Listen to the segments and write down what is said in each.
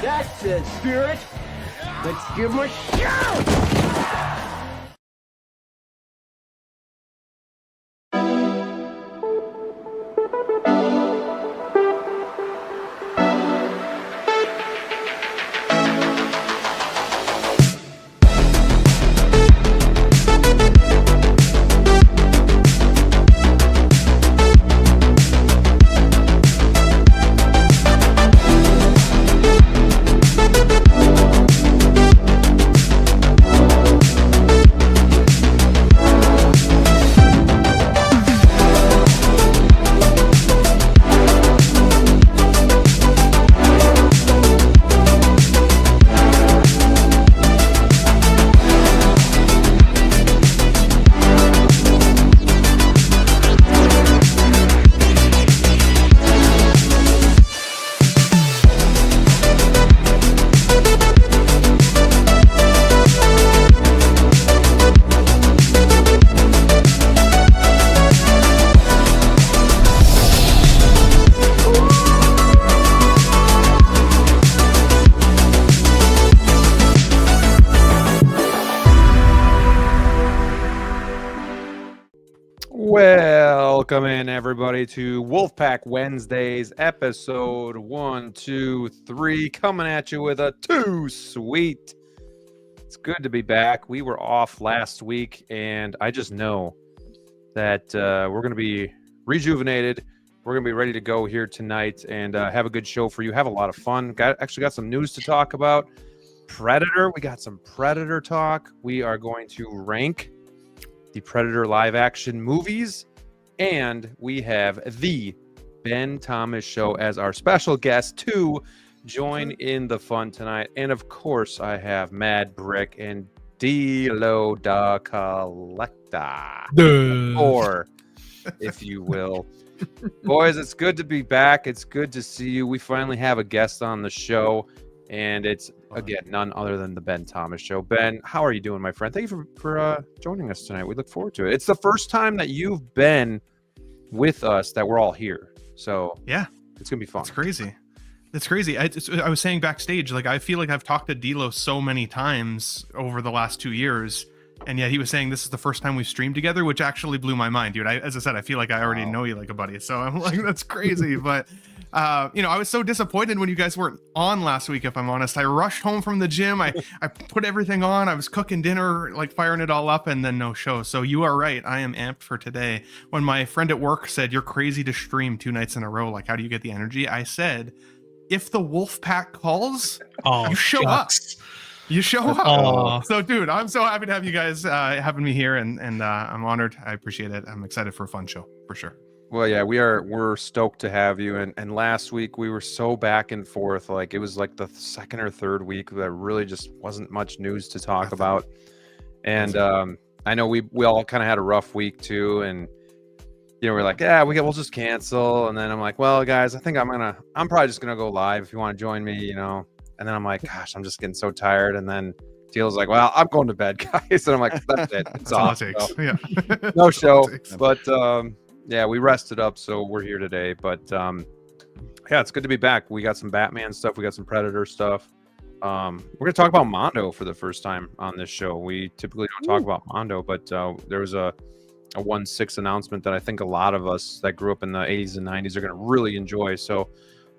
That's it, Spirit. Let's give him a shout! Welcome in, everybody, to Wolfpack Wednesdays, episode 1, 2, 3, coming at you with a too sweet. It's good to be back. We were off last week, and I just know that we're going to be rejuvenated. We're going to be ready to go here tonight and have a good show for you. Have a lot of fun. Actually got some news to talk about. Predator. We got some Predator talk. We are going to rank the Predator live action movies, and we have the Ben Thomas Show as our special guest to join in the fun tonight. And of course, I have Mad Brick and DLO The Collector, or if you will. Boys, it's good to be back. It's good to see you. We finally have a guest on the show, and it's again none other than the Ben Thomas Show. Ben, how are you doing, my friend? Thank you for joining us tonight. We look forward to it. It's the first time that you've been with us that we're all here, so yeah, it's gonna be fun. It's crazy. It's crazy. I was saying backstage, like, I feel like I've talked to DLO so many times over the last 2 years, and yet he was saying this is the first time we've streamed together, which actually blew my mind, dude. As I said, I feel like I already know you like a buddy, so I'm like, that's crazy. But I was so disappointed when you guys weren't on last week, if I'm honest. I rushed home from the gym. I put everything on. I was cooking dinner, like firing it all up, and then no show. So you are right. I am amped for today. When my friend at work said, you're crazy to stream 2 nights in a row, like, how do you get the energy? I said, if the Wolfpack calls, you show up. You show up. So, dude, I'm so happy to have you guys having me here, and I'm honored. I appreciate it. I'm excited for a fun show, for sure. Well, yeah, we're stoked to have you. And last week we were so back and forth. Like, it was like the second or third week that really just wasn't much news to talk about. And I know we all kind of had a rough week too. And we're like, yeah, we'll just cancel. And then I'm like, well, guys, I think I'm probably just gonna go live if you want to join me, And then I'm like, gosh, I'm just getting so tired. And then Teal's like, well, I'm going to bed, guys. And I'm like, that's it. It's all off. it takes. So, yeah. no show. But yeah, we rested up, so we're here today. But yeah, it's good to be back. We got some Batman stuff. We got some Predator stuff. We're gonna talk about Mondo for the first time on this show. We typically don't talk about Mondo, but there was a 1/6 announcement that I think a lot of us that grew up in the 80s and 90s are gonna really enjoy. So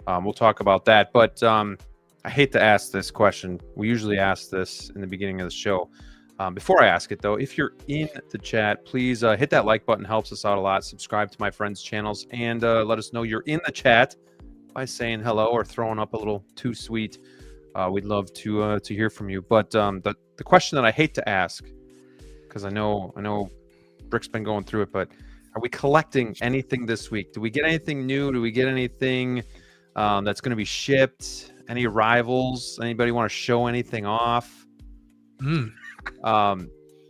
we'll talk about that. But I hate to ask this question. We usually ask this in the beginning of the show. Before I ask it, though, if you're in the chat, please hit that like button. Helps us out a lot. Subscribe to my friends' channels, and let us know you're in the chat by saying hello or throwing up a little too sweet. We'd love to hear from you. But the question that I hate to ask, because I know Brick's been going through it, but are we collecting anything this week? Do we get anything new? Do we get anything that's going to be shipped? Any arrivals? Anybody want to show anything off?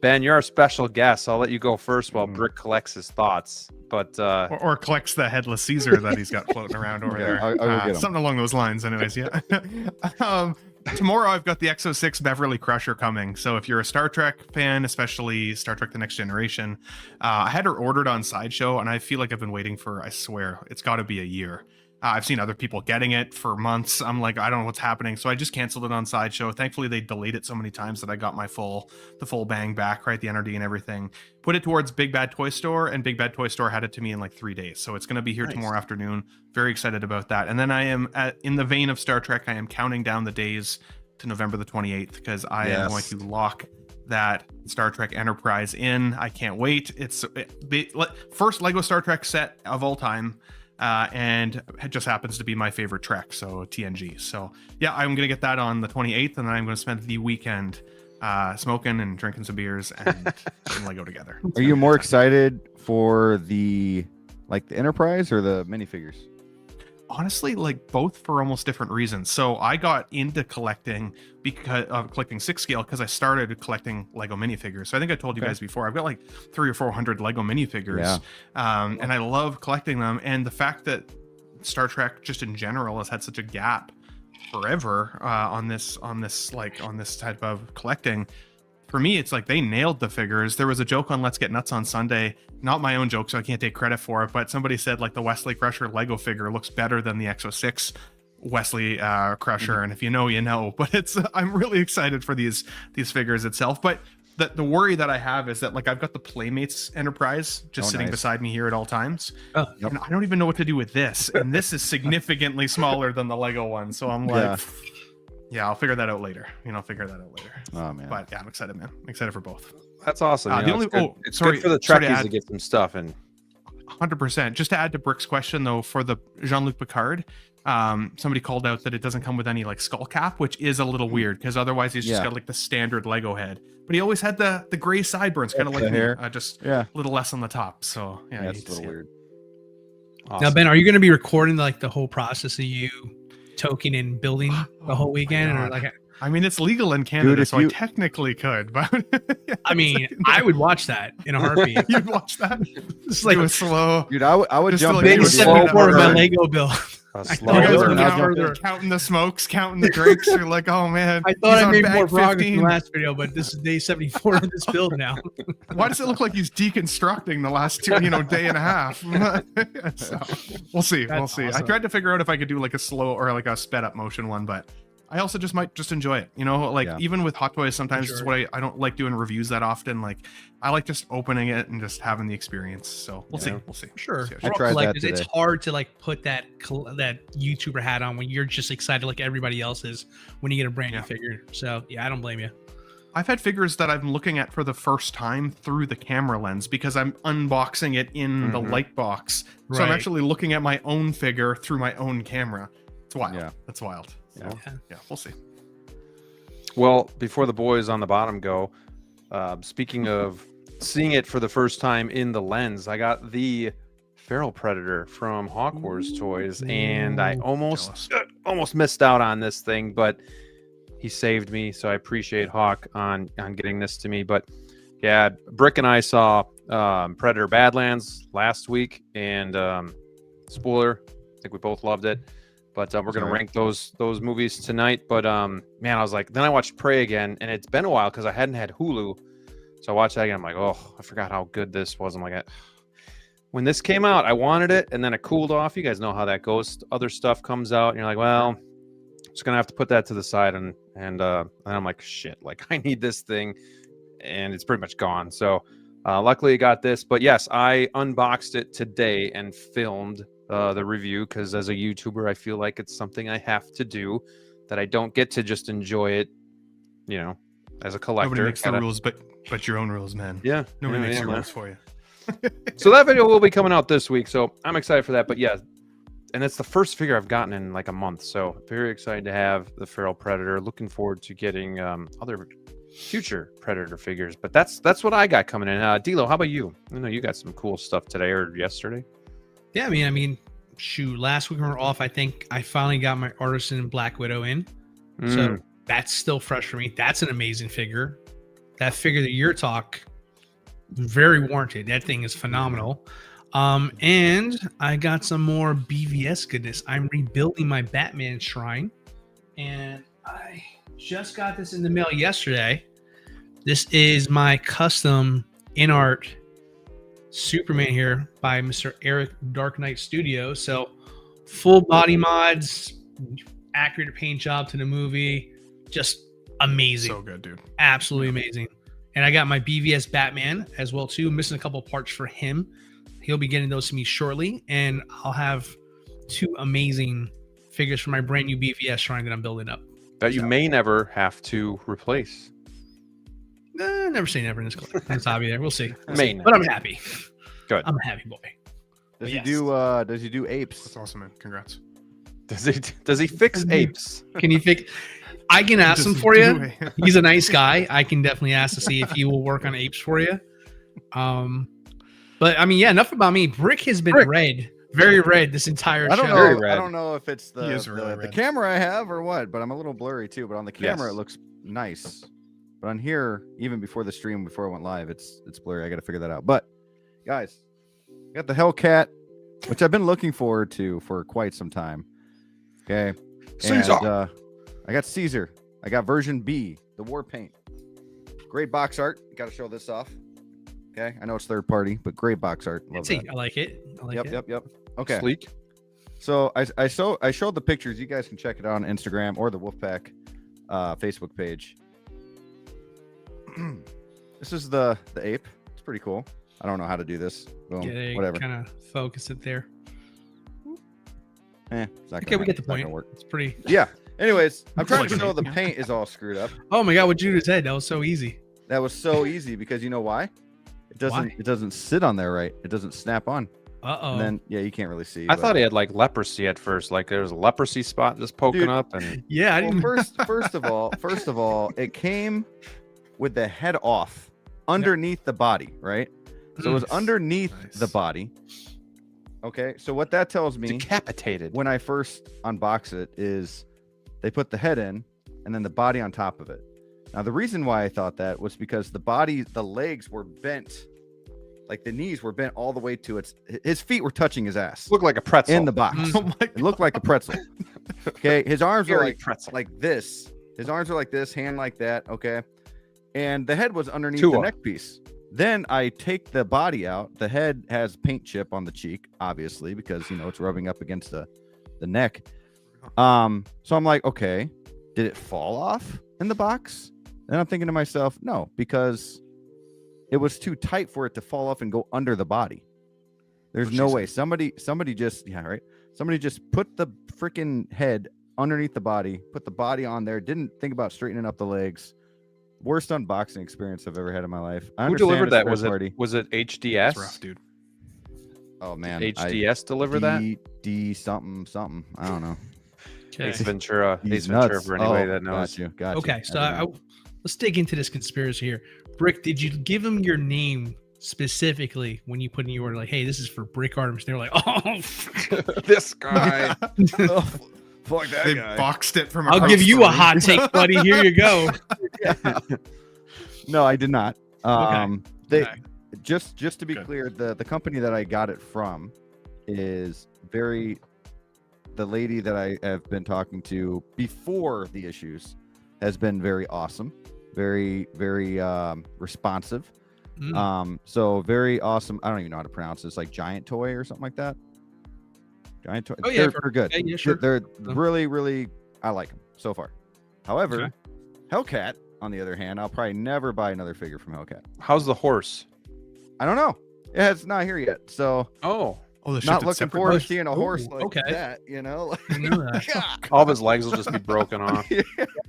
Ben, you're our special guest. I'll let you go first while Brick collects his thoughts. But or collects the headless Caesar that he's got floating around over there. I'll go get him. Something along those lines, anyways. Yeah. Tomorrow I've got the X06 Beverly Crusher coming. So if you're a Star Trek fan, especially Star Trek The Next Generation, I had her ordered on Sideshow, and I feel like I've been waiting for, I swear, it's got to be a year. I've seen other people getting it for months. I'm like, I don't know what's happening. So I just canceled it on Sideshow. Thankfully, they delayed it so many times that I got my the full bang back, right? The NRD and everything. Put it towards Big Bad Toy Store, and Big Bad Toy Store had it to me in like 3 days. So it's going to be here tomorrow afternoon. Very excited about that. And then I am, in the vein of Star Trek, I am counting down the days to November the 28th because I am going to lock that Star Trek Enterprise in. I can't wait. It's first Lego Star Trek set of all time. And it just happens to be my favorite Trek, so TNG. So yeah, I'm gonna get that on the 28th, and then I'm gonna spend the weekend smoking and drinking some beers and Lego together. Are you more excited for the Enterprise or the minifigures? Honestly, like both for almost different reasons. So I got into collecting because of collecting 6-scale because I started collecting Lego minifigures. So I think I told you guys before, I've got like 300 or 400 Lego minifigures, and I love collecting them. And the fact that Star Trek just in general has had such a gap forever on this type of collecting. For me, it's like they nailed the figures. There was a joke on Let's Get Nuts on Sunday, not my own joke, so I can't take credit for it, but somebody said like the Wesley Crusher Lego figure looks better than the Exo-6 Wesley Crusher, and if you know, you know. But I'm really excited for these figures itself. But the worry that I have is that like I've got the Playmates Enterprise just sitting beside me here at all times, and I don't even know what to do with this. And this is significantly smaller than the Lego one, so I'm like. Yeah, I'll figure that out later. Oh man! But yeah, I'm excited, man. I'm excited for both. That's awesome. It's good for the sorry Trekkies to get some stuff in. 100%. Just to add to Brick's question though, for the Jean-Luc Picard, somebody called out that it doesn't come with any like skull cap, which is a little weird because otherwise he's just got like the standard Lego head. But he always had the gray sideburns, kind of like me, just a little less on the top. So yeah, that's a little weird. Awesome. Now, Ben, are you going to be recording like the whole process of you token and building the whole weekend, or like? I mean, it's legal in Canada, so I technically could. But I mean, I would watch that in a heartbeat. You'd watch that? It's like a slow. Dude, I would jump in with my Lego build. You guys are counting the smokes, counting the drinks. You're like, oh man. I thought I made more progress in the last video, but this is day 74 of this build now. Why does it look like he's deconstructing the last day and a half? So, we'll see. We'll see. Awesome. I tried to figure out if I could do like a slow or like a sped up motion one, but I also just might just enjoy it. Even with Hot Toys, sometimes it's what I don't like doing reviews that often. Like I like just opening it and just having the experience. So we'll see. We'll see. Sure. I tried that today. It's hard to like put that YouTuber hat on when you're just excited like everybody else is when you get a brand new figure. So yeah, I don't blame you. I've had figures that I'm looking at for the first time through the camera lens because I'm unboxing it in the light box. So I'm actually looking at my own figure through my own camera. It's wild. Yeah. That's wild. So, yeah, we'll see. Well, before the boys on the bottom go, speaking of seeing it for the first time in the lens, I got the Feral Predator from Hawk Wars Toys, and I almost missed out on this thing, but he saved me, so I appreciate Hawk on getting this to me. But yeah, Brick and I saw Predator Badlands last week, and spoiler, I think we both loved it. But we're going to rank those movies tonight. But man, I was like, then I watched Prey again, and it's been a while because I hadn't had Hulu. So I watched that again. I'm like, oh, I forgot how good this was. I'm like, when this came out, I wanted it, and then it cooled off. You guys know how that goes. Other stuff comes out, and you're like, well, I'm just going to have to put that to the side. And I'm like, shit, like I need this thing, and it's pretty much gone. So luckily I got this. But yes, I unboxed it today and filmed the review because as a YouTuber, I feel like it's something I have to do, that I don't get to just enjoy it, as a collector. Nobody makes the rules, but your own rules, man. Yeah. Nobody makes your rules for you. So that video will be coming out this week, so I'm excited for that. But yeah, and it's the first figure I've gotten in like a month, so very excited to have the Feral Predator. Looking forward to getting other future Predator figures. But that's what I got coming in. DLO, how about you? I know you got some cool stuff today or yesterday. Yeah, I mean, shoot, last week we were off. I think I finally got my Artisan Black Widow in. So that's still fresh for me. That's an amazing figure. That figure that you're talking, very warranted. That thing is phenomenal. And I got some more BVS goodness. I'm rebuilding my Batman shrine. And I just got this in the mail yesterday. This is my custom in-art Superman here by Mr. Eric Dark Knight Studio. So full body mods, accurate paint job to the movie, just amazing. So good, dude. Absolutely amazing. And I got my BVS Batman as well too. Missing a couple parts for him. He'll be getting those to me shortly, and I'll have 2 amazing figures for my brand new BVS shrine that I'm building up. That you may never have to replace. Never say never in this hobby. There, we'll see. May But I'm happy. Good. I'm a happy boy. Does Yes. he do? Does he do apes? That's awesome, man. Congrats. Does he fix apes? Can you fix? I can ask him Does for he you. do a- He's a nice guy. I can definitely ask to see if he will work on apes for you. But I mean, yeah. Enough about me. Brick has been red, very red this entire I don't show. Very know. red. I don't know if it's He is the, really the red. camera I have or what, but I'm a little blurry too. But on the camera, Yes. it looks nice. But on here, even before the stream, before I went live, it's blurry. I got to figure that out. But guys, got the Hellcat, which I've been looking forward to for quite some time. Okay, Caesar. And, I got Caesar. I got version B, the war paint. Great box art. Got to show this off. Okay, I know it's third party, but great box art. Love See, that. I like it. I like it. Yep. Okay. Sleek. So I showed the pictures. You guys can check it out on Instagram or the Wolfpack Facebook page. This is the ape. It's pretty cool. I don't know how to do this. Boom. Yeah, Whatever. kind of focus it there. It's not Okay, gonna we get the it's not gonna point. work. It's pretty. Yeah. Anyways, I'm trying to Like show an the ape. paint is all screwed up. Oh my god, what you just said? That was so easy. That was so easy because you know why? Why? It doesn't sit on there right. It doesn't snap on. Uh-oh. And then you can't really see. I but- thought he had like leprosy at first. Like there was a leprosy spot just poking Dude. up, and Yeah, I Well, didn't. first of all, it came with the head off underneath the body, right? So it was Mm. underneath Nice. the body. Okay, so what that tells me decapitated. when I first unbox it is they put the head in and then the body on top of it. Now the reason why I thought that was because the legs were bent, like the knees were bent all the way to his feet were touching his ass Looked like a pretzel. in the box. Mm. Oh my It looked like a pretzel. Okay, his arms were Very like pretzel. this. His arms were like this, hand like that. Okay, and the head was underneath Tua. the neck piece. Then I take the body out. The head has paint chip on the cheek, obviously, because it's rubbing up against the neck. So I'm like, okay, did it fall off in the box? And I'm thinking to myself, no, because it was too tight for it to fall off and go under the body. There's no way. Somebody just Somebody just put the freaking head underneath the body, put the body on there, didn't think about straightening up the legs. Worst unboxing experience I've ever had in my life. I Who understand delivered it's that? third Was party. it HDS? That's rough, dude. Oh man, HDS deliver that? D something. I don't know. Okay. Ace Ventura. He's Ace Ventura nuts. for anybody Oh, that knows. Got you. Okay, so I didn't know. let's dig into this conspiracy here. Brick, did you give him your name specifically when you put in your order? Like, hey, this is for Brick Artemis. They're like, oh, This guy. Oh, fuck that They guy. boxed it from. I'll across give the you a room. hot take, buddy. Here you go. No, I did not. They Okay. just to be Good. clear, the company that I got it from is the lady that I have been talking to before the issues has been very awesome, very responsive. So very awesome. I don't even know how to pronounce this, like Giant Toy or something like that. Giant Toy. Oh, yeah, they're good. yeah, sure. They're really I like them so far. However, Okay. Hellcat, on the other hand, I'll probably never buy another figure from Hellcat. How's the horse? I don't know. It's not here yet, so Oh, Oh, the shit not that's looking separate. forward to horse. seeing a horse Ooh, like okay. that. You know. I didn't know that. all of his legs will just be broken off.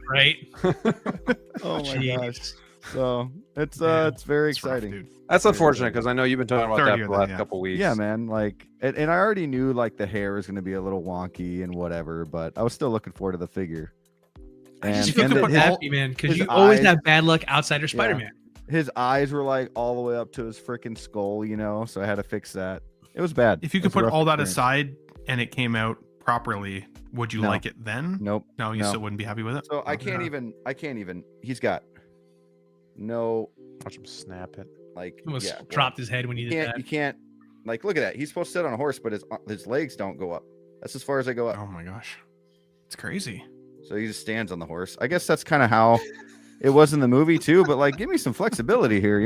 Right? Oh my Jeez. gosh. So it's Yeah. it's very It's rough, exciting. dude. That's unfortunate because I know you've been talking about Sorry to that hear for the that, last yeah. couple weeks. Yeah, man. Like, and I already knew like the hair was going to be a little wonky and whatever, but I was still looking forward to the figure. I just And, feel and like the- put his, Happy, man, because his you always eyes- have bad luck outside of Yeah. Spider-Man. his eyes were like all the way up to his freaking skull, so I had to fix that. It was bad. If you It could was a put rough all that experience. aside and it came out properly, would you No. like it then? Nope. No, you No. still wouldn't be happy with it. So I Okay. can't even. He's got no Watch him snap it. like. Almost yeah, well, dropped his head when you You did can't. that. You can't. Like, look at that. He's supposed to sit on a horse, but his legs don't go up. That's as far as they go up. Oh my gosh, it's crazy. So he just stands on the horse. I guess that's kind of how it was in the movie too. But like, give me some flexibility here,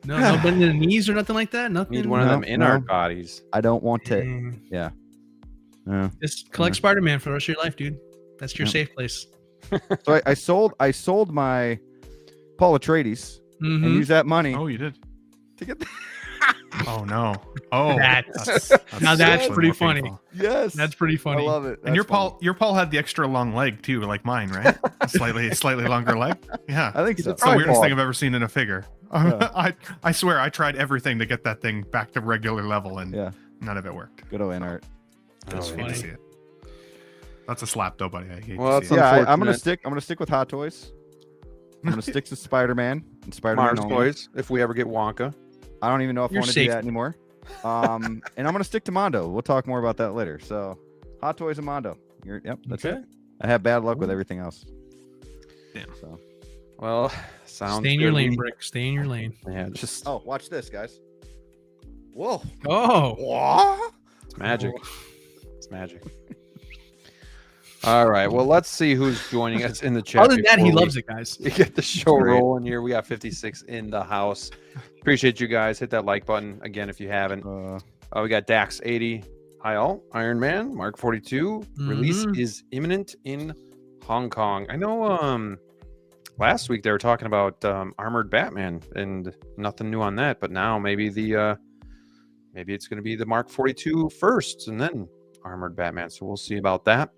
No bending the knees or nothing like that. Nothing. Need one of No, them in no. our bodies. I don't want to. Mm. Yeah. Yeah. Just collect Spider-Man for the rest of your life, dude. That's your safe place. So I sold my Paul Atreides and Mhm. used that money Oh, you did. to get. Oh no. Oh, That's now that's actually pretty more funny. painful. Yes, That's pretty funny. I love it. And your Paul had the extra long leg too, like mine, right? slightly longer leg. Yeah. I think so. It's the weirdest thing I've ever seen in a figure. Yeah. I swear I tried everything to get that thing back to regular level, and none of it worked. Good old Art. That's I hate to funny. see it. That's a slap though, buddy. I hate Well, to see that's it. I'm gonna stick with Hot Toys. I'm gonna stick to Spider-Man and Spider-Man Mars only. Toys. If we ever get Wonka. I don't even know if I You're want to do safe. that anymore. And I'm gonna stick to Mondo. We'll talk more about that later. So, Hot Toys and Mondo. Yep, that's it. I have bad luck with everything else. Damn. So, Well, sounds Stay in your good. lane, Brick. Stay in your lane. Yeah, just oh, watch this, guys. Whoa. Oh, What? it's magic. It's magic. All right. Well, let's see who's joining us in the chat. other than that, he before we loves it, guys. Get the show Great. rolling here. We got 56 in the house. Appreciate you guys. Hit that like button again if you haven't. We got Dax 80. Hi all. Iron Man Mark 42. Release is imminent in Hong Kong. I know. Last week they were talking about armored Batman and nothing new on that, but now maybe maybe it's going to be the Mark 42 first and then armored Batman. So we'll see about that.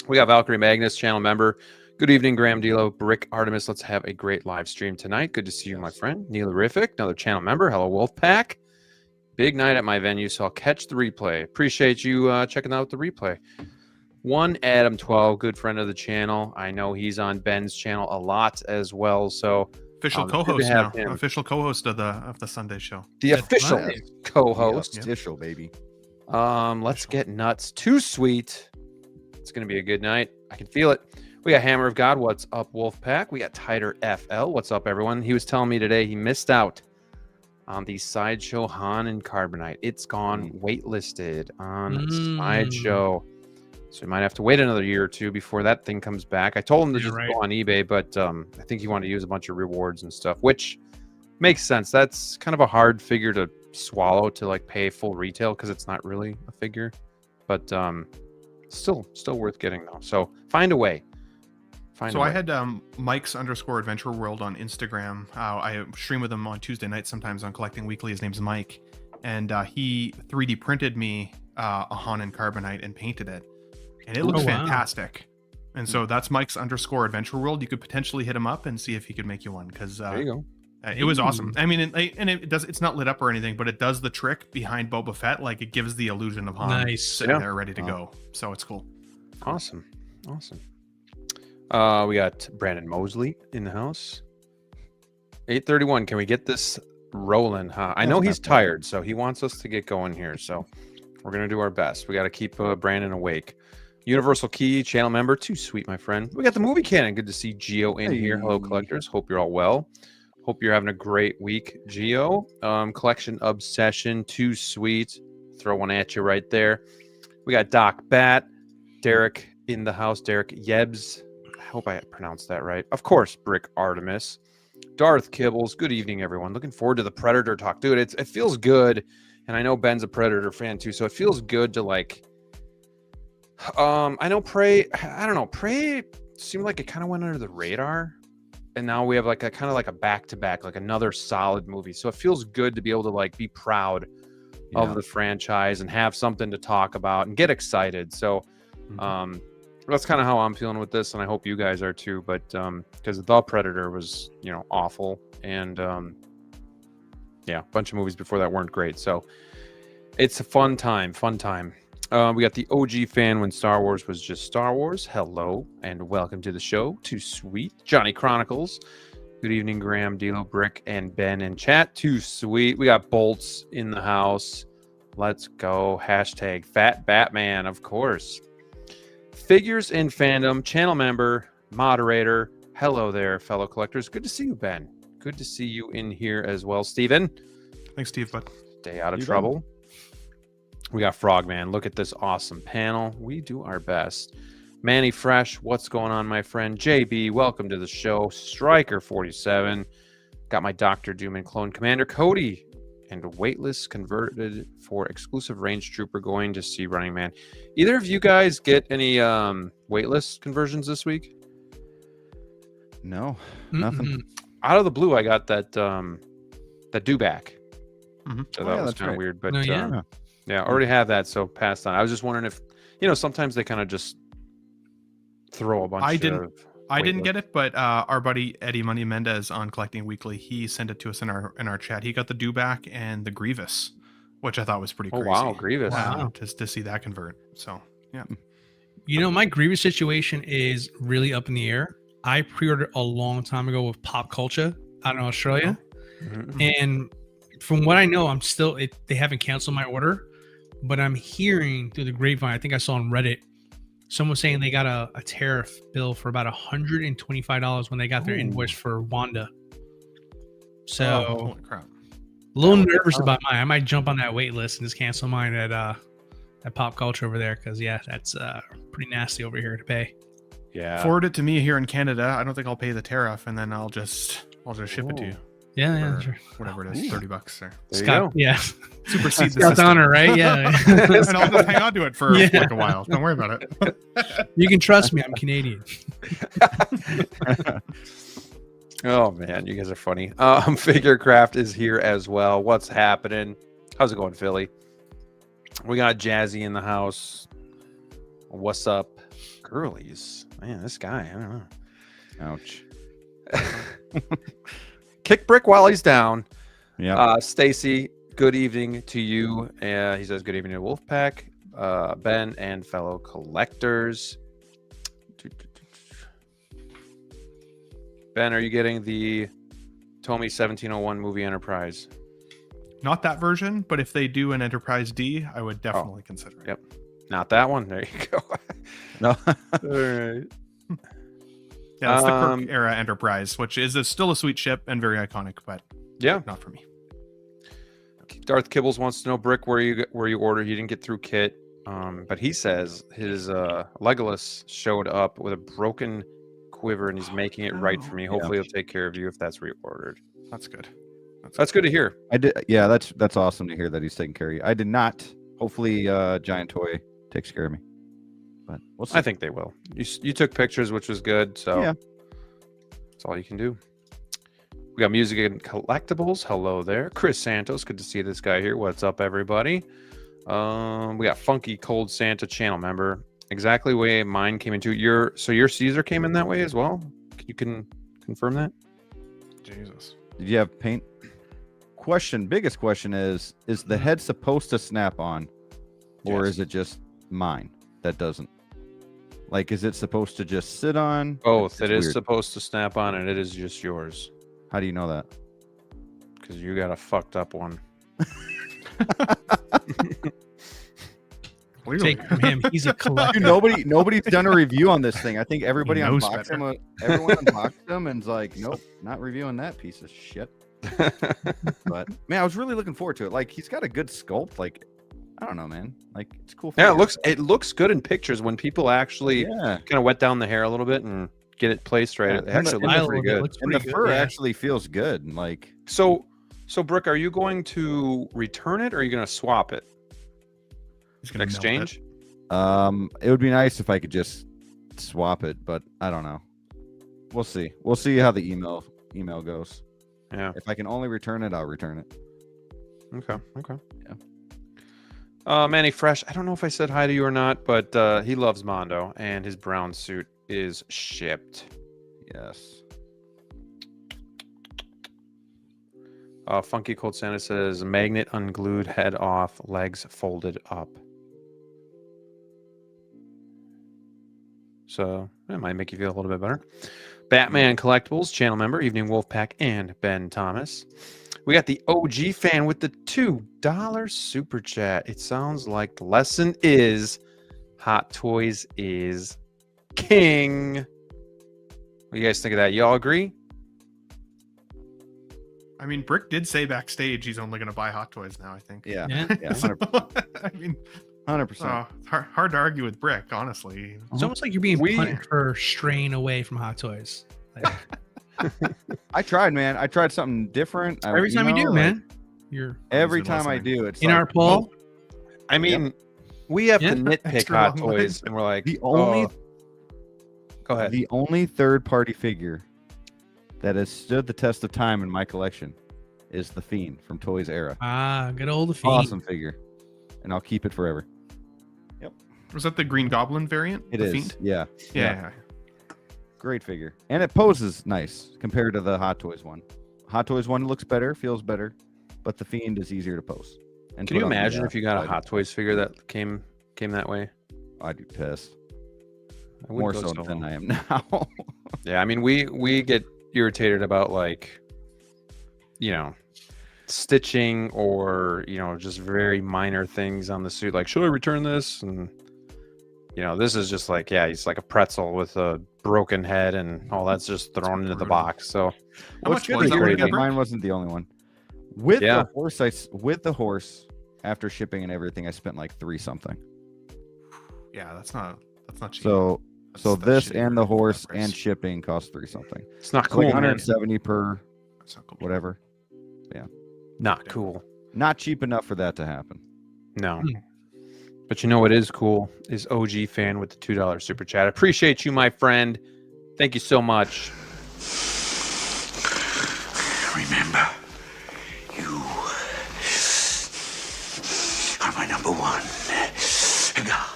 We got Valkyrie Magnus, channel member. Good evening, Graham Dilo, Brick Artemis. Let's have a great live stream tonight. Good to see you, my friend. Neilerific, another channel member. Hello, Wolfpack. Big night at my venue, so I'll catch the replay. Appreciate you checking out the replay. One Adam 12, good friend of the channel. I know he's on Ben's channel a lot as well. So Official good to co-host have now. him. Official co-host of the Sunday show. the That's official right. co-host. Official, baby. Let's get nuts. Too sweet. It's going to be a good night. I can feel it. We got Hammer of God. What's up, Wolfpack? We got Tighter FL. What's up, everyone? He was telling me today he missed out on the Sideshow Han and Carbonite. It's gone waitlisted on Sideshow. So we might have to wait another year or two before that thing comes back. I told him to just go on eBay, but I think he wanted to use a bunch of rewards and stuff, which makes sense. That's kind of a hard figure to swallow to like pay full retail because it's not really a figure. But still worth getting though. So find a way. I had Mike's _adventure world on Instagram. I stream with him on Tuesday nights sometimes on Collecting Weekly. His name's Mike, and he 3D printed me a Han and Carbonite and painted it, and it looks fantastic. And so that's Mike's _adventure world. You could potentially hit him up and see if he could make you one because there you go. It was awesome. I mean, and it does. It's not lit up or anything, but it does the trick behind Boba Fett. Like it gives the illusion of Han sitting there ready to go. So it's cool. Awesome. We got Brandon Mosley in the house. 8:31. Can we get this rolling? Huh? I know he's tired, so he wants us to get going here. So we're gonna do our best. We got to keep Brandon awake. Universal Key channel member, too sweet, my friend. We got the movie canon. Good to see Geo in here. Hello, collectors. Hope you're all well. Hope you're having a great week, Geo. Collection obsession, too sweet. Throw one at you right there. We got Doc Bat, Derek in the house. Derek Yebs. I hope I pronounced that right. Of course, Brick Artemis. Darth Kibbles. Good evening, everyone. Looking forward to the Predator talk. Dude, it feels good. And I know Ben's a Predator fan too, so it feels good to like I know Prey seemed like it kind of went under the radar. And now we have like a kind of like a back-to-back, like another solid movie. So it feels good to be able to like be proud of the franchise and have something to talk about and get excited. So that's kind of how I'm feeling with this, and I hope you guys are too. But because The Predator was, awful, and a bunch of movies before that weren't great. So it's a fun time. We got the OG fan when Star Wars was just Star Wars. Hello and welcome to the show. Too sweet. Johnny Chronicles. Good evening, Graham, Dilo, Brick, and Ben in chat. Too sweet. We got Bolts in the house. Let's go. Hashtag Fat Batman, of course. Figures in Fandom, channel member, moderator. Hello there, fellow collectors. Good to see you, Ben. Good to see you in here as well, Steven. Thanks, Steve, bud. Stay out of trouble. We got Frogman. Look at this awesome panel. We do our best. Manny Fresh, what's going on, my friend? JB, welcome to the show. Striker 47. Got my Dr. Doom and Clone Commander Cody and waitlist converted for exclusive range trooper going to see Running Man. Either of you guys get any waitlist conversions this week? No, nothing. Mm-mm. Out of the blue, I got that that dewback. Mhm. So Oh, that yeah, was that's kind of right. weird, but No, yeah. yeah, I already have that, so passed on. I was just wondering if sometimes they kind of just throw a bunch. I didn't waitlist. get it, but our buddy Eddie Money Mendez on Collecting Weekly, he sent it to us in our chat. He got the Dewback and the Grievous, which I thought was pretty Oh crazy. wow, Grievous. Wow. Just to see that convert. So yeah, My Grievous situation is really up in the air. I pre-ordered a long time ago with Pop Culture out in Australia. Mhm. And from what I know, they haven't canceled my order, but I'm hearing through the grapevine, I think I saw on Reddit, someone saying they got a tariff bill for about $125 when they got their invoice for Wanda. So holy crap. a little nervous about mine. I might jump on that wait list and just cancel mine at Pop Culture over there, because that's pretty nasty over here to pay. Yeah. Forward it to me here in Canada. I don't think I'll pay the tariff, and then I'll just ship it to you. Yeah, for sure. whatever it is, $30 there. There you Scott, go. yeah. Supersede the Scott's system. honor, right? Yeah. And I'll just hang on to it for Yeah. like a while. Don't worry about it. You can trust me. I'm Canadian. Oh man, you guys are funny. Figure Craft is here as well. What's happening? How's it going, Philly? We got Jazzy in the house. What's up, girlies? Man, this guy, I don't know. Ouch. Kick Brick while he's down. Yeah. Stacy, good evening to you. He says good evening to Wolfpack, Ben, and fellow collectors. Ben, are you getting the Tomy 1701 movie Enterprise? Not that version, but if they do an Enterprise D, I would definitely consider it. Yep. Not that one. There you go. No. All right. Yeah, it's the Kirk era Enterprise, which is still a sweet ship and very iconic, but Yeah. not for me. Darth Kibbles wants to know, Brick, where you ordered. He didn't get through kit, but he says his Legolas showed up with a broken quiver and he's making it right for me. Hopefully he'll take care of you if that's where you ordered. That's good. That's good to hear. I did. Yeah, that's awesome to hear that he's taking care of you. I did not. Hopefully, Giant Toy takes care of me. But we'll see. I think they will. You took pictures, which was good. So Yeah. that's all you can do. We got music and collectibles. Hello there, Chris Santos. Good to see this guy here. What's up, everybody? We got Funky Cold Santa channel member. Exactly the way mine came into your Caesar came in that way as well. You can confirm that. Jesus. Did you have paint? Biggest question is the head supposed to snap on, or Yes. is it just mine that doesn't? Like, is it supposed to just sit on? Both. It's It is weird. supposed to snap on, and it is just yours How do you know that? because you got a fucked up one. Clearly. Take from him. He's a collector. Dude, nobody's done a review on this thing. I think everybody knows unboxed better. them. Everyone unboxed them and's like, nope, not reviewing that piece of shit. But man, I was really looking forward to it. Like, he's got a good sculpt. Like, I don't know, man. Like, it's a cool. Yeah, figure. it looks good in pictures when people actually Yeah. kind of wet down the hair a little bit and get it placed right. Yeah, It and actually the looks style pretty of it good. looks And the pretty fur good, yeah. actually feels good. And like, So Brick, are you going to return it or are you going to swap it? He's gonna melt Exchange? it. it would be nice if I could just swap it, but I don't know. We'll see. We'll see how the email goes. Yeah. If I can only return it, I'll return it. Okay. Okay. Yeah. Manny Fresh, I don't know if I said hi to you or not, but he loves Mondo and his brown suit is shipped. Yes. Funky Cold Santa says magnet unglued, head off, legs folded up. So that might make you feel a little bit better. Batman Collectibles, channel member, Evening Wolfpack, and Ben Thomas. We got the OG fan with the $2 super chat. It sounds like the lesson is Hot Toys is king. What do you guys think of that? Y'all agree? I mean, Brick did say backstage he's only going to buy Hot Toys now, I think. Yeah. Yeah. Yeah. So, 100%. I mean, 100%. it's hard to argue with Brick, honestly. It's almost like you're being We- punished for straying away from Hot Toys. Like, I tried, man. I tried something different. every time you do, man. You're Every been time I listening. do, it's in like, our poll. I mean, we have Yeah. to nitpick Extra Hot long Toys, lines. and we're like, The only go ahead. the only third-party figure that has stood the test of time in my collection is the Fiend from Toys Era. Ah, good old Fiend. Awesome figure, and I'll keep it forever. Was that the Green Goblin variant? It the is, Fiend? yeah, Yeah. great figure, and it poses nice compared to the Hot Toys one. Hot Toys one looks better, feels better, but the Fiend is easier to pose. And Can you put on the, imagine if you got a side. Hot Toys figure that came that way? I'd be pissed. I More wouldn't so go than low. I am now. Yeah, I mean, we get irritated about like, stitching or just very minor things on the suit. Like, should I return this? And this is just like, yeah, he's like a pretzel with a broken head, and all that's just thrown into the brutal. box. So How What's much good was is that one that again? mine wasn't the only one. With Yeah. the horse, after shipping and everything, I spent like 3 something. Yeah, that's not cheap. So That's this shitty and the for that horse price. and shipping cost 3 something. it's not It's cool, like man. 170 per That's not cool. whatever. Not cool. Not cheap enough for that to happen. No. But you know what is cool is OG fan with the $2 super chat. Appreciate you, my friend. Thank you so much. Remember, you are my number one guy.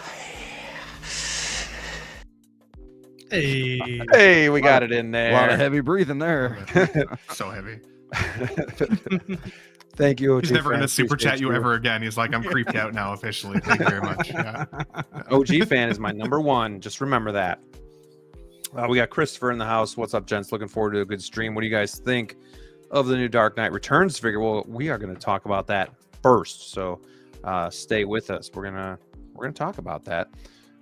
Hey. Hey, we got it in there. A lot of heavy breathing there. So heavy. Thank you, OG He's never fan. going to super Appreciate chat you ever again. He's like, I'm creeped out now officially. Thank you very much. Yeah. OG fan is my number one. Just remember that. We got Christopher in the house. What's up, gents? Looking forward to a good stream. What do you guys think of the new Dark Knight Returns figure? Well, we are going to talk about that first. So stay with us. We're gonna talk about that.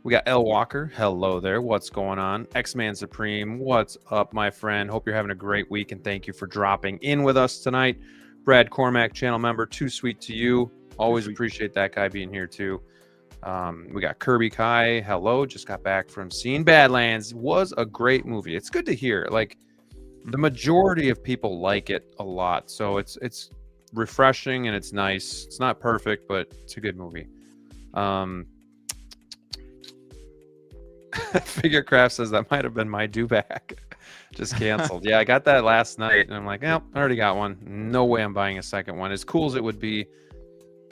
We got L Walker. Hello there. What's going on? X-Man Supreme. What's up, my friend? Hope you're having a great week, and thank you for dropping in with us tonight. Brad Cormack, channel member. Too sweet to you. Always appreciate that guy being here too. We got Kirby Kai. Hello. Just got back from seeing Badlands. Was a great movie. It's good to hear. Like, the majority of people like it a lot. So it's refreshing and it's nice. It's not perfect, but it's a good movie. Figure Craft says that might have been my do back. Just canceled. Yeah, I got that last night and I'm like, oh, I already got one. No way I'm buying a second one. As cool as it would be,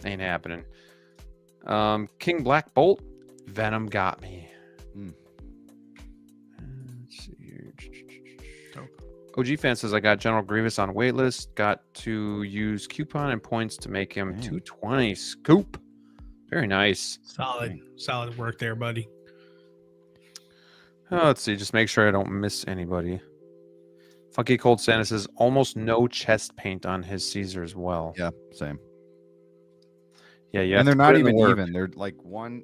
ain't happening. King Black Bolt, Venom got me. Let's see here. OG fan says I got General Grievous on waitlist. Got to use coupon and points to make him 220. Scoop. Very nice. Solid work there, buddy. Oh, let's see. Just make sure I don't miss anybody. Funky Cold Santa says almost no chest paint on his Caesar as well. Yeah, same. Yeah, yeah. And they're not even even. They're like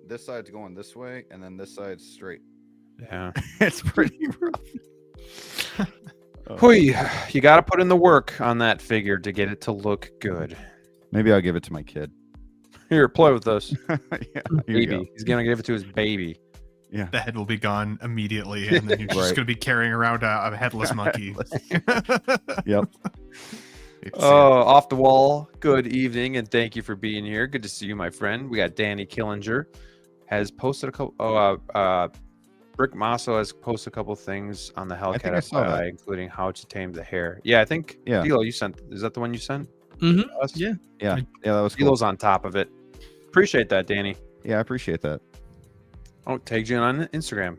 this side's going this way, and then this side's straight. Yeah. It's pretty rough. Hui, you got to put in the work on that figure to get it to look good. Maybe I'll give it to my kid. Here, play with this. Yeah, here you go. Baby. He's going to give it to his baby. Yeah. The head will be gone immediately, and then you're just Right. going to be carrying around a headless monkey. Yep. Oh, off the wall. Good evening, and thank you for being here. Good to see you, my friend. We got Danny Killinger has posted a couple. Rick Masso has posted a couple things on the think I Hellcat saw that. FYI, including how to tame the hare. Yeah, I think. Yeah. Dilo, you sent. Is that the one you sent? Mm-hmm. Us? Yeah. Yeah, that was cool. Dilo's on top of it. Appreciate that, Danny. Yeah, I appreciate that. Oh, tagged you on Instagram.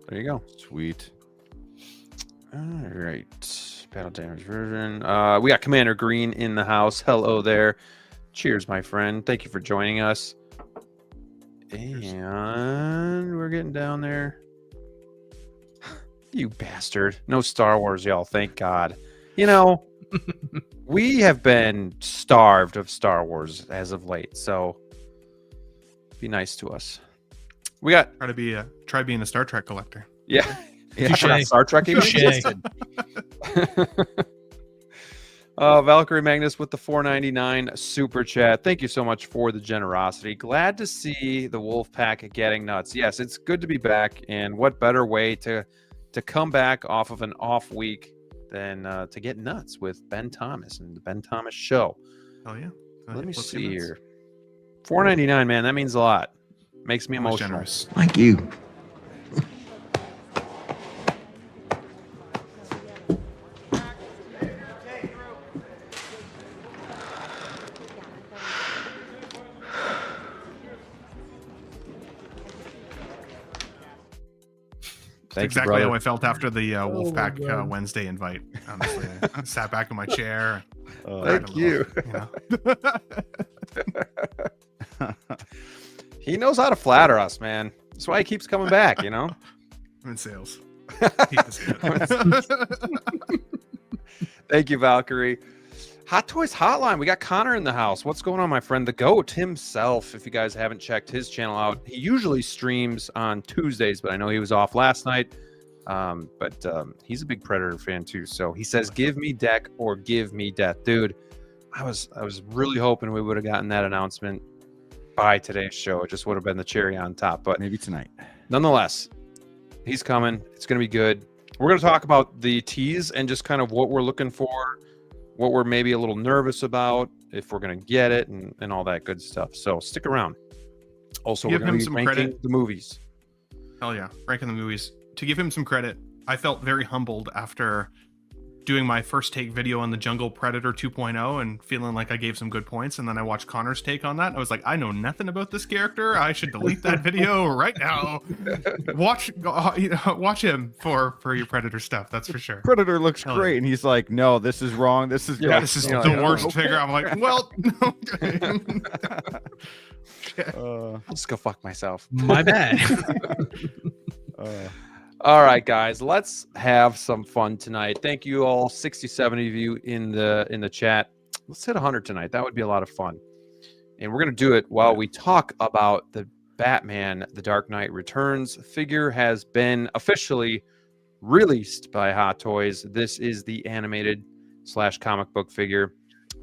There you go. Sweet. All right. Battle damage version. We got Commander Green in the house. Hello there. Cheers, my friend. Thank you for joining us. And we're getting down there. You bastard. No Star Wars, y'all. Thank God. You know, we have been starved of Star Wars as of late. So be nice to us. We got, Try being a Star Trek collector. yeah. Yeah. I forgot Star Trek even Touche. existed. Valkyrie Magnus with the $4.99 super chat. Thank you so much for the generosity. Glad to see the Wolfpack getting nuts. Yes, it's good to be back, and what better way to come back off of an off week than to get nuts with Ben Thomas and the Ben Thomas Show. Oh yeah. Let me Flip see payments. here. $4.99, man. That means a lot. Makes me That was emotional. generous. Thank you. Thank Exactly you, brother. how I felt after the my Wolfpack God. Wednesday invite. Honestly, I sat back in my chair. Thank you. He knows how to flatter us, man. That's why he keeps coming back, you know? I'm in sales. Hate to see it. Thank you, Valkyrie. Hot Toys Hotline. We got Connor in the house. What's going on, my friend? The GOAT himself. If you guys haven't checked his channel out, he usually streams on Tuesdays, but I know he was off last night. But he's a big Predator fan too. So he says, "Give me deck or give me death," dude. I was really hoping we would have gotten that announcement by today's show. It just would have been the cherry on top. But Maybe tonight. nonetheless, he's coming. It's going to be good. We're going to talk about the tease and just kind of what we're looking for, what we're maybe a little nervous about, if we're going to get it, and all that good stuff. So stick around. Also, Give we're going him to be some ranking credit. the movies. Hell yeah, ranking the movies. To give him some credit, I felt very humbled after doing my first take video on the Jungle Predator 2.0 and feeling like I gave some good points. And then I watched Connor's take on that. I was like, I know nothing about this character. I should delete that video right now. Watch him for your Predator stuff. That's for sure. Predator looks Hell great, and he's like, "No, this is wrong. This is Yeah, This is Yeah, the yeah. worst figure. I'm like, well, Uh, I'll just go fuck myself. My bad. All right, guys, let's have some fun tonight. Thank you all, 60, 70 of you in the chat. Let's hit 100 tonight. That would be a lot of fun. And we're going to do it while we talk about the Batman The Dark Knight Returns figure has been officially released by Hot Toys. This is the animated / comic book figure.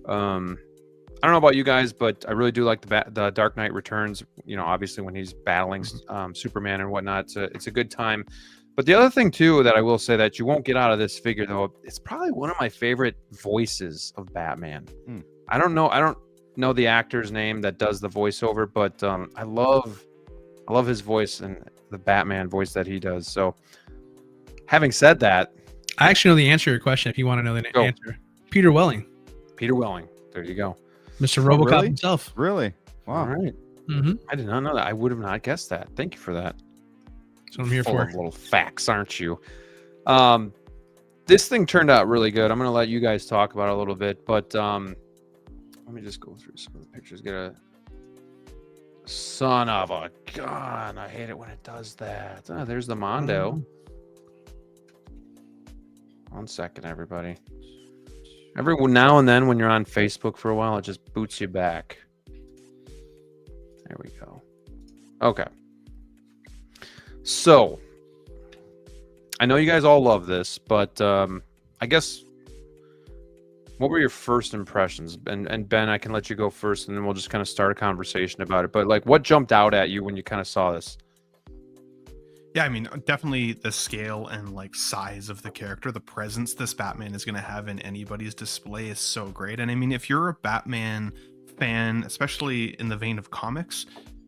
I don't know about you guys, but I really do like the Dark Knight Returns. You know, obviously when he's battling Superman and whatnot, it's a good time. But the other thing too that I will say that you won't get out of this figure though, it's probably one of my favorite voices of Batman. I don't know the actor's name that does the voiceover, but I love his voice and the Batman voice that he does. So having said that, I actually know the answer to your question if you want to know the Go. answer. Peter Welling, Peter Welling. There you go. Mr. RoboCop really? himself. really? All Wow. right. Mm-hmm. I did not know that. I would have not guessed that. Thank you for that. That's what I'm here Full for. of little facts, aren't you? This thing turned out really good. I'm going to let you guys talk about it a little bit, but let me just go through some of the pictures. Get a son of a gun. I hate it when it does that. Oh, there's the Mondo. 1 second, everybody. Every now and then when you're on Facebook for a while, it just boots you back. There we go. Okay. So, I know you guys all love this, but I guess, what were your first impressions? And Ben, I can let you go first, and then we'll just kind of start a conversation about it. But like, what jumped out at you when you kind of saw this? Yeah, I mean, definitely the scale and like size of the character, the presence this Batman is going to have in anybody's display is so great. And I mean, if you're a Batman fan, especially in the vein of comics,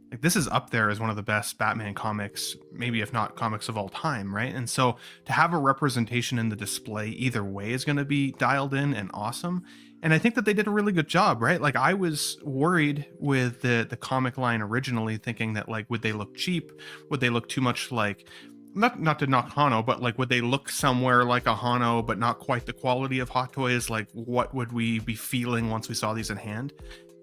like this is up there as one of the best Batman comics, maybe if not comics of all time, right? And so to have a representation in the display either way is going to be dialed in and awesome. And I think that they did a really good job, right? Like I was worried with the comic line originally, thinking that like, would they look cheap? Would they look too much like, not to knock Hano, but like, would they look somewhere like a Hano, but not quite the quality of Hot Toys? Like, what would we be feeling once we saw these in hand?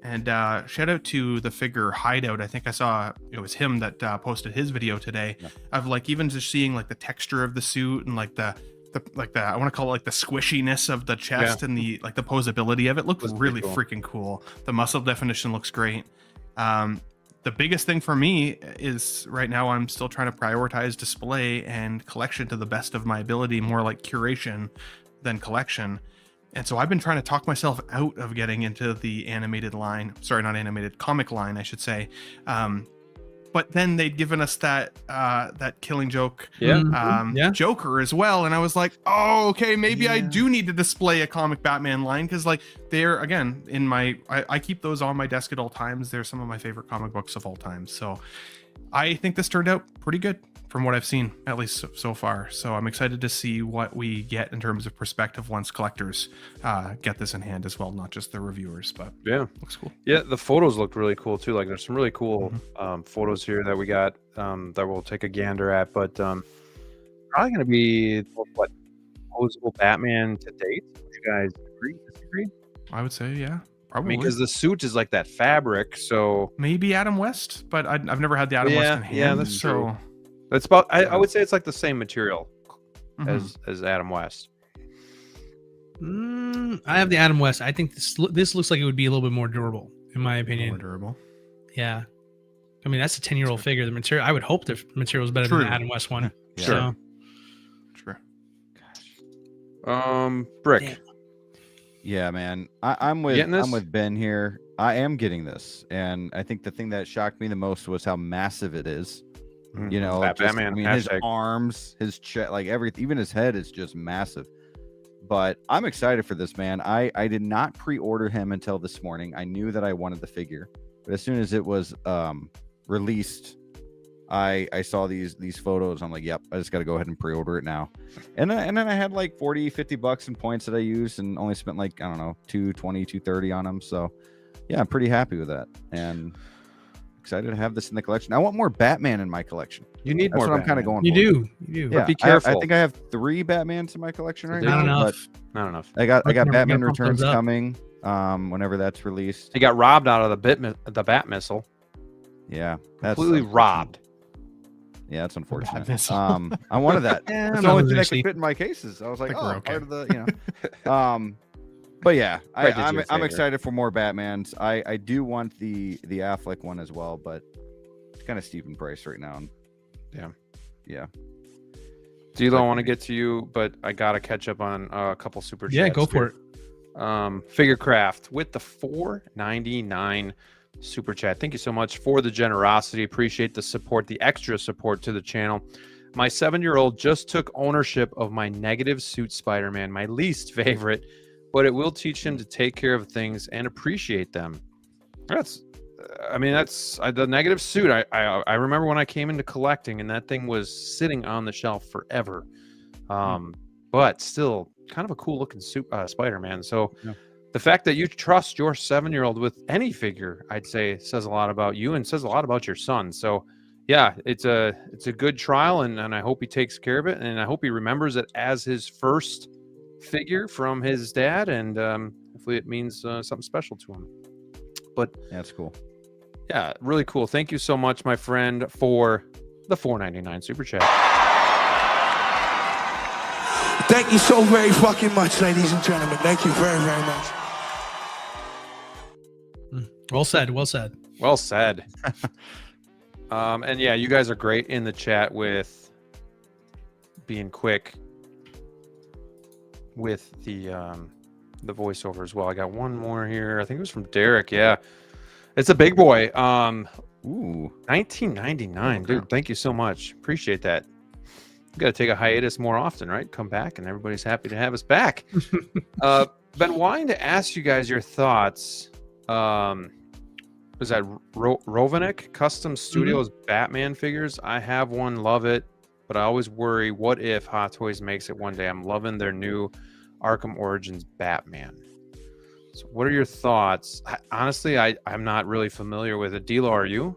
And shout out to the figure Hideout. I think I saw it was him that posted his video today of like even just seeing like the texture of the suit and like the I want to call it like the squishiness of the chest and the like the posability of it looks really cool. freaking cool. The muscle definition looks great. The biggest thing for me is right now I'm still trying to prioritize display and collection to the best of my ability, more like curation than collection. And so I've been trying to talk myself out of getting into the animated line. Sorry, not animated, comic line, I should say. but then they'd given us that Killing Joke Yeah. Joker as well, and I was like, oh, okay, maybe I do need to display a comic Batman line, because like they're, again, in my I keep those on my desk at all times. They're some of my favorite comic books of all time, so I think this turned out pretty good from what I've seen, at least so far. So I'm excited to see what we get in terms of perspective once collectors get this in hand as well, not just the reviewers. But Yeah, looks cool. yeah. The photos look really cool too. Like there's some really cool photos here that we got that we'll take a gander at. But probably going to be what posable Batman to date. Would you guys agree? Disagree? I would say, yeah, I probably. mean, because the suit is like that fabric, so Maybe Adam West, but I've never had the Adam West in hand. Yeah, that's so true. It's about. I would say it's like the same material Mhm. as Adam West. I have the Adam West. I think this looks like it would be a little bit more durable, in my opinion. more durable. Yeah. I mean, that's a 10-year-old figure. The material, I would hope the material is better True. than the Adam West one. Yeah. So, Sure. Brick. Damn. Yeah, man. Getting this? I'm with Ben here. I am getting this, and I think the thing that shocked me the most was how massive it is. You know, That just, Batman I mean, his hashtag. arms, his chest, like everything, even his head is just massive. But I'm excited for this, man. I did not pre-order him until this morning. I knew that I wanted the figure, but as soon as it was released, I saw these photos. I'm like, yep, I just got to go ahead and pre-order it now. And then I had like 40-50 bucks in points that I used and only spent like, I don't know, 220, 230 on them. So yeah, I'm pretty happy with that. And excited to have this in the collection. I want more Batman in my collection. You need That's more. what I'm kind of Batman. going You for. do. You do. Yeah, be careful. I think I have 3 Batmans in my collection right Not now. enough. Not enough. But I got Never Batman get pumped Returns up. coming whenever that's released. He got robbed out of the Bat missile. Yeah, that's Completely unfortunate. robbed. Yeah, that's unfortunate. missile. I wanted that. Yeah, That's not the only thing that really. could fit in my cases. I was like, think oh, we're okay. part of the, you know. But yeah, Right, did you I'm a favor. excited for more Batmans. I do want the Affleck one as well, but it's kind of steep in price right now. Yeah. DLO, I want to get to you, but I gotta catch up on a couple super chats. Yeah, go for it. Figurecraft with the $4.99 super chat. Thank you so much for the generosity. Appreciate the support, the extra support to the channel. My 7-year-old just took ownership of my negative suit Spider-Man, my least favorite, but it will teach him to take care of things and appreciate them. That's the negative suit. I remember when I came into collecting and that thing was sitting on the shelf forever. But still kind of a cool looking suit, Spider-Man. So the fact that you trust your 7-year-old with any figure, I'd say says a lot about you and says a lot about your son. So yeah, it's a good trial and I hope he takes care of it. And I hope he remembers it as his first figure from his dad. And hopefully it means something special to him. But Yeah, that's cool. yeah, really cool. Thank you so much, my friend, for the $4.99 super chat. Thank you so very fucking much, ladies and gentlemen. Thank you very, very much. Well said. Well said. Well said. And yeah, you guys are great in the chat with being quick with the voiceover as well. I got one more here. I think it was from Derek. Yeah, it's a big boy. Ooh, $19.99, dude. Thank you so much. Appreciate that. We got to take a hiatus more often, right? Come back, and everybody's happy to have us back. Been wanting to ask you guys your thoughts. Was that Rovanek Custom Studios Batman figures? I have one, love it, but I always worry, what if Hot Toys makes it one day? I'm loving their new Arkham Origins Batman. So what are your thoughts? Honestly, I'm not really familiar with it. DLO, are you?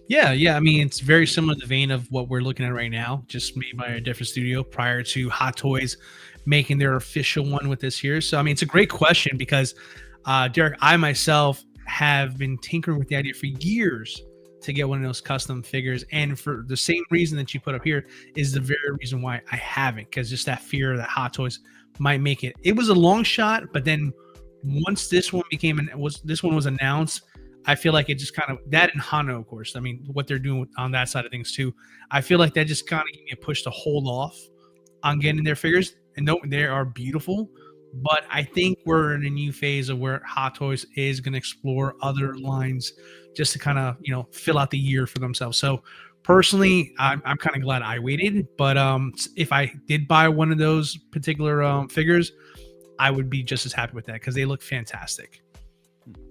Yeah. I mean, it's very similar to the vein of what we're looking at right now, just made by a different studio prior to Hot Toys making their official one with this here. So, I mean, it's a great question because, Derek, I myself have been tinkering with the idea for years to get one of those custom figures. And for the same reason that you put up here is the very reason why I haven't, because just that fear that Hot Toys might make it. It was a long shot, but then once this one was announced, I feel like it just kind of, that and Hano, of course, I mean, what they're doing on that side of things too, I feel like that just kind of gave me a push to hold off on getting their figures. And no, they are beautiful, but I think we're in a new phase of where Hot Toys is going to explore other lines just to kind of, fill out the year for themselves. So personally, I'm kind of glad I waited. But if I did buy one of those particular figures, I would be just as happy with that because they look fantastic.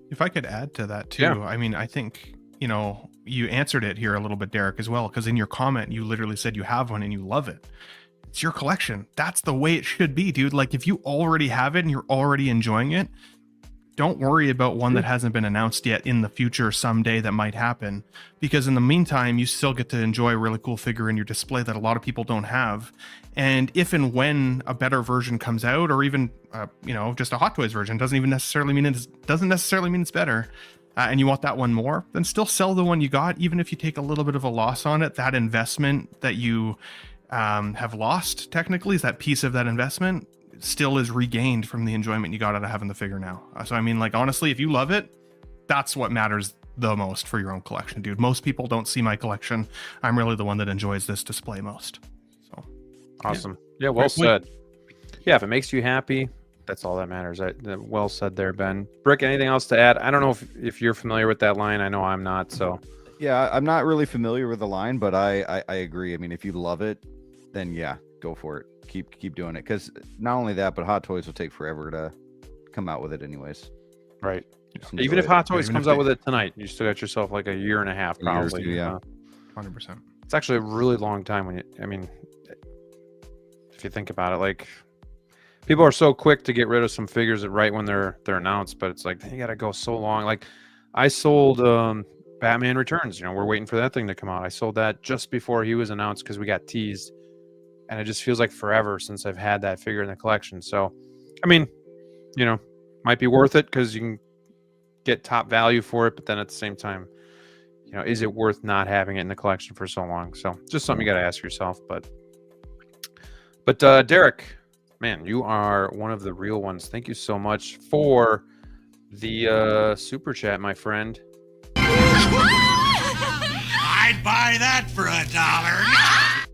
If I could add to that too, Yeah. I mean, I think, you answered it here a little bit, Derek, as well, because in your comment, you literally said you have one and you love it. It's your collection. That's the way it should be, dude. Like if you already have it and you're already enjoying it, don't worry about one that hasn't been announced yet in the future someday that might happen, because in the meantime, you still get to enjoy a really cool figure in your display that a lot of people don't have. And if and when a better version comes out, or even, just a Hot Toys version, doesn't necessarily mean it's better. And you want that one more, then still sell the one you got, even if you take a little bit of a loss on it. That investment that you have lost technically is that piece of that investment still is regained from the enjoyment you got out of having the figure now. So, I mean, like, honestly, if you love it, that's what matters the most for your own collection, dude. Most people don't see my collection. I'm really the one that enjoys this display most. So Awesome. Yeah, well said. Yeah, if it makes you happy, that's all that matters. Well said there, Ben. Brick, anything else to add? I don't know if you're familiar with that line. I know I'm not, so. Yeah, I'm not really familiar with the line, but I agree. I mean, if you love it, then yeah, go for it. Keep doing it, because not only that, but Hot Toys will take forever to come out with it anyways. Right. Just Even enjoy if it. Hot Toys Even comes if out with it tonight, you still got yourself like a year and a half, A year or probably. two, yeah. 100%. It's actually a really long time if you think about it, like people are so quick to get rid of some figures right when they're announced, but it's like you got to go so long. Like I sold Batman Returns, we're waiting for that thing to come out. I sold that just before he was announced because we got teased, and it just feels like forever since I've had that figure in the collection. So, I mean, might be worth it because you can get top value for it, but then at the same time, is it worth not having it in the collection for so long? So just something you got to ask yourself. But Derek, man, you are one of the real ones. Thank you so much for the super chat, my friend. I'd buy that for $1.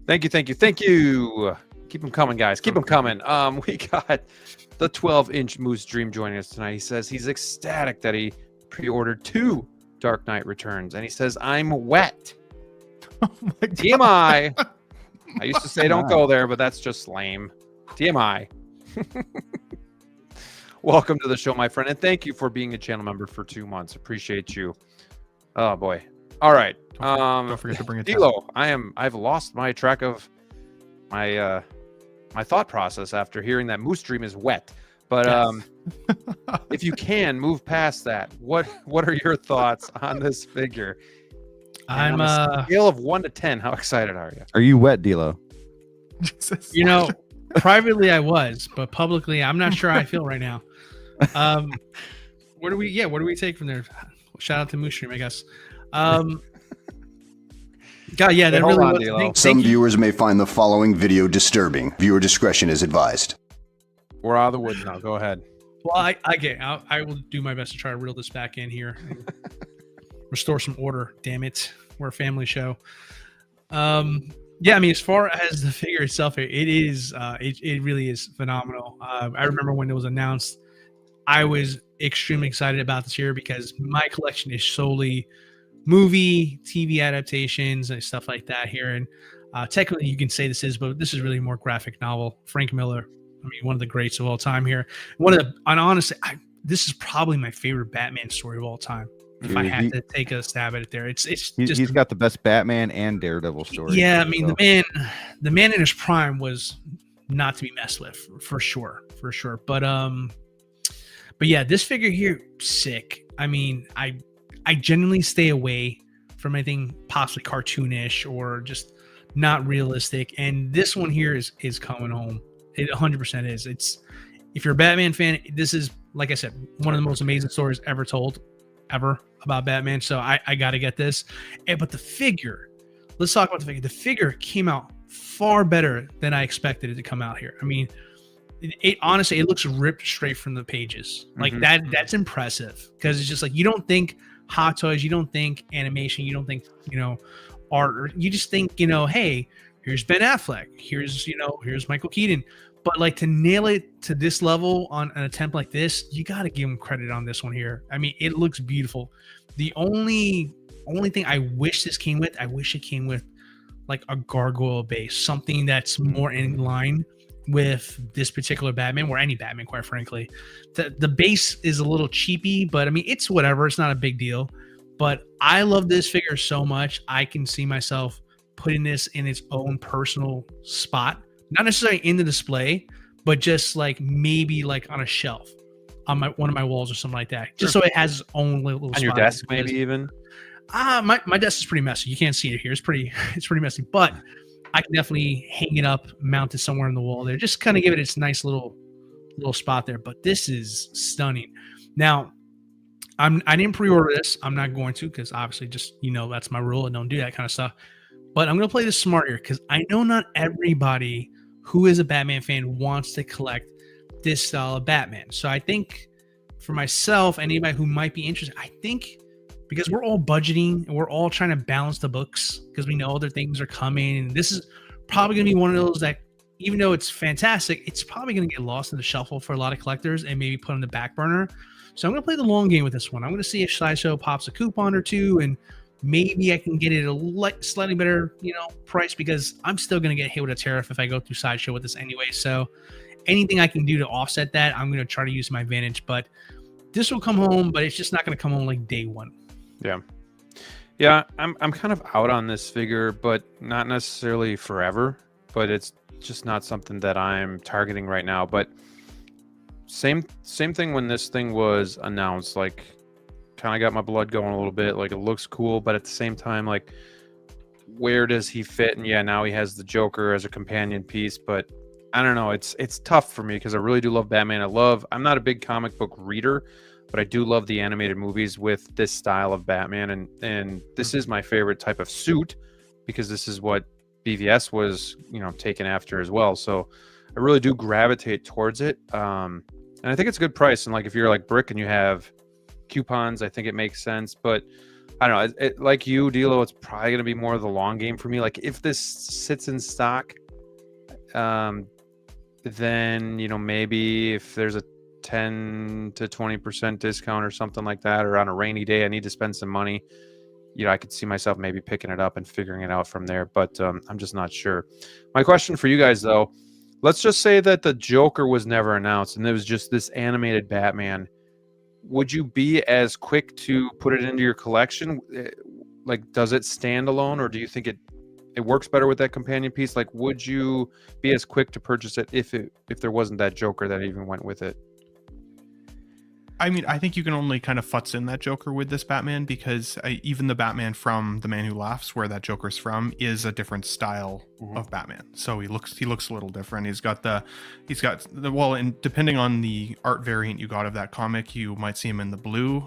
Thank you. Keep them coming, guys. Keep them coming. We got the 12-inch Moose Dream joining us tonight. He says he's ecstatic that he pre-ordered 2 Dark Knight Returns, and he says, I'm wet. Oh my God. TMI. I used to say don't go there, but that's just lame. TMI. Welcome to the show, my friend, and thank you for being a channel member for 2 months. Appreciate you. Oh boy. All right. Don't forget to bring it down. DLO, I've lost my track of my my thought process after hearing that Moose Dream is wet. But if you can move past that, what are your thoughts on this figure? And I'm on a scale of 1 to 10, how excited are you? Are you wet, D'Lo? Jesus. privately I was, but publicly I'm not sure how I feel right now. What do we take from there? Shout out to Moose Stream, I guess. God, yeah, that hold really on, was. D-Lo. Some viewers may find the following video disturbing. Viewer discretion is advised. We're out of the woods now. Go ahead. Well, I will do my best to try to reel this back in here. Restore some order. Damn it, we're a family show. Yeah, I mean, as far as the figure itself, it is it really is phenomenal. I remember when it was announced, I was extremely excited about this here because my collection is solely movie, TV adaptations, and stuff like that here. And technically, you can say this is, but this is really more graphic novel. Frank Miller, I mean, one of the greats of all time here. And honestly, this is probably my favorite Batman story of all time. If I had to take a stab at it, there, He's got the best Batman and Daredevil story. Yeah, I mean, the man in his prime was not to be messed with, for sure. But yeah, this figure here, sick. I mean, I genuinely stay away from anything possibly cartoonish or just not realistic, and this one here is coming home. It 100% is. If you're a Batman fan, this is, like I said, one of the most amazing stories ever told, ever, about Batman. So I got to get this. But the figure, let's talk about the figure. The figure came out far better than I expected it to come out here. I mean, honestly, it looks ripped straight from the pages. Like that's impressive, because it's just like, you don't think Hot Toys, you don't think animation, you don't think, art, or you just think, hey, here's Ben Affleck, here's Michael Keaton. But like to nail it to this level on an attempt like this, you got to give him credit on this one here. I mean, it looks beautiful. The only thing I wish this came with, I wish it came with like a gargoyle base, something that's more in line with this particular Batman or any Batman, quite frankly. The base is a little cheapy, but I mean, it's whatever. It's not a big deal. But I love this figure so much. I can see myself putting this in its own personal spot. Not necessarily in the display, but just like maybe like on a shelf on one of my walls or something like that. Just so it has its own little On spot. your desk, maybe even. My desk is pretty messy. You can't see it here. It's pretty messy, but I can definitely hang it up, mount it somewhere on the wall there. Just kind of give it its nice little spot there. But this is stunning. Now, I didn't pre-order this. I'm not going to because obviously just, that's my rule. I don't do that kind of stuff. But I'm going to play this smart here because I know not everybody who is a Batman fan wants to collect this style of Batman. So I think for myself, anybody who might be interested, I think because we're all budgeting and we're all trying to balance the books because we know other things are coming. And this is probably going to be one of those that, even though it's fantastic, it's probably going to get lost in the shuffle for a lot of collectors and maybe put on the back burner. So I'm going to play the long game with this one. I'm going to see if Sideshow pops a coupon or two and maybe I can get it a slightly better, price because I'm still going to get hit with a tariff if I go through Sideshow with this anyway. So anything I can do to offset that, I'm going to try to use my advantage. But this will come home, but it's just not going to come home like day one. Yeah, I'm kind of out on this figure, but not necessarily forever. But it's just not something that I'm targeting right now. But same thing when this thing was announced, like. Kind of got my blood going a little bit. Like, it looks cool, but at the same time, like, where does he fit? And yeah, now he has the Joker as a companion piece, but I don't know. It's tough for me because I really do love Batman. I'm not a big comic book reader, but I do love the animated movies with this style of Batman, and this is my favorite type of suit because this is what BVS was, taken after as well. So I really do gravitate towards it, and I think it's a good price. And like, if you're like Brick and you have coupons, I think it makes sense. But I don't know, like you, DLO, it's probably going to be more of the long game for me. Like, if this sits in stock, then maybe if there's a 10 to 20% discount or something like that, or on a rainy day I need to spend some money, I could see myself maybe picking it up and figuring it out from there. But I'm just not sure. My question for you guys, though, let's just say that the Joker was never announced and it was just this animated Batman. Would you be as quick to put it into your collection? Like, does it stand alone, or do you think it works better with that companion piece? Like, would you be as quick to purchase it if there wasn't that Joker that even went with it? I mean, I think you can only kind of futz in that Joker with this Batman because even the Batman from The Man Who Laughs, where that Joker's from, is a different style of Batman. So he looks a little different. He's got the and depending on the art variant you got of that comic, you might see him in the blue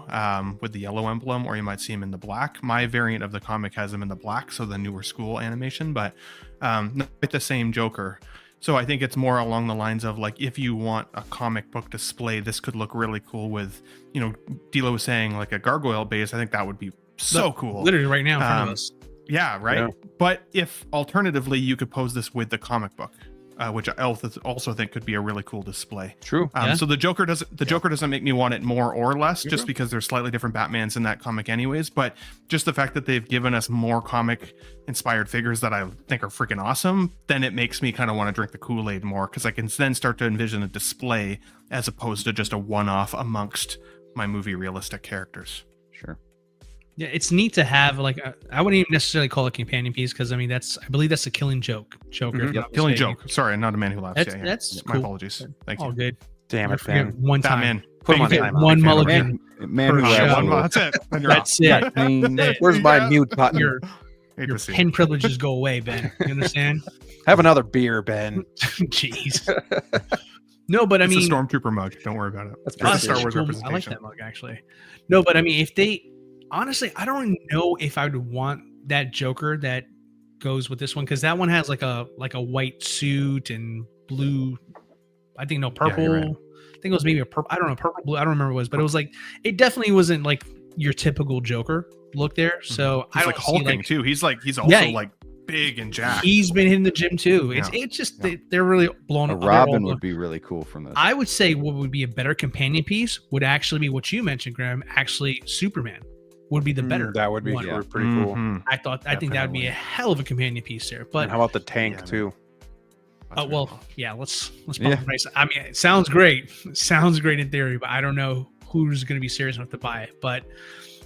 with the yellow emblem, or you might see him in the black. My variant of the comic has him in the black, so the newer school animation, but not the same Joker. So I think it's more along the lines of, like, if you want a comic book display, this could look really cool with, DLO was saying like a gargoyle base. I think that would be so cool. Literally right now in front of us. Yeah, right. Yeah. But if alternatively you could pose this with the comic book, which I also think could be a really cool display. True. So the Joker doesn't make me want it more or less, just because there's slightly different Batmans in that comic anyways. But just the fact that they've given us more comic inspired figures that I think are freaking awesome, then it makes me kind of want to drink the Kool-Aid more, because I can then start to envision a display as opposed to just a one-off amongst my movie realistic characters. Sure. Yeah, it's neat to have I wouldn't even necessarily call it a companion piece, because I believe that's a Killing Joker. Killing Joke. Sorry, not A Man Who Laughs. That's my cool. apologies. Thank you. All good. Damn it, Ben. One time. Batman. Put him on time. One mulligan. Man Who Laughs. That's it. That's it. Where's my mute button? Your pen privileges go away, Ben. You understand? Have another beer, Ben. Jeez. No, but I mean, it's a Stormtrooper mug. Don't worry about it. That's Star Wars cool. representation. I like that mug, actually. No, but I mean, if they honestly, I don't know if I would want that Joker that goes with this one, because that one has like a white suit and blue. I think purple. Yeah, right. I think it was maybe a purple. I don't know, purple, blue. I don't remember what it was, but it was like, it definitely wasn't like your typical Joker look there. So he's I like don't hulking see, too. He's also like big and jacked. He's been in the gym too. It's just they're really blown A up. Robin would be really cool from this. I would say what would be a better companion piece would actually be what you mentioned, Graham. Actually, Superman would be the better. That would be one. pretty cool. Mhm. I think that would be a hell of a companion piece there. But And how about the tank too? That's really cool. let's bump the price. I mean, it sounds great. It sounds great in theory, but I don't know who's going to be serious enough to buy it. But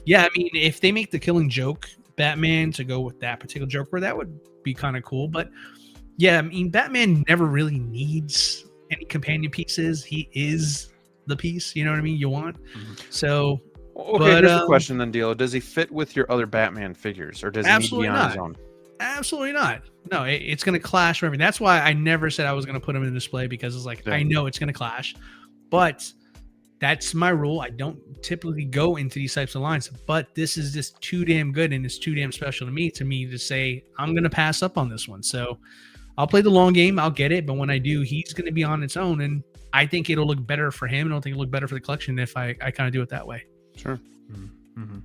yeah, I mean, if they make the Killing Joke Batman to go with that particular Joker, that would be kind of cool. But yeah, I mean, Batman never really needs any companion pieces. He is the piece, you know what I mean? You want. So, Okay, but, here's the question then, DLO. Does he fit with your other Batman figures, or does he need to be Absolutely on his not. own? absolutely not. No, it's going to clash with everything. That's why I never said I was going to put them in display, because it's like, I know it's going to clash, but that's my rule. I don't typically go into these types of lines, but this is just too damn good and it's too damn special to me to say I'm going to pass up on this one. So I'll play the long game. I'll get it. But when I do, he's going to be on its own. And I think it'll look better for him. I don't think it'll look better for the collection if I kind of do it that way. Sure. Mm-hmm.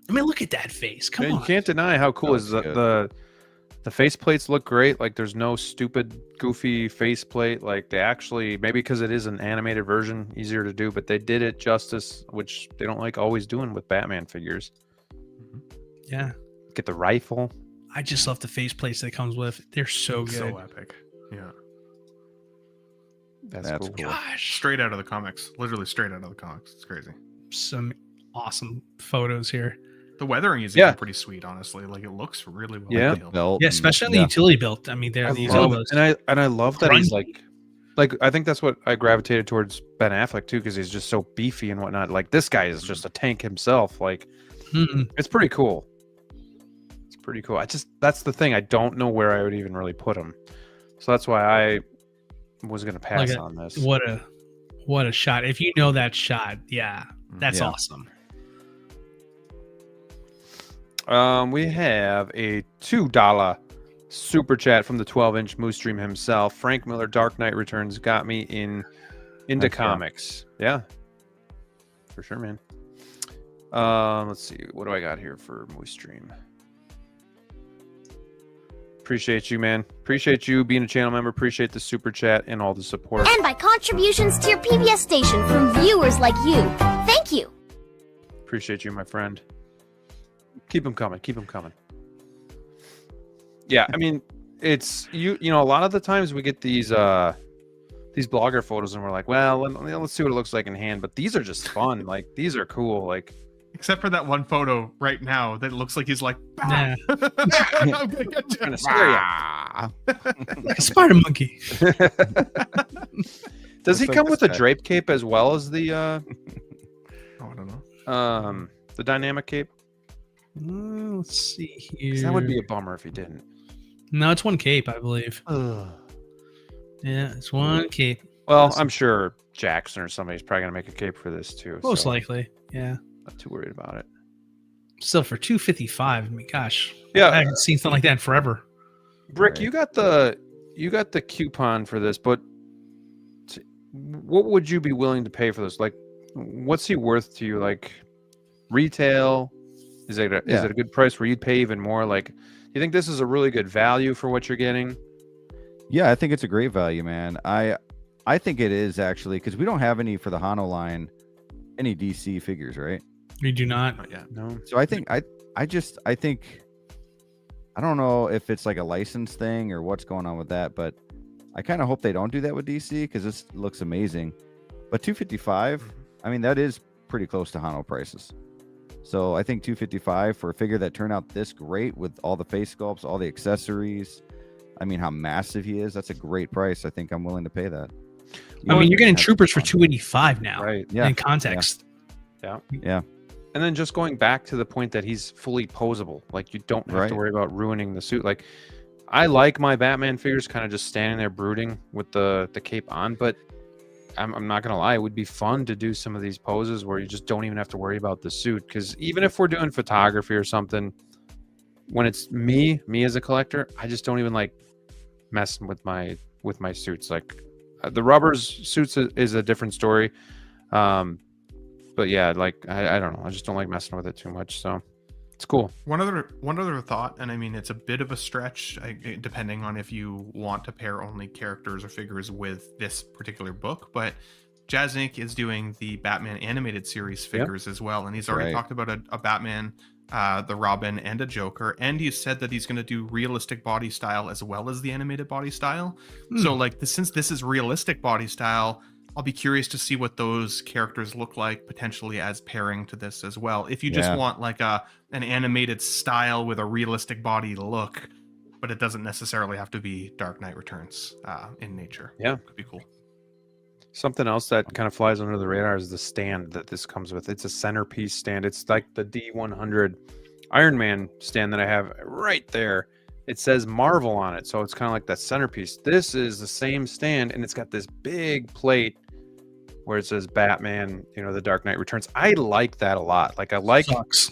I mean, look at that face. Come on. You can't deny how cool is the face plates look great. Like there's no stupid, goofy face plate. Like they actually, maybe because it is an animated version, easier to do, but they did it justice, which they don't like always doing with Batman figures. Yeah. Get the rifle. I just love the face plates that it comes with. They're so good. So epic. Yeah. That's cool. Gosh. Straight out of the comics. Literally straight out of the comics. It's crazy. Some awesome photos here. The weathering is even pretty sweet, honestly. Like it looks really well. Yeah. detailed. Yeah, especially on the utility build. I mean, they're these elbows. And I love that he's like I think that's what I gravitated towards Ben Affleck too, because he's just so beefy and whatnot. Like this guy is just a tank himself. Like it's pretty cool. It's pretty cool. That's the thing. I don't know where I would even really put him. So that's why I was gonna pass on this. What a shot. If you know that shot, that's awesome. We have a $2 super chat from the 12-inch Moose Stream himself. Frank Miller, Dark Knight Returns got me into comics. Yeah, for sure, man. Let's see. What do I got here for Moose Stream? Appreciate you, man. Appreciate you being a channel member. Appreciate the super chat and all the support. And by contributions to your PBS station from viewers like you. Thank you. Appreciate you, my friend. Keep them coming. Keep them coming. Yeah, I mean, it's you know, a lot of the times we get these blogger photos and we're like, well, let's see what it looks like in hand. But these are just fun. Like these are cool. Like except for that one photo right now that looks like he's like, Yeah. I'm gonna get you. kind of scare you. Like a spider monkey. Does he Looks like come with this a guy. drape cape as well as the Oh, I don't know. the dynamic cape? Let's see 'Cause here. that would be a bummer if he didn't. No, it's one cape, I believe. Yeah, it's one cape. Well, I'm sure Jackson or somebody's probably gonna make a cape for this too. Most so likely. Yeah. not too worried about it. Still for $255. I mean, gosh. Yeah. I haven't seen something like that in forever. Brick, Right. you got the coupon for this, but what would you be willing to pay for this? Like, what's he worth to you? Like, retail? Is it a good price where you'd pay even more? Like, do you think this is a really good value for what you're getting? Yeah, I think it's a great value, man. I think it is actually, because we don't have any for the Hano line, any DC figures, right? We do not. Not yet. No. So I think I think I don't know if it's like a license thing or what's going on with that, but I kind of hope they don't do that with DC because this looks amazing. But 255, I mean, that is pretty close to Hano prices. So I think 255 for a figure that turned out this great with all the face sculpts, all the accessories. I mean, how massive he is. That's a great price. I think I'm willing to pay that. I mean, you're getting Troopers for $285 now. Right. Yeah. In context. Yeah. Yeah. And then just going back to the point that he's fully posable. Like, you don't have to worry about ruining the suit. Like, I like my Batman figures kind of just standing there brooding with the cape on, but I'm not gonna lie, it would be fun to do some of these poses where you just don't even have to worry about the suit. Because even if we're doing photography or something, when it's me as a collector, I just don't even like messing with my suits. Like the rubbers suits is a different story, but yeah, like I don't know, I just don't like messing with it too much. So It's cool. One other thought, and I mean it's a bit of a stretch, depending on if you want to pair only characters or figures with this particular book. But Jazz Inc. is doing the Batman animated series figures as well, and he's already talked about a Batman, the Robin, and a Joker, and he said that he's going to do realistic body style as well as the animated body style. So like since this is realistic body style, I'll be curious to see what those characters look like potentially as pairing to this as well. If you just want like an animated style with a realistic body look, but it doesn't necessarily have to be Dark Knight Returns in nature. Yeah, could be cool. Something else that kind of flies under the radar is the stand that this comes with. It's a centerpiece stand. It's like the D100 Iron Man stand that I have right there. It says Marvel on it, so it's kind of like that centerpiece. This is the same stand, and it's got this big plate where it says Batman, The Dark Knight Returns. I like that a lot. Like, I like... Sucks.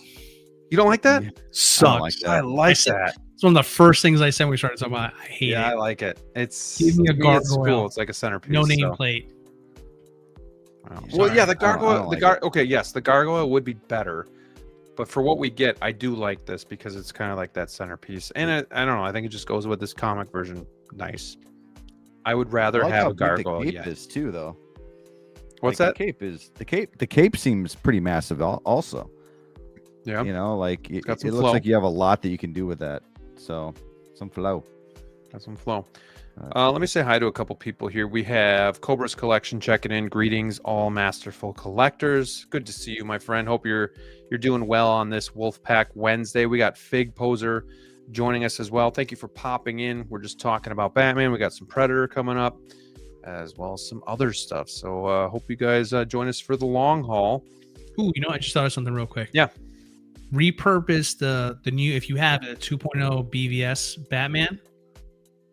You don't like that? Sucks. I like that. It's one of the first things I said when we started talking about it. I hate it. I like it. It's... Give me a gargoyle. It's cool. It's like a centerpiece. No nameplate. Well, yeah, the gargoyle... Okay, yes, the gargoyle would be better. But for what we get, I do like this because it's kind of like that centerpiece. And I don't know. I think it just goes with this comic version nice. I would rather have a gargoyle. The cape is too, though. What's like that? The cape seems pretty massive also. Yeah. It looks like you have a lot that you can do with that. So some flow. Got some flow. Let me say hi to a couple people here. We have Cobra's Collection checking in. Greetings, all masterful collectors. Good to see you, my friend. Hope you're doing well on this Wolfpack Wednesday. We got Fig Poser joining us as well. Thank you for popping in. We're just talking about Batman. We got some Predator coming up, as well as some other stuff. So hope you guys join us for the long haul. Ooh, I just thought of something real quick. Yeah. Repurpose the new, if you have a 2.0 BVS Batman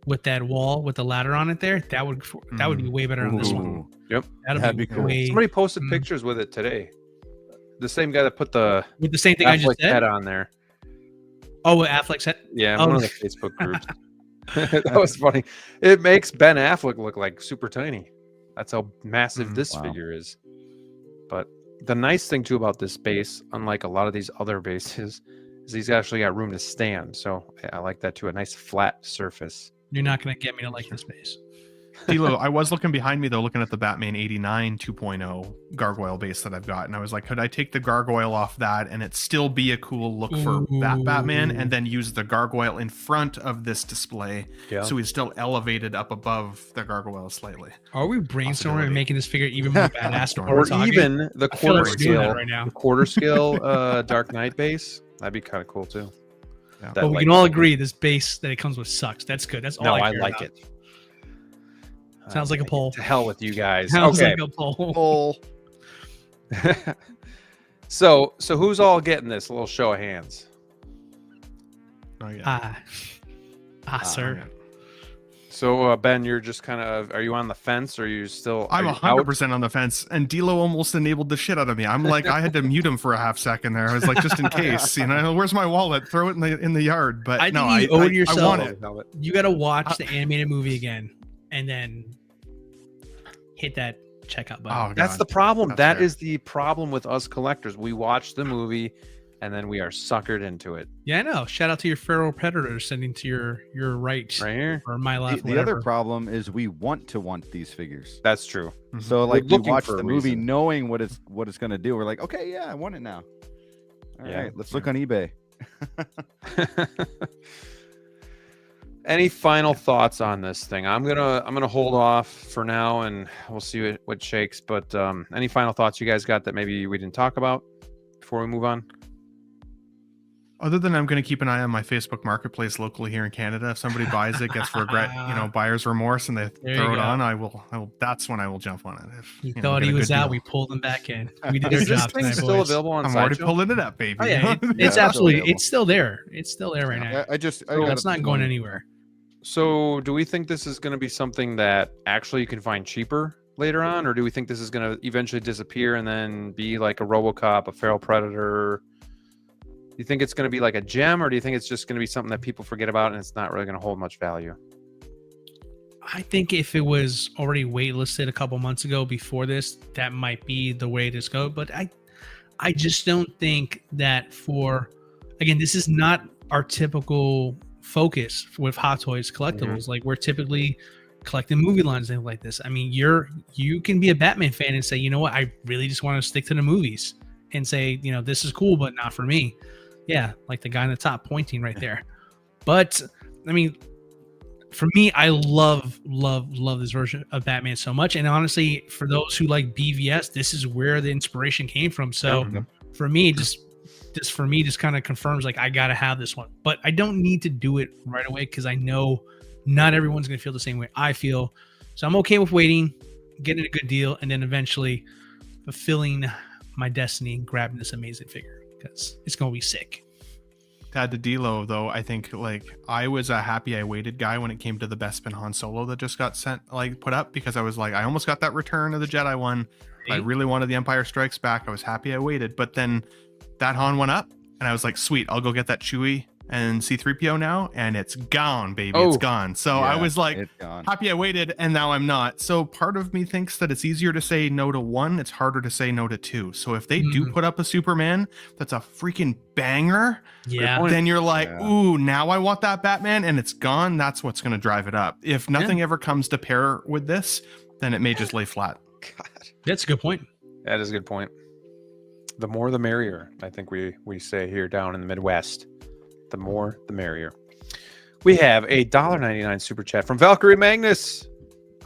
with that wall with the ladder on it there, that would be way better on this one. Yep. That'd be cool. Somebody posted pictures with it today. The same guy that put with the same thing Affleck I just said head on there. Oh, Affleck's head? Yeah, one of the Facebook groups. That was funny. It makes Ben Affleck look like super tiny. That's how massive this figure is. But the nice thing too about this base, unlike a lot of these other bases, is he's actually got room to stand. So I like that too. A nice flat surface. You're not going to get me to like this base. DLO, I was looking behind me though, looking at the Batman 89 2.0 gargoyle base that I've got, and I was like, could I take the gargoyle off that and it still be a cool look for that Batman, and then use the gargoyle in front of this display, so he's still elevated up above the gargoyle slightly. Are we brainstorming and making this figure even more badass? Or even the quarter scale, right now. quarter scale Dark Knight base? That'd be kind of cool too. Yeah. But we can all agree this base that it comes with sucks. That's good. That's all I like about. It. Sounds like a poll. To hell with you guys. Sounds okay. like a poll. So who's all getting this? A little show of hands. Oh yeah. Sir. So Ben, you're just kind of, are you on the fence, or are you still? I'm 100% on the fence, and DLO almost enabled the shit out of me. I'm like, I had to mute him for a half second there. I was like, just in case, where's my wallet? Throw it in the yard. But I think you owe it yourself. I want it. You got to watch the animated movie again, and then hit that checkout button. Oh, God. That's the problem. That's That fair. is the problem with us collectors. We watch the movie, and then we are suckered into it. Yeah, I know. Shout out to your feral predator sending to your right here or my left. The other problem is we want these figures. That's true. So We're we looking watch for a the movie reason. knowing what it's going to do. We're like, okay, yeah, I want it now. All right, let's look on eBay. Any final thoughts on this thing? I'm gonna hold off for now, and we'll see what shakes. But any final thoughts you guys got that maybe we didn't talk about before we move on? Other than I'm going to keep an eye on my Facebook Marketplace locally here in Canada. If somebody buys it, gets regret, buyer's remorse, and they throw it on, I will. That's when I will jump on it. If he thought he was out, we pulled him back in. We did our Is this job thing tonight, still boys. available on I'm already Sideshow? pulling it up, baby. Oh, yeah, it's absolutely. It's still there. It's still there right now. It's not going anywhere. So, do we think this is going to be something that actually you can find cheaper later on, or do we think this is going to eventually disappear and then be like a RoboCop, a Feral Predator? Do you think it's going to be like a gem, or do you think it's just going to be something that people forget about and it's not really going to hold much value? I think if it was already waitlisted a couple months ago before this, that might be the way to go. But I just don't think that for again, this is not our typical focus with Hot Toys collectibles. Like we're typically collecting movie lines and things like this. I mean, you can be a Batman fan and say, you know what, I really just want to stick to the movies and say, you know, this is cool, but not for me. Yeah, like the guy in the top pointing right there. But I mean, for me, I love this version of Batman so much. And honestly, for those who like BVS, this is where the inspiration came from. So for me, just kind of confirms like I gotta have this one. But I don't need to do it right away because I know not everyone's gonna feel the same way I feel. So I'm okay with waiting, getting a good deal, and then eventually fulfilling my destiny and grabbing this amazing figure because it's gonna be sick. To add to DLO though, I think like I was a happy I waited guy when it came to the Bespin Han Solo that just got put up, because I was like, I almost got that Return of the Jedi one. I really wanted the Empire Strikes Back. I was happy I waited, but then that Han went up and I was like, sweet, I'll go get that Chewie and C-3PO now, and it's gone, baby. It's gone. So I was like happy I waited, and now I'm not. So part of me thinks that it's easier to say no to one, it's harder to say no to two. So if they do put up a Superman that's a freaking banger, then you're like, ooh, now I want that Batman, and it's gone. That's what's going to drive it up. If nothing ever comes to pair with this, then it may just lay flat. God. That's a good point. That is a good point. The more the merrier, I think we say here down in the Midwest. The more the merrier. We have a $1.99 super chat from Valkyrie Magnus.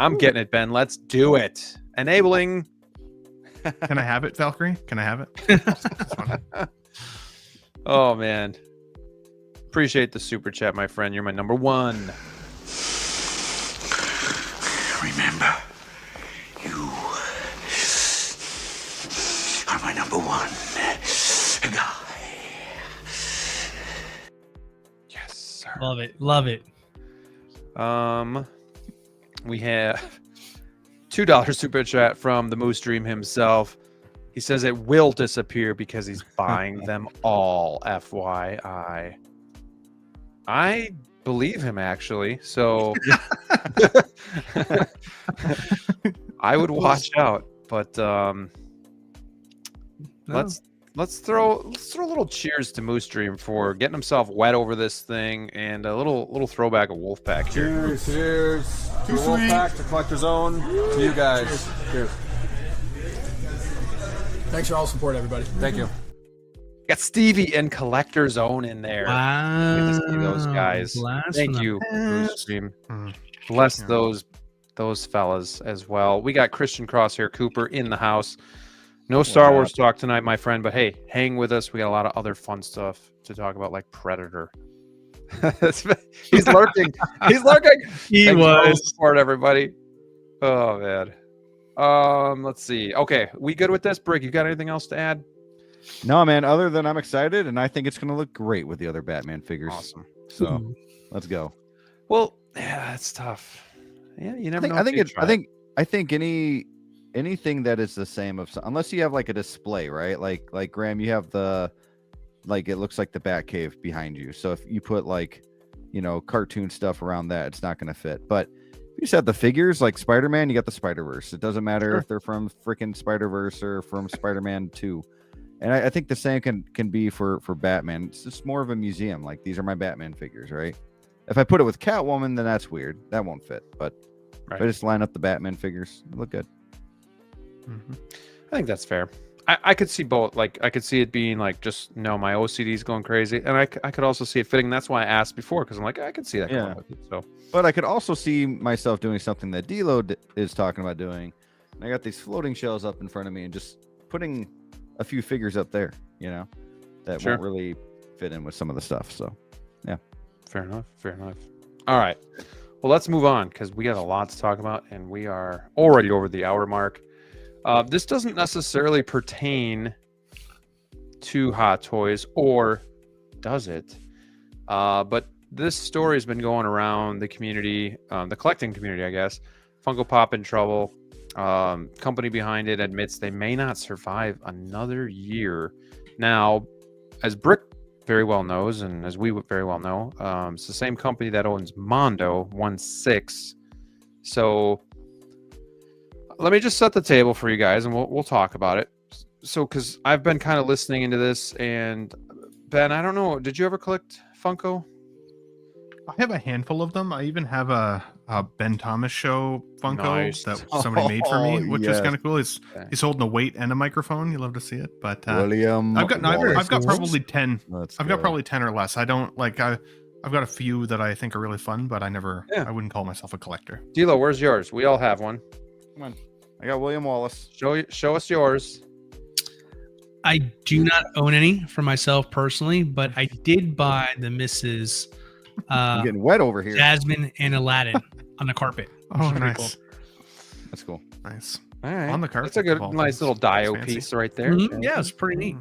I'm getting it, Ben. Let's do it. Enabling. Can I have it, Valkyrie? Can I have it? Oh, man. Appreciate the super chat, my friend. You're my number one. Remember, you are my number one guy. Yes, sir. Love it. Love it. We have $2 super chat from the Moose Dream himself. He says it will disappear because he's buying them all. FYI. I believe him, actually. So I would watch out. But let's throw a little cheers to Moose Dream for getting himself wet over this thing, and a little throwback of Wolfpack here. Cheers to Wolfpack, to Collector's Own, to you guys. Cheers. Thanks for all the support, everybody. Thank you. Got Stevie and Collector's Own in there. Wow. Good to see those guys. Thank you, Moose Dream. Bless those fellas as well. We got Christian Crosshair Cooper in the house. No Star Wars talk tonight, my friend, but hey, hang with us. We got a lot of other fun stuff to talk about, like Predator. He's lurking. He's lurking. He was. Support, everybody. Oh, man. Let's see. Okay, we good with this? Brick, you got anything else to add? No, man, other than I'm excited, and I think it's going to look great with the other Batman figures. Awesome. So let's go. Well, yeah, it's tough. Yeah, you never know. I think anything that is the same unless you have like a display, right? Like Graham, you have it looks like the Batcave behind you. So if you put like, cartoon stuff around that, it's not going to fit. But if you set the figures like Spider-Man, you got the Spider-Verse. It doesn't matter if they're from freaking Spider-Verse or from Spider-Man 2. And I think the same can be for Batman. It's just more of a museum. Like, these are my Batman figures, right? If I put it with Catwoman, then that's weird. That won't fit. But if I just line up the Batman figures, they look good. I think that's fair. I could see both. Like, I could see it being like, just no, my OCD is going crazy, and I could also see it fitting. That's why I asked before, because I'm like, I could see that going with it. So, but I could also see myself doing something that DLO is talking about doing. I got these floating shells up in front of me and just putting a few figures up there, that won't really fit in with some of the stuff. So, yeah, fair enough. All right, well, let's move on because we got a lot to talk about, and we are already over the hour mark. This doesn't necessarily pertain to Hot Toys, or does it? But this story has been going around the community, the collecting community, I guess. Funko Pop in trouble. Company behind it admits they may not survive another year. Now, as Brick very well knows, and as we very well know, it's the same company that owns Mondo 16. So let me just set the table for you guys, and we'll talk about it. So, because I've been kind of listening into this, and Ben, I don't know. Did you ever collect Funko? I have a handful of them. I even have a Ben Thomas show Funko Nice. that somebody made for me, which is yes. kind of cool. He's holding a weight and a microphone. You love to see it. But William, I've got probably 10. Let's I've go. got probably 10 or less. I don't like. I've got a few that I think are really fun, but I wouldn't call myself a collector. DLO, where's yours? We all have one. Come on. I got William Wallace. Show us yours. I do not own any for myself personally, but I did buy the Mrs. I'm getting wet over here. Jasmine and Aladdin on the carpet. Oh, Which is pretty nice. That's cool. Nice. All right. On the carpet. That's a good, of all nice things. little dio Fancy. piece right there. Mhm. Yeah, it's pretty neat.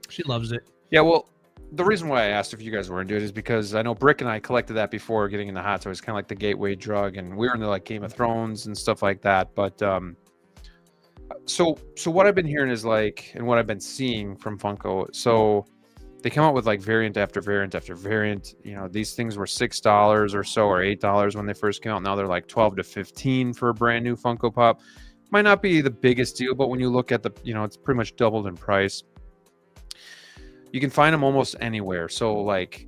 She loves it. Yeah, well, the reason why I asked if you guys were into it is because I know Brick and I collected that before getting into Hot Toys, kind of like the gateway drug, and we were into like Game of Thrones and stuff like that. But so what I've been hearing is like, and what I've been seeing from Funko, so they come out with like variant after variant after variant. You know, these things were $6 or so, or $8 when they first came out. Now they're like 12 to 15 for a brand new Funko Pop. Might not be the biggest deal, but when you look at the, you know, it's pretty much doubled in price. You can find them almost anywhere. So like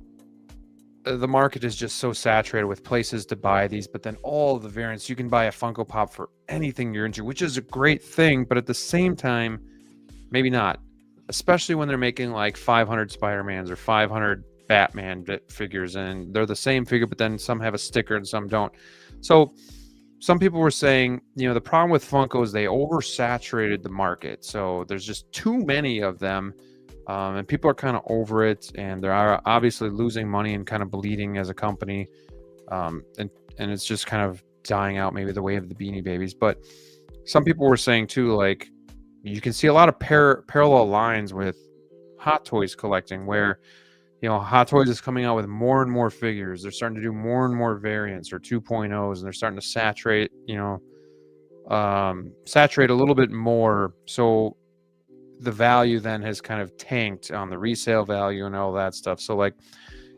the market is just so saturated with places to buy these, but then all the variants, you can buy a Funko Pop for anything you're into, which is a great thing. But at the same time, maybe not, especially when they're making like 500 Spider-Mans or 500 Batman figures, and they're the same figure, but then some have a sticker and some don't. So some people were saying, you know, the problem with Funko is they oversaturated the market. So there's just too many of them. And people are kind of over it, and they're obviously losing money and kind of bleeding as a company. And it's just kind of dying out, maybe the way of the Beanie Babies. But some people were saying too, like, you can see a lot of parallel lines with Hot Toys collecting, where, you know, Hot Toys is coming out with more and more figures. They're starting to do more and more variants or 2.0s, and they're starting to saturate, you know, saturate a little bit more. So the value then has kind of tanked on the resale value and all that stuff. So like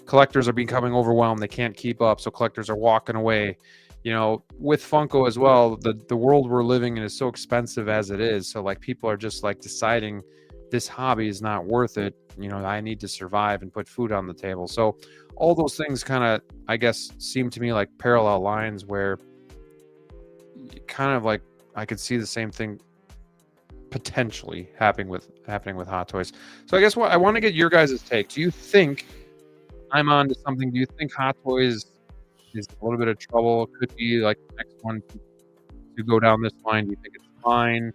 collectors are becoming overwhelmed. They can't keep up. So collectors are walking away. You know, with Funko as well, the world we're living in is so expensive as it is. So like people are just like deciding this hobby is not worth it. You know, I need to survive and put food on the table. So all those things kind of, I guess, seem to me like parallel lines where kind of like I could see the same thing potentially happening with Hot Toys. So I guess what I want to get your guys' take. Do you think I'm on to something? Do you think Hot Toys is a little bit of trouble? Could be like the next one to go down this line. Do you think it's fine?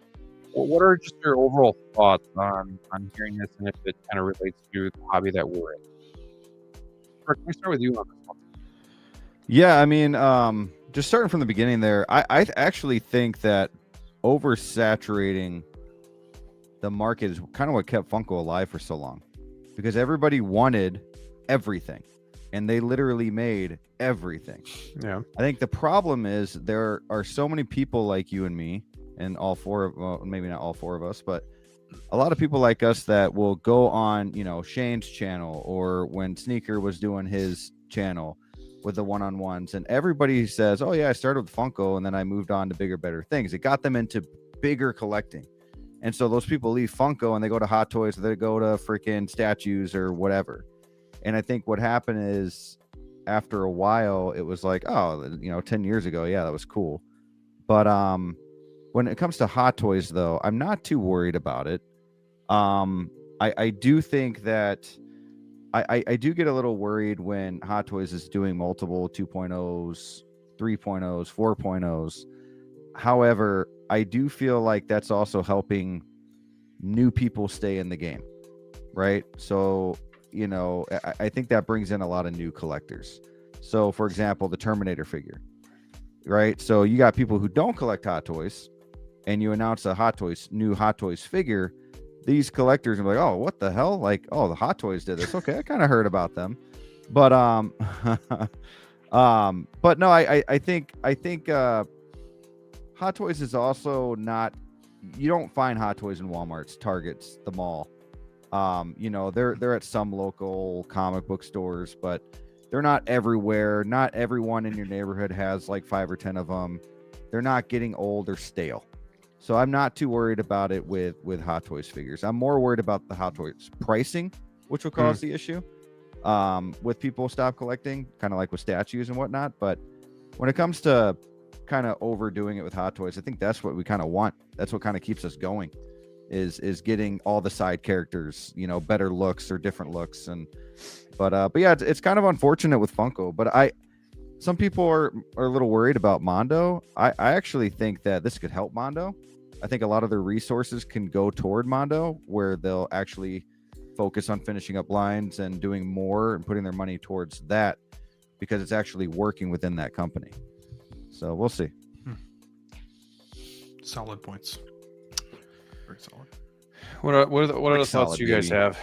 What are just your overall thoughts on hearing this, and if it kind of relates to the hobby that we're in? Can we start with you on this one? Yeah, I mean, just starting from the beginning there, I actually think that oversaturating the market is kind of what kept Funko alive for so long, because everybody wanted everything, and they literally made everything. Yeah, I think the problem is there are so many people like you and me, and all four of, well, maybe not all four of us, but a lot of people like us that will go on, you know, Shane's channel, or when Sneaker was doing his channel with the one-on-ones, and everybody says, oh yeah, I started with Funko and then I moved on to bigger, better things. It got them into bigger collecting. And so those people leave Funko and they go to Hot Toys, or they go to freaking statues or whatever. And I think what happened is after a while, it was like, oh, you know, 10 years ago, yeah, that was cool. But when it comes to Hot Toys, though, I'm not too worried about it. I do think that I do get a little worried when Hot Toys is doing multiple 2.0s, 3.0s, 4.0s. However, I do feel like that's also helping new people stay in the game, right? So, you know, I think that brings in a lot of new collectors. So, for example, the Terminator figure, right? So you got people who don't collect Hot Toys, and you announce a new Hot Toys figure. These collectors are like, oh, what the hell? Like, oh, the Hot Toys did this. Okay, I kind of heard about them, but but no, I think Hot Toys is also not. You don't find Hot Toys in Walmart's, Targets, the mall. You know, they're at some local comic book stores, but they're not everywhere. Not everyone in your neighborhood has like 5 or 10 of them. They're not getting old or stale. So I'm not too worried about it with Hot Toys figures. I'm more worried about the Hot Toys pricing which will cause the issue with people stop collecting, kind of like with statues and whatnot. But when it comes to kind of overdoing it with Hot Toys, I think that's what we kind of want. That's what kind of keeps us going, is getting all the side characters, you know, better looks or different looks. And but yeah, it's kind of unfortunate with Funko. But some people are a little worried about Mondo. I actually think that this could help Mondo. I think a lot of their resources can go toward Mondo, where they'll actually focus on finishing up lines and doing more and putting their money towards that, because it's actually working within that company. So we'll see. Solid points. Very solid. What are the thoughts you guys have?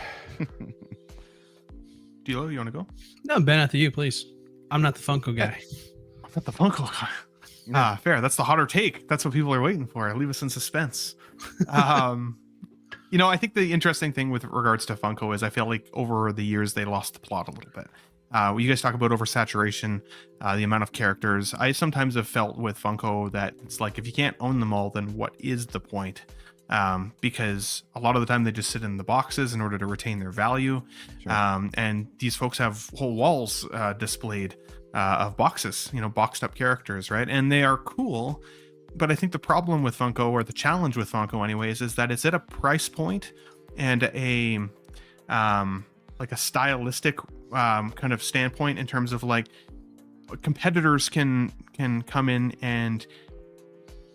DLO, you want to go? No, Ben, after you, please. I'm not the Funko guy. I'm not the Funko guy. Fair. That's the hotter take. That's what people are waiting for. Leave us in suspense. You know, I think the interesting thing with regards to Funko is I feel like over the years they lost the plot a little bit. You guys talk about oversaturation, the amount of characters. I sometimes have felt with Funko that it's like, if you can't own them all, then what is the point? Because a lot of the time they just sit in the boxes in order to retain their value. Sure. And these folks have whole walls displayed of boxes, you know, boxed up characters, right? And they are cool. But I think the problem with Funko, or the challenge with Funko anyways, is that it's at a price point and a like a stylistic kind of standpoint in terms of like competitors can come in and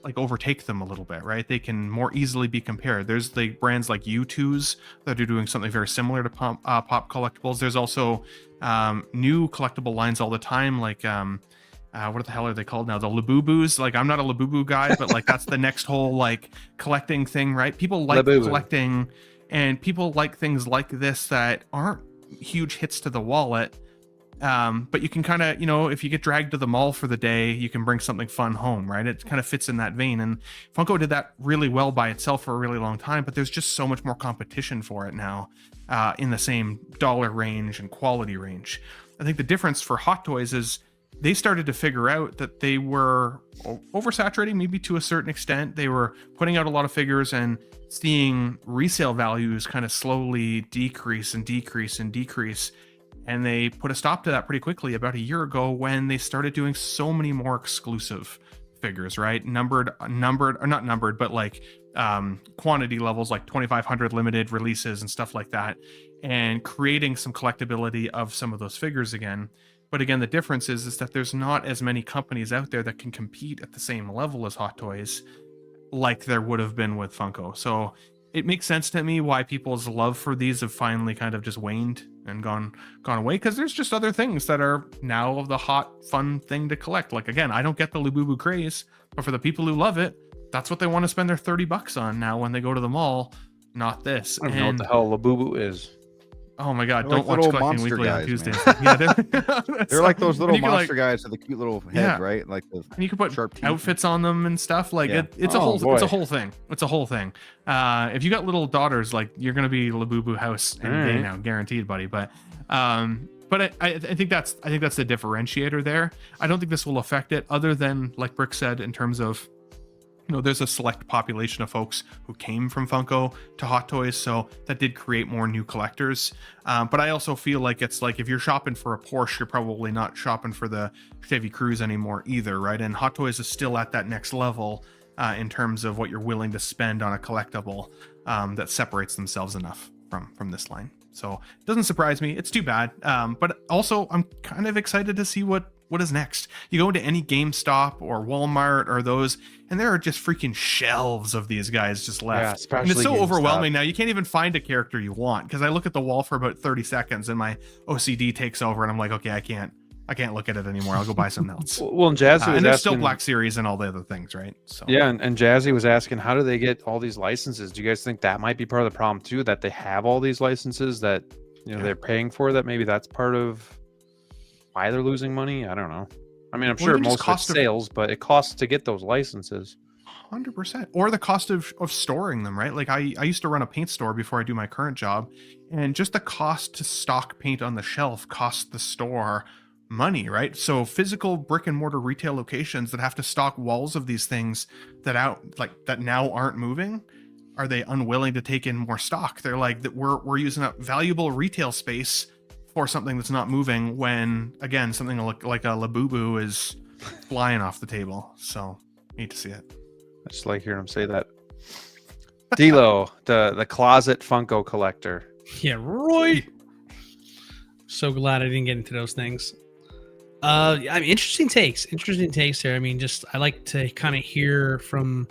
like overtake them a little bit, right? They can more easily be compared. There's the brands like U2s that are doing something very similar to pop collectibles. There's also new collectible lines all the time, like what the hell are they called now? The Labubus. Like, I'm not a Labubu guy, but like that's the next whole like collecting thing, right? People like collecting, and people like things like this that aren't huge hits to the wallet. But you can kind of, you know, if you get dragged to the mall for the day, you can bring something fun home, right? It kind of fits in that vein. And Funko did that really well by itself for a really long time, but there's just so much more competition for it now in the same dollar range and quality range. I think the difference for Hot Toys is they started to figure out that they were oversaturating, maybe to a certain extent. They were putting out a lot of figures and seeing resale values kind of slowly decrease and decrease and decrease. And they put a stop to that pretty quickly about a year ago when they started doing so many more exclusive figures, right? Numbered, or not numbered, but like quantity levels, like 2,500 limited releases and stuff like that, and creating some collectability of some of those figures again. But again, the difference is that there's not as many companies out there that can compete at the same level as Hot Toys like there would have been with Funko. So it makes sense to me why people's love for these have finally kind of just waned and gone away, because there's just other things that are now the hot, fun thing to collect. Like, again, I don't get the Labubu craze, but for the people who love it, that's what they want to spend their $30 on now when they go to the mall, not this. I don't know what the hell Labubu is. Oh my God! They're Don't like watch little Collecting monster Weekly on guys, Tuesdays. man. Yeah, they're like those little monster like, guys with the cute little head, yeah, right? Like the and you can put sharp teeth. outfits on them and stuff. Like Yeah. it's a whole thing. It's a whole thing. If you got little daughters, like you're gonna be Labubu house any day now, guaranteed, buddy. But I think that's the differentiator there. I don't think this will affect it, other than like Brick said, in terms of, you know, there's a select population of folks who came from Funko to Hot Toys, so that did create more new collectors. But I also feel like it's like, if you're shopping for a Porsche, you're probably not shopping for the Chevy Cruze anymore either, right? And Hot Toys is still at that next level in terms of what you're willing to spend on a collectible that separates themselves enough from this line. So it doesn't surprise me. It's too bad. But also I'm kind of excited to see what is next. You go into any GameStop or Walmart or those, and there are just freaking shelves of these guys just left. Yeah, and it's so GameStop. overwhelming now. You can't even find a character you want, because I look at the wall for about 30 seconds and my OCD takes over and I'm like, okay, I can't look at it anymore. I'll go buy something else. Well, and Jazzy was and there's asking, still Black Series and all the other things, right? So yeah, and Jazzy was asking, how do they get all these licenses? Do you guys think that might be part of the problem too, that they have all these licenses that, you know, they're paying for, that maybe that's part of why they're losing money? I don't know. I mean, I'm sure most of it's sales, but it costs to get those licenses. 100%. Or the cost of storing them, right? Like I used to run a paint store before I do my current job, and just the cost to stock paint on the shelf costs the store money, right? So physical brick and mortar retail locations that have to stock walls of these things that now aren't moving are they unwilling to take in more stock? They're like that we're using up valuable retail space for something that's not moving when, again, something like a Labubu is flying off the table. So need to see it. I just like hearing him say that. DLO, the closet Funko collector. Yeah, right. So glad I didn't get into those things. I mean, interesting takes here. I mean, just I like to kind of hear from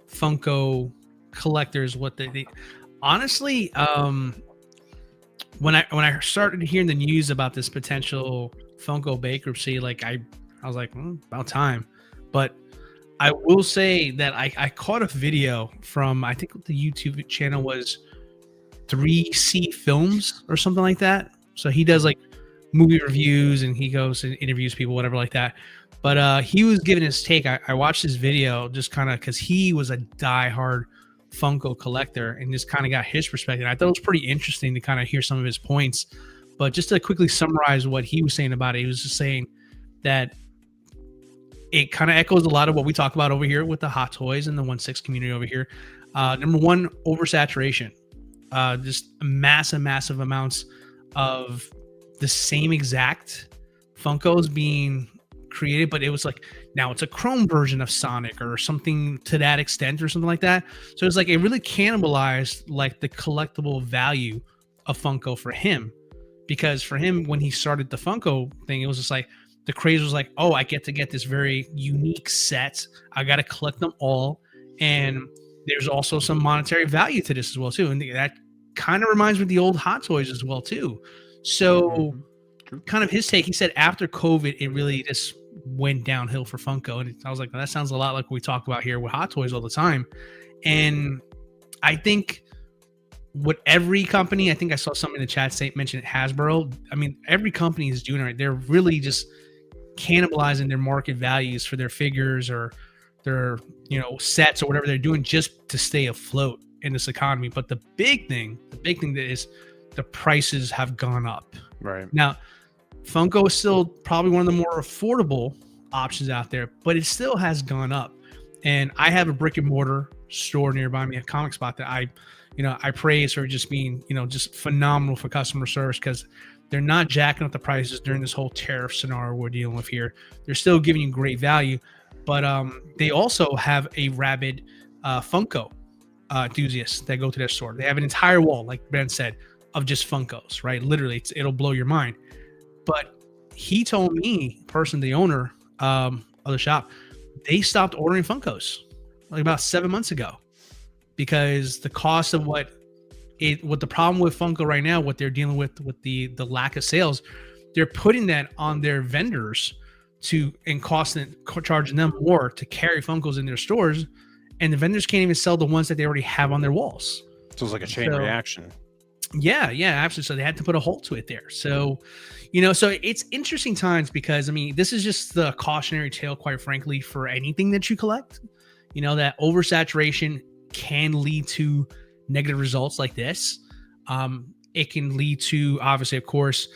Funko collectors what they honestly. When I started hearing the news about this potential Funko bankruptcy, like I was like, about time. But I will say that I caught a video from, I think the YouTube channel was 3C Films or something like that. So he does like movie reviews and he goes and interviews people, whatever like that. But he was giving his take. I watched his video just kind of because he was a diehard Funko collector and just kind of got his perspective. I thought it was pretty interesting to kind of hear some of his points. But just to quickly summarize what he was saying about it, he was just saying that it kind of echoes a lot of what we talk about over here with the Hot Toys and the 1/6 community over here. Number one, oversaturation. Just massive amounts of the same exact Funkos being created, but it was like now it's a Chrome version of Sonic or something to that extent or something like that. So it's like it really cannibalized like the collectible value of Funko for him, because for him when he started the Funko thing, it was just like the craze was like, oh, I get to get this very unique set. I got to collect them all, and there's also some monetary value to this as well too, and that kind of reminds me of the old Hot Toys as well too. So kind of his take, he said after COVID, it really just went downhill for Funko. And I was like, well, that sounds a lot like what we talk about here with Hot Toys all the time. And I think what every company, I think I saw something in the chat say, mentioned Hasbro. I mean, every company is doing it right. They're really just cannibalizing their market values for their figures or their, sets or whatever they're doing just to stay afloat in this economy. But the big thing that is the prices have gone up. Right. Now, Funko is still probably one of the more affordable options out there, but it still has gone up. And I have a brick and mortar store nearby me, a comic spot that I praise for just being, just phenomenal for customer service, because they're not jacking up the prices during this whole tariff scenario we're dealing with here. They're still giving you great value, but they also have a rabid Funko enthusiasts that go to their store. They have an entire wall, like Ben said, of just Funkos, right? Literally, it'll blow your mind. But he told me, the owner of the shop, they stopped ordering Funkos like about 7 months ago, because the cost of what the problem with Funko right now, what they're dealing with the lack of sales, they're putting that on their vendors and charging them more to carry Funkos in their stores, and the vendors can't even sell the ones that they already have on their walls. So it's like a chain reaction. Yeah, absolutely. So they had to put a halt to it there. So, so it's interesting times, because I mean, this is just the cautionary tale, quite frankly, for anything that you collect. That oversaturation can lead to negative results like this. It can lead to, obviously, of course,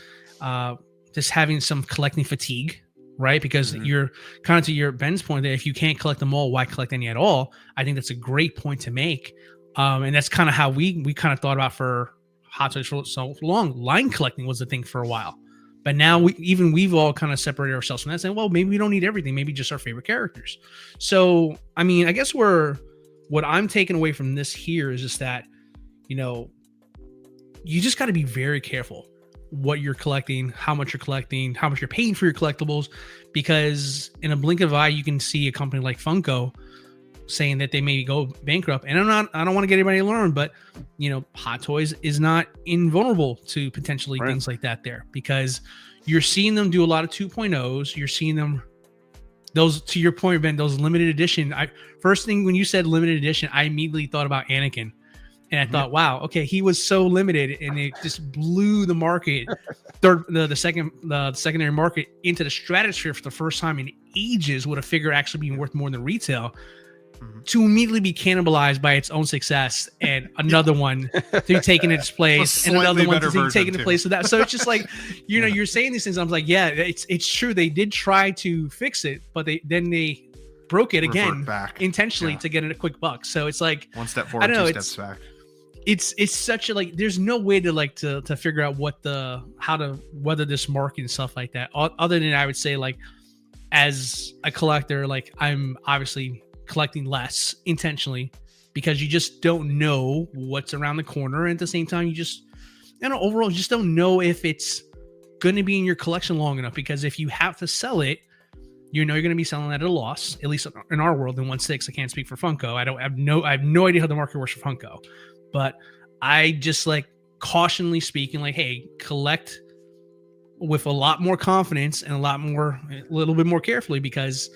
just having some collecting fatigue, right? Because you're kind of, to your Ben's point, that if you can't collect them all, why collect any at all? I think that's a great point to make. And that's kind of how we kind of thought about for Hot Toys for so long. Line collecting was the thing for a while, but now we've all kind of separated ourselves from that, saying, well, maybe we don't need everything, maybe just our favorite characters. So I mean, I guess what I'm taking away from this here is just that you just got to be very careful what you're collecting, how much you're collecting, how much you're paying for your collectibles, because in a blink of an eye you can see a company like Funko saying that they may go bankrupt. And I don't want to get anybody alarmed, but Hot Toys is not invulnerable to potentially things like that there, because you're seeing them do a lot of 2.0s. You're seeing them, those, to your point, Ben, those limited edition. First thing when you said limited edition, I immediately thought about Anakin, and I thought, wow, okay, he was so limited, and it just blew the market, the secondary market into the stratosphere for the first time in ages, with a figure actually being worth more than retail. To immediately be cannibalized by its own success, and another one to be taken its place, and another one to be taken the place of that. So it's just like, you're saying these things. I'm like, yeah, it's true. They did try to fix it, but they broke it Revert again back. intentionally Yeah. to get in a quick buck. So it's like One step I forward, don't know, two steps back. it's such a like there's no way to like to figure out whether this market and stuff like that. Other than I would say like as a collector, like I'm obviously collecting less intentionally because you just don't know what's around the corner. And at the same time, you just overall just don't know if it's going to be in your collection long enough, because if you have to sell it, you know you're going to be selling at a loss, at least in our world in 1/6. I can't speak for Funko. I have no idea how the market works for Funko, but I just like cautionally speaking, like, hey, collect with a lot more confidence and a little bit more carefully, because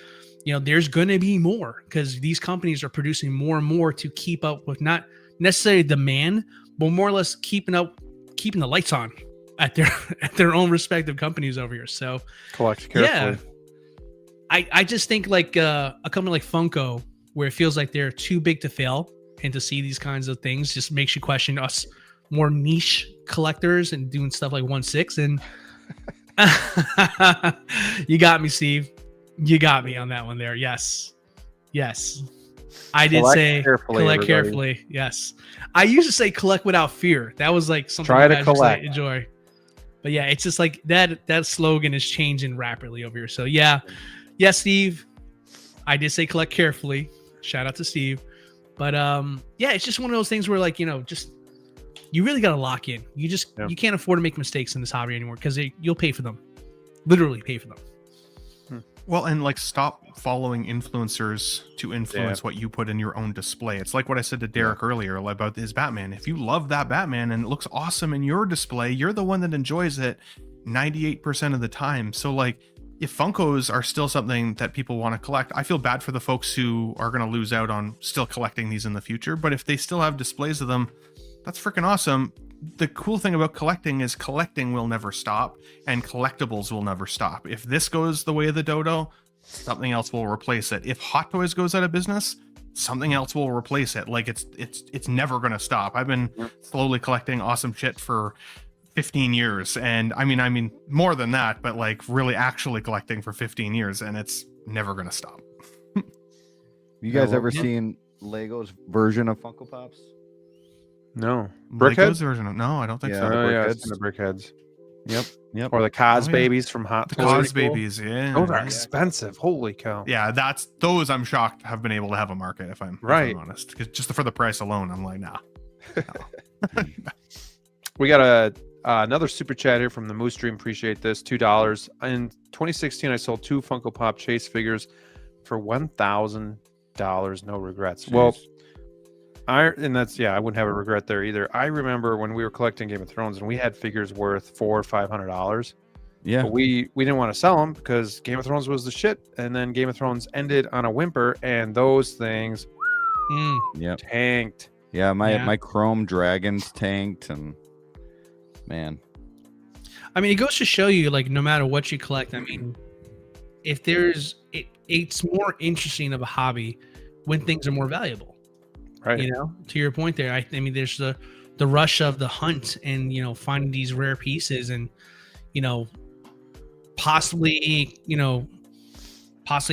there's going to be more, because these companies are producing more and more to keep up with not necessarily demand, but more or less keeping the lights on at their own respective companies over here. So Collect carefully. Yeah, I just think like a company like Funko, where it feels like they're too big to fail, and to see these kinds of things just makes you question us more niche collectors and doing stuff like 1/6. And you got me, Steve. You got me on that one there. Yes. I did say collect carefully. Yes. I used to say collect without fear. That was like something Try you to guys used collect. enjoy. But yeah, it's just like that slogan is changing rapidly over here. So yeah, Steve, I did say collect carefully. Shout out to Steve. But yeah, it's just one of those things where like, just you really got to lock in. You can't afford to make mistakes in this hobby anymore, because you'll pay for them. Literally pay for them. Well, and like stop following influencers to influence what you put in your own display. It's like what I said to Derek earlier about his Batman. If you love that Batman and it looks awesome in your display, you're the one that enjoys it 98% of the time. So like if Funkos are still something that people want to collect, I feel bad for the folks who are going to lose out on still collecting these in the future. But if they still have displays of them, that's freaking awesome. The cool thing about collecting is collecting will never stop, and collectibles will never stop. If this goes the way of the dodo, something else will replace it. If Hot Toys goes out of business, something else will replace it. Like it's never going to stop. I've been slowly collecting awesome shit for 15 years. And I mean more than that, but like really actually collecting for 15 years, and it's never going to stop. You guys ever seen Lego's version of Funko Pops? No. Lego's Brickheads? version of, no, I don't think Yeah. so. Oh, yeah, Brickheads. it's the Brickheads. Yep. Or the Cos Oh, yeah. babies from Hot The Toys. Cos Pretty cool. babies, yeah. Those are yeah. expensive. Holy cow. Yeah, those I'm shocked have been able to have a market, if I'm honest. 'Cause just for the price alone, I'm like, nah. We got another super chat here from the Moose Stream. Appreciate this. $2. In 2016, I sold 2 Funko Pop Chase figures for $1,000. No regrets. Jeez. Well, I wouldn't have a regret there either. I remember when we were collecting Game of Thrones and we had figures worth $400 or $500. Yeah. But we didn't want to sell them because Game of Thrones was the shit. And then Game of Thrones ended on a whimper, and those things Yep. tanked. Yeah, my Chrome Dragons tanked, and man. I mean, it goes to show you, like, no matter what you collect, I mean, if it's more interesting of a hobby when things are more valuable. Right. To your point there, I mean, there's the rush of the hunt and, finding these rare pieces and, possibly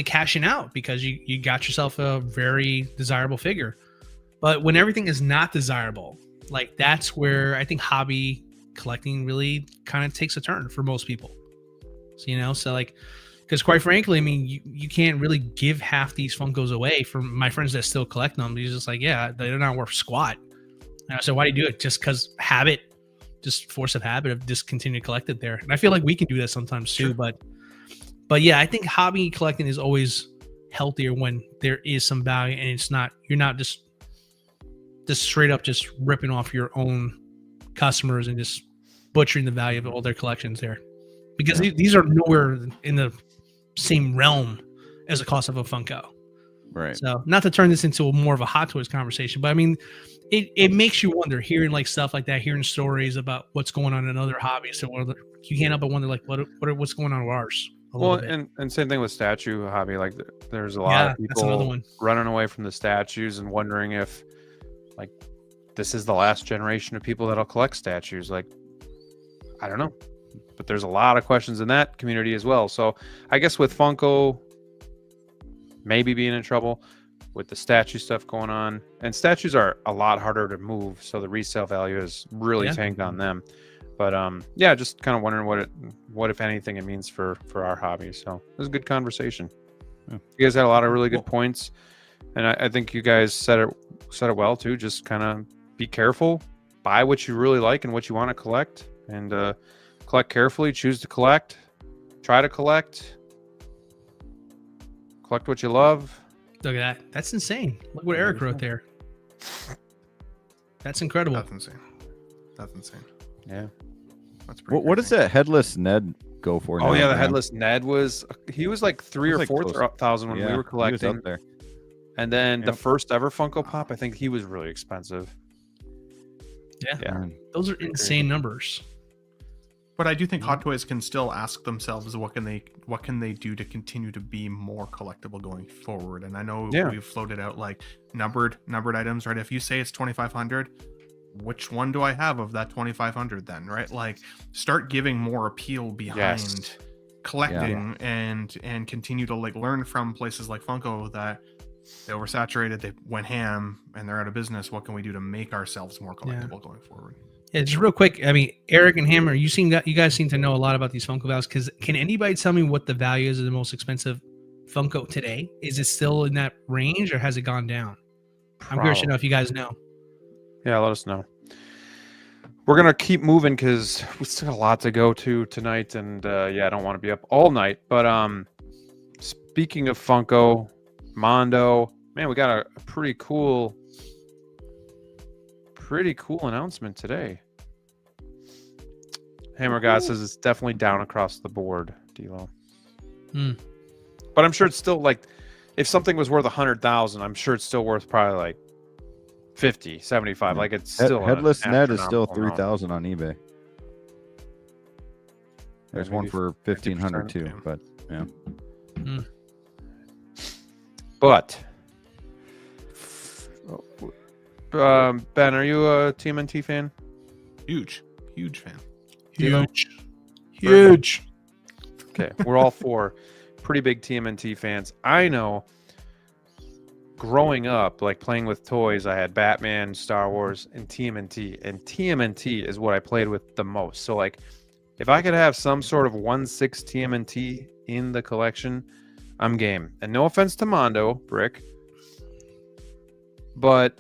cashing out because you got yourself a very desirable figure. But when everything is not desirable, like that's where I think hobby collecting really kind of takes a turn for most people. So like, because quite frankly, I mean, you can't really give half these Funkos away. From my friends that still collect them, he's just like, yeah, they're not worth squat. And I said, why do you do it? Just because habit, just force of habit of just continue to collect it there. And I feel like we can do that sometimes too. But yeah, I think hobby collecting is always healthier when there is some value, and you're not just straight up just ripping off your own customers and just butchering the value of all their collections there, because these are nowhere in the same realm as the cost of a Funko. Right. So not to turn this into more of a Hot Toys conversation, but I mean, it makes you wonder, hearing like stuff like that, hearing stories about what's going on in other hobbies. So you can't help but wonder, like, what's going on with ours. Well, and same thing with statue hobby. Like, there's a lot of that's another people one. running away from the statues and wondering if, like, this is the last generation of people that'll collect statues. Like, I don't know. But there's a lot of questions in that community as well. So I guess with Funko, maybe being in trouble with the statue stuff going on. And statues are a lot harder to move, so the resale value is really tanked on them. But yeah, just kind of wondering what if anything it means for our hobby. So it was a good conversation. You guys had a lot of really good points, and I think you guys said it well too. Just kind of be careful, buy what you really like and what you want to collect, and collect carefully. Choose to collect, try to collect what you love. Look at that. That's insane. Look what Eric wrote there. That's incredible. That's insane. That's insane. Yeah. That's pretty What does that headless Ned go for? Oh now, yeah, the man? headless Ned was like 3,000 or 4,000 when we were He was collecting. up there. And then the first ever Funko Pop, I think he was really expensive. Yeah. Those are insane numbers. But I do think Hot Toys can still ask themselves what can they do to continue to be more collectible going forward. And I know we've floated out like numbered items, right? If you say it's 2,500, which one do I have of that 2,500 then, right? Like start giving more appeal behind collecting and continue to like learn from places like Funko that they oversaturated, they went ham, and they're out of business. What can we do to make ourselves more collectible going forward? Yeah, just real quick. I mean, Eric and Hammer, you guys seem to know a lot about these Funko values. Because can anybody tell me what the value is of the most expensive Funko today? Is it still in that range, or has it gone down? I'm curious to know if you guys know. Yeah, let us know. We're gonna keep moving because we still got a lot to go to tonight, and yeah, I don't want to be up all night. But speaking of Funko, Mondo, man, we got a pretty cool announcement today. Hammer God says it's definitely down across the board, DLO. But I'm sure it's still like, if something was worth 100,000, I'm sure it's still worth probably like 50, 75. Like it's still headless Ned is still 3,000 on eBay. There's one for 1,500 too, but yeah. But Ben, are you a TMNT fan? Huge fan. Huge. Okay, we're all four pretty big TMNT fans. I know growing up, like playing with toys, I had Batman, Star Wars, and TMNT. And TMNT is what I played with the most. So like if I could have some sort of 1/6 TMNT in the collection, I'm game. And no offense to Mondo, Brick, but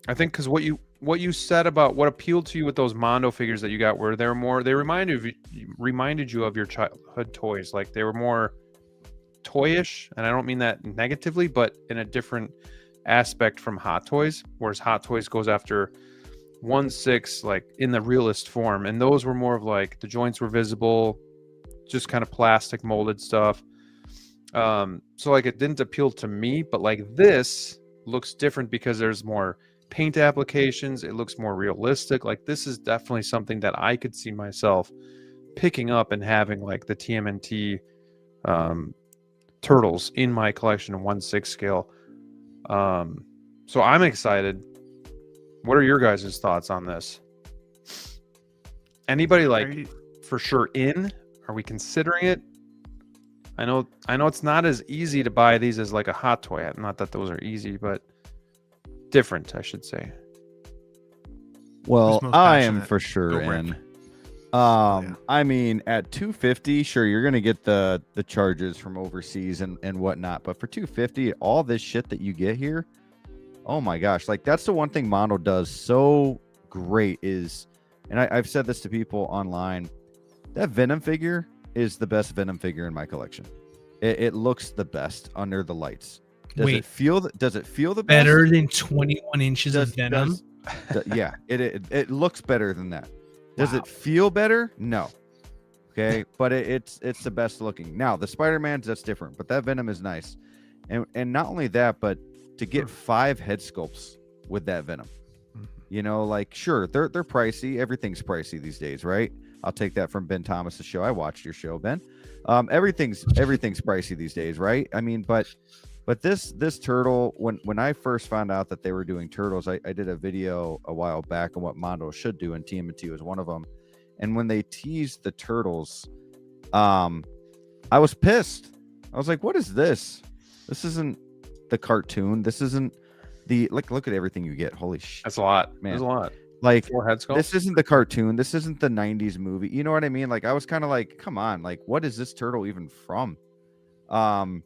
I think because what you said about what appealed to you with those Mondo figures that you got were they reminded you of your childhood toys. Like they were more toyish, and I don't mean that negatively, but in a different aspect from Hot Toys, whereas Hot Toys goes after 1/6 like in the realist form, and those were more of like the joints were visible, just kind of plastic molded stuff. So like it didn't appeal to me, but like this looks different because there's more paint applications. It looks more realistic. Like this is definitely something that I could see myself picking up and having like the TMNT turtles in my collection in 1/6 scale. So I'm excited. What are your guys' thoughts on this? Anybody like for sure in? Are we considering it? I know it's not as easy to buy these as like a Hot Toy. Not that those are easy, but different, I should say. Well, I am for sure in. I mean, at 250, sure, you're gonna get the charges from overseas and whatnot, but for 250, all this shit that you get here, oh my gosh, like that's the one thing Mondo does so great is, and I've said this to people online, that Venom figure is the best Venom figure in my collection. It looks the best under the lights. Does it feel the best? Better than 21 inches of Venom? Yeah, it looks better than that. Does it feel better? No. Okay, but it's the best looking. Now the Spider-Man's, that's different, but that Venom is nice, and not only that, but to get 5 head sculpts with that Venom, you know, like sure they're pricey. Everything's pricey these days, right? I'll take that from Ben Thomas's show. I watched your show, Ben. Everything's pricey these days, right? I mean, but this turtle, when I first found out that they were doing turtles, I did a video a while back on what Mondo should do, and TMNT was one of them. And when they teased the turtles, I was pissed. I was like, what is this? This isn't the cartoon. This isn't the look at everything you get. Holy shit. That's a lot, man. There's a lot. Like, 4 head sculpts? this isn't the cartoon. This isn't the 90s movie. You know what I mean? Like, I was kind of like, come on, like, what is this turtle even from? And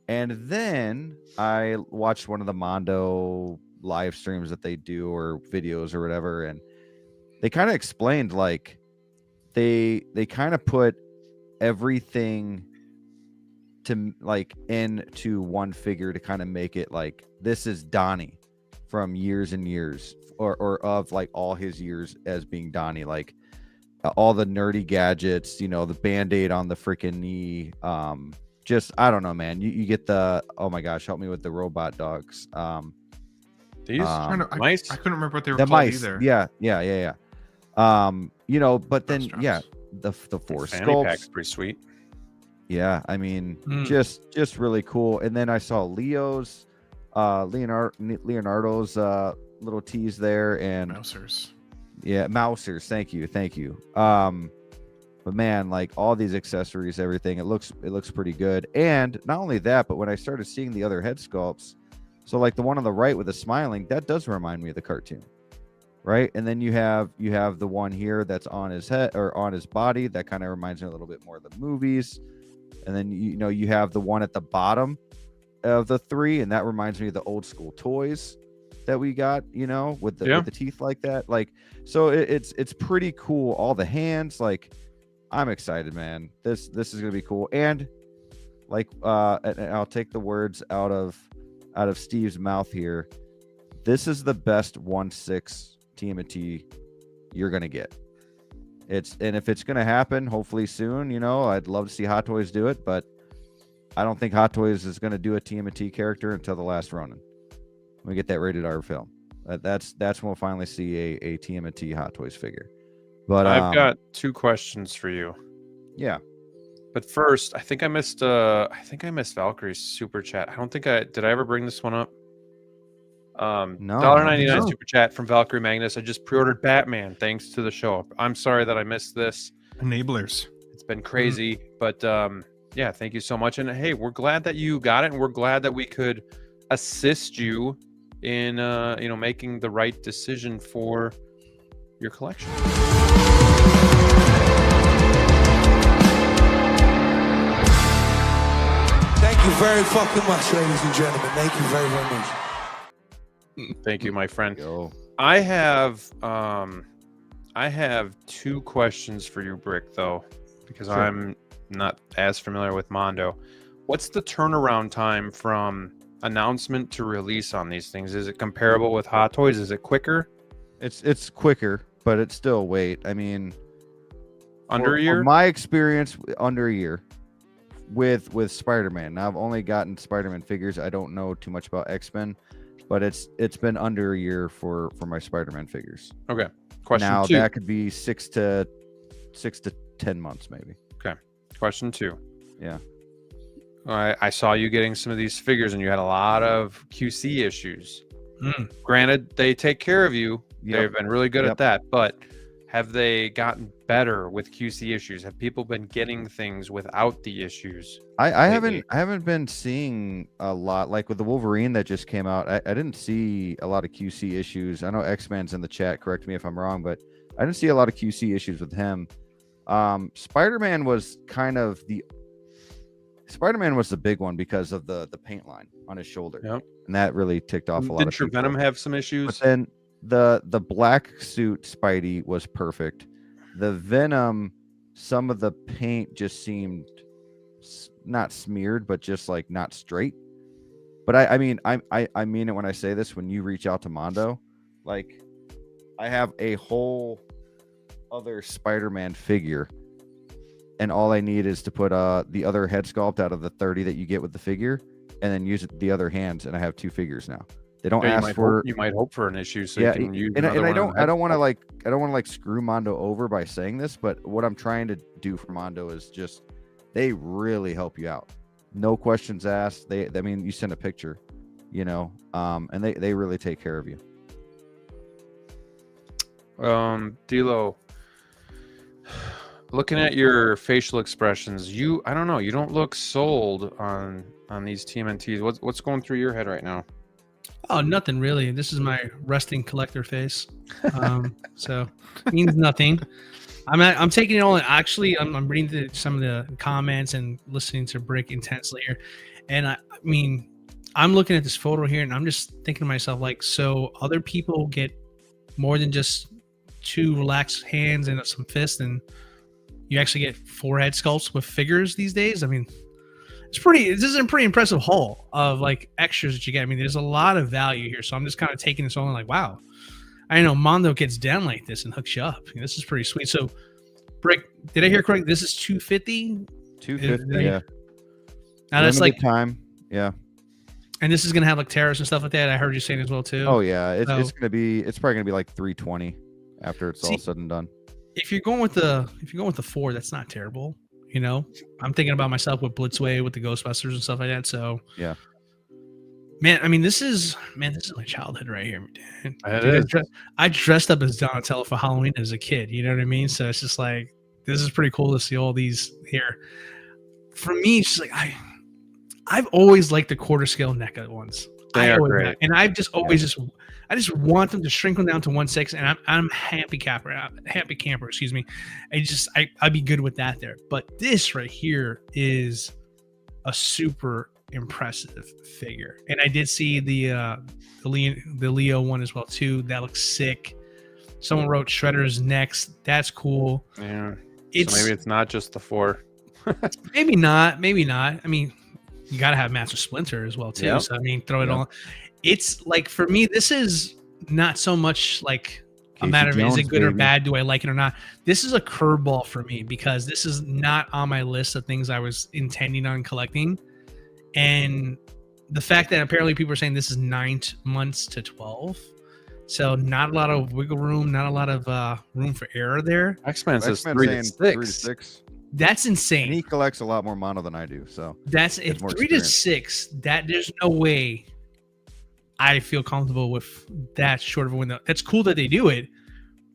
then I watched one of the Mondo live streams that they do, or videos or whatever, and they kind of explained, like, they kind of put everything to like into one figure to kind of make it like this is Donnie from years and years, or of like all his years as being Donnie, like all the nerdy gadgets, you know, the band-aid on the freaking knee, just I don't know, man. You get the, oh my gosh, help me with the robot dogs. These mice. I couldn't remember what they were the called mice either. Yeah. You know, but then the four fanny pack's sculpts, pretty sweet. yeah, I mean, just really cool. And then I saw Leonardo's little tease there, and Mousers. yeah, Mousers. Thank you. But man, like all these accessories, everything, it looks pretty good. And not only that, but when I started seeing the other head sculpts, so like the one on the right with the smiling, that does remind me of the cartoon, right? And then you have the one here that's on his head or on his body that kind of reminds me a little bit more of the movies. And then you have the one at the bottom of the 3, and that reminds me of the old school toys that we got, you know, with the teeth like that. Like, so it's pretty cool. All the hands, like, I'm excited, man. This is gonna be cool. And like, and I'll take the words out of Steve's mouth here. This is the best 1/6 TMNT you're gonna get. And if it's gonna happen, hopefully soon, you know, I'd love to see Hot Toys do it, but I don't think Hot Toys is gonna do a TMNT character until The Last Ronin. When we get that rated R film, that's when we'll finally see a TMNT Hot Toys figure. But I've got 2 questions for you. Yeah. But first, I think I missed Valkyrie's super chat. I don't think did I ever bring this one up? No. $1.99 super chat from Valkyrie Magnus. I just pre-ordered Batman thanks to the show. I'm sorry that I missed this. Enablers. It's been crazy, but yeah, thank you so much. And hey, we're glad that you got it, and we're glad that we could assist you in making the right decision for your collection. Thank you very fucking much, ladies and gentlemen. Thank you very, very much. Thank you, my friend. Yo. I have 2 questions for you, Brick, though, because Sure. I'm not as familiar with Mondo. What's the turnaround time from announcement to release on these things? Is it comparable with Hot Toys? Is it quicker? It's quicker, but it's still wait. I mean, Under a year? From my experience, under a year with Spider-Man. Now I've only gotten Spider-Man figures. I don't know too much about X-Men, but it's been under a year for my Spider-Man figures. Okay. Question now 2. That could be 6 to 10 months maybe. Okay. Question 2. Yeah. I saw you getting some of these figures, and you had a lot of QC issues. Granted, they take care of you. Yep. They've been really good at that, but have they gotten better with QC issues? Have people been getting things without the issues? I haven't been seeing a lot, like with the Wolverine that just came out. I didn't see a lot of QC issues. I know X-Man's in the chat, correct me if I'm wrong, but I didn't see a lot of QC issues with him. Spider-Man was the big one because of the paint line on his shoulder. Yep. And that really ticked off a lot of Didn't your people. Venom have some issues? But then the black suit Spidey was perfect. The Venom, some of the paint just seemed not smeared, but just like not straight. But I mean it when I say this. When you reach out to Mondo, like, I have a whole other Spider-Man figure, and all I need is to put the other head sculpt out of the 30 that you get with the figure, and then use the other hands, and I have 2 figures now. They don't ask for. You might hope for an issue, so Yeah, you can use. and another I one on the don't want to head like screw Mondo over by saying this, but what I'm trying to do for Mondo is just they really help you out, no questions asked. I mean, you send a picture, you know, and they really take care of you. DLO, Looking at your facial expressions, I don't know, you don't look sold on these TMNTs. What's going through your head right now? Oh, nothing really. This is my resting collector face. So means nothing. I'm taking it all in. Actually, I'm reading some of the comments and listening to Brick intensely here. And I mean, I'm looking at this photo here and I'm just thinking to myself, like, so other people get more than just 2 relaxed hands and some fists, and you actually get 4 head sculpts with figures these days. I mean, this is a pretty impressive haul of like extras that you get. I mean, there's a lot of value here. So I'm just kind of taking this all in like, wow, I know Mondo gets down like this and hooks you up. I mean, this is pretty sweet. So Brick, did I hear correctly? This is 250? 250, yeah. Now that's like time. Yeah. And this is gonna have like terrorists and stuff like that. I heard you saying as well too. Oh yeah, it's probably gonna be like 320 after it's all said and done. If you're going with the 4, that's not terrible. You know, I'm thinking about myself with Blitzway, with the Ghostbusters and stuff like that. So yeah, man, I mean, this is my childhood right here. Dude, I dressed up as Donatello for Halloween as a kid. You know what I mean? So it's just like, this is pretty cool to see all these here. For me, it's just like I've always liked the quarter scale NECA ones. They are great. And I've just always I just want them to shrink them down to 1/6, and I'm happy camper, excuse me. I'd be good with that there. But this right here is a super impressive figure, and I did see the Leo one as well too. That looks sick. Someone wrote Shredder's next. That's cool. Yeah. So maybe it's not just the 4. maybe not. I mean, you got to have Master Splinter as well too. Yep. So I mean, throw it all. It's like, for me, this is not so much like a matter of is it good or bad, do I like it or not. This is a curveball for me because this is not on my list of things I was intending on collecting. And the fact that apparently people are saying this is 9 months to 12, so not a lot of wiggle room, not a lot of room for error there. X-Men says 3 to 6. That's insane. And he collects a lot more mono than I do, so that's if 3 to 6. That there's no way I feel comfortable with that short of a window. That's cool that they do it,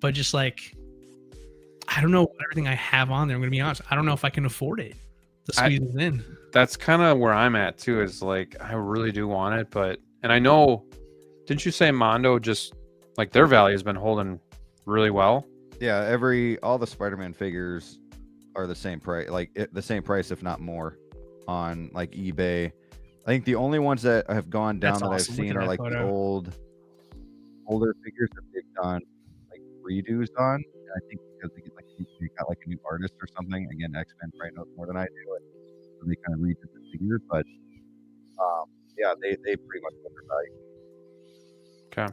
but just like, I don't know everything I have on there. I'm gonna be honest. I don't know if I can afford it to squeeze it in. That's kind of where I'm at too. Is like, I really do want it, and I know. Didn't you say Mondo just like their value has been holding really well? Yeah, all the Spider-Man figures are the same price, the same price, if not more, on like eBay. I think the only ones that have gone down I've seen are like the older figures that they've done like redos on. And I think because they got like a new artist or something. Again, X-Men probably knows more than I do, so they kind of redid the figures. But yeah, they pretty much got their value. Okay.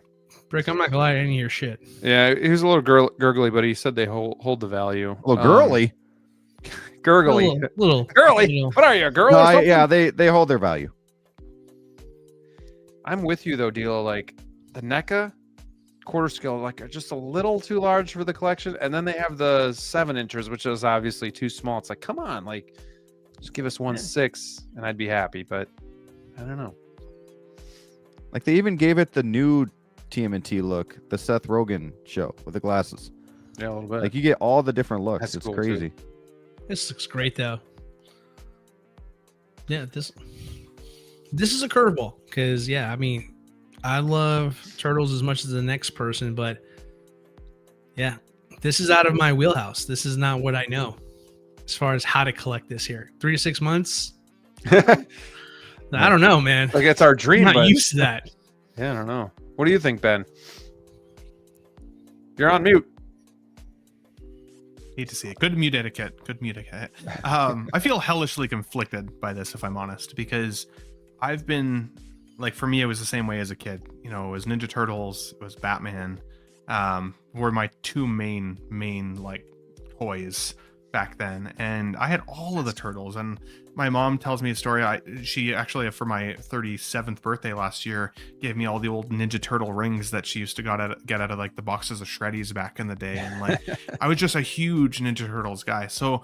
Brick, I'm not gonna lie to any of your shit. Yeah, he was a little gurgly, but he said they hold the value. A little girly. Gurgly. Little girly. What are you, a girl? No, yeah, they hold their value. I'm with you though, DLO. Like the NECA quarter scale, like, are just a little too large for the collection, and then they have the 7 inches, which is obviously too small. It's like, come on, like, just give us 1/6, and I'd be happy. But I don't know. Like they even gave it the new TMNT look, the Seth Rogen show with the glasses. Yeah, a little bit. Like you get all the different looks. That's it's cool, crazy. too. This looks great though. Yeah, this is a curveball because I mean, I love turtles as much as the next person, but yeah, this is out of my wheelhouse. This is not what I know as far as how to collect this here. 3 to 6 months. I don't know, man. Like it's our dream. I'm not used to that. Yeah, I don't know. What do you think, Ben? You're on mute. Hate to see it. Good mute etiquette. I feel hellishly conflicted by this, if I'm honest, because I've been like, for me, it was the same way as a kid. You know, it was Ninja Turtles, it was Batman, were my 2 main like toys back then, and I had all of the turtles. And my mom tells me a story. She actually, for my 37th birthday last year, gave me all the old Ninja Turtle rings that she used to get out of like the boxes of Shreddies back in the day. And like, I was just a huge Ninja Turtles guy. So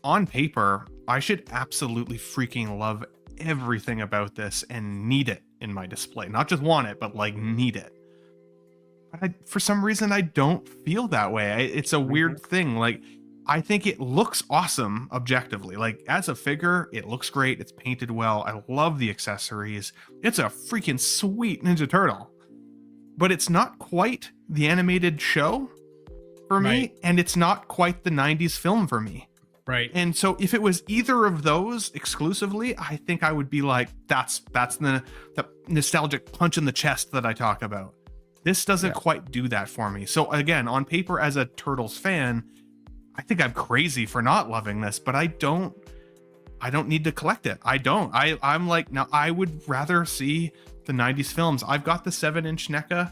on paper, I should absolutely freaking love everything about this and need it in my display. Not just want it, but like need it. But for some reason, I don't feel that way. It's a weird thing. Like, I think it looks awesome objectively. Like as a figure, it looks great. It's painted well. I love the accessories. It's a freaking sweet Ninja Turtle. But it's not quite the animated show for me, Right. and it's not quite the 90s film for me. Right. And so if it was either of those exclusively, I think I would be like, that's the nostalgic punch in the chest that I talk about. This doesn't quite do that for me. So again, on paper, as a Turtles fan, I think I'm crazy for not loving this, but I don't need to collect it. I'm like, now I would rather see the 90s films. I've got the 7-inch NECA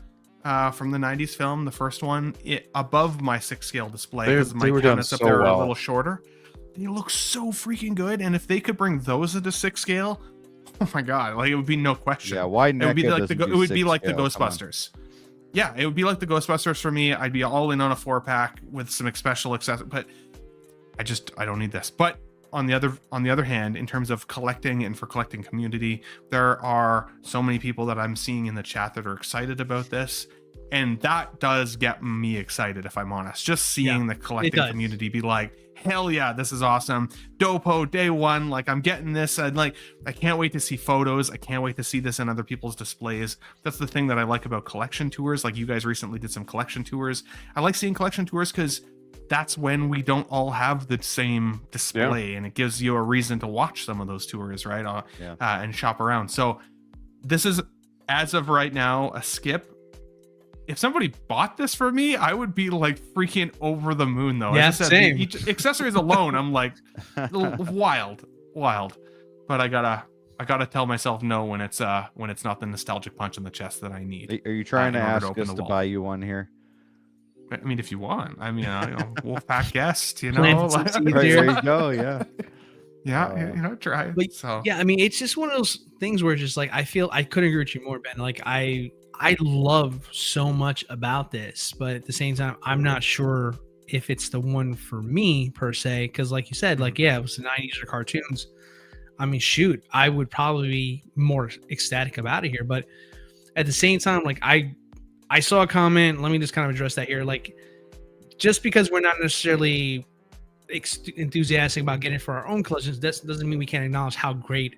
from the 90s film, the first one, above my 6-scale display because my cabinets up there are a little shorter. They look so freaking good, and if they could bring those into 6-scale, oh my god, like it would be no question. Yeah, why it would be like doesn't it do would be like the 6-scale? Ghostbusters. Yeah, it would be like the Ghostbusters for me. I'd be all in on a 4-pack with some special accessories, but I don't need this. But on the other hand, in terms of collecting and for collecting community, there are so many people that I'm seeing in the chat that are excited about this, and that does get me excited, if I'm honest. Just seeing the collecting community be like, hell yeah, this is awesome. Dopo, day one, like I'm getting this. And like, I can't wait to see photos. I can't wait to see this in other people's displays. That's the thing that I like about collection tours. Like you guys recently did some collection tours. I like seeing collection tours because that's when we don't all have the same display, and it gives you a reason to watch some of those tours, right? And shop around. So this is, as of right now, a skip. If somebody bought this for me, I would be like freaking over the moon, though. Yeah, As I said, same. Each accessories alone, I'm like wild. But I gotta tell myself no when it's not the nostalgic punch in the chest that I need. Are you trying to in order to ask open us the to wall. buy you one here? I mean, if you want, I mean, Wolfpack guest, you know, Planted some like- seeds Right, there. there you go. Yeah. yeah, try it. But So yeah, I mean, it's just one of those things where it's just like I feel I couldn't agree with you more, Ben. Like I love so much about this, but at the same time, I'm not sure if it's the one for me per se. Because like you said, like yeah, it was the 90s or cartoons. I mean, shoot, I would probably be more ecstatic about it here. But at the same time, like I saw a comment. Let me just kind of address that here. Like, just because we're not necessarily enthusiastic about getting it for our own collections, that doesn't mean we can't acknowledge how great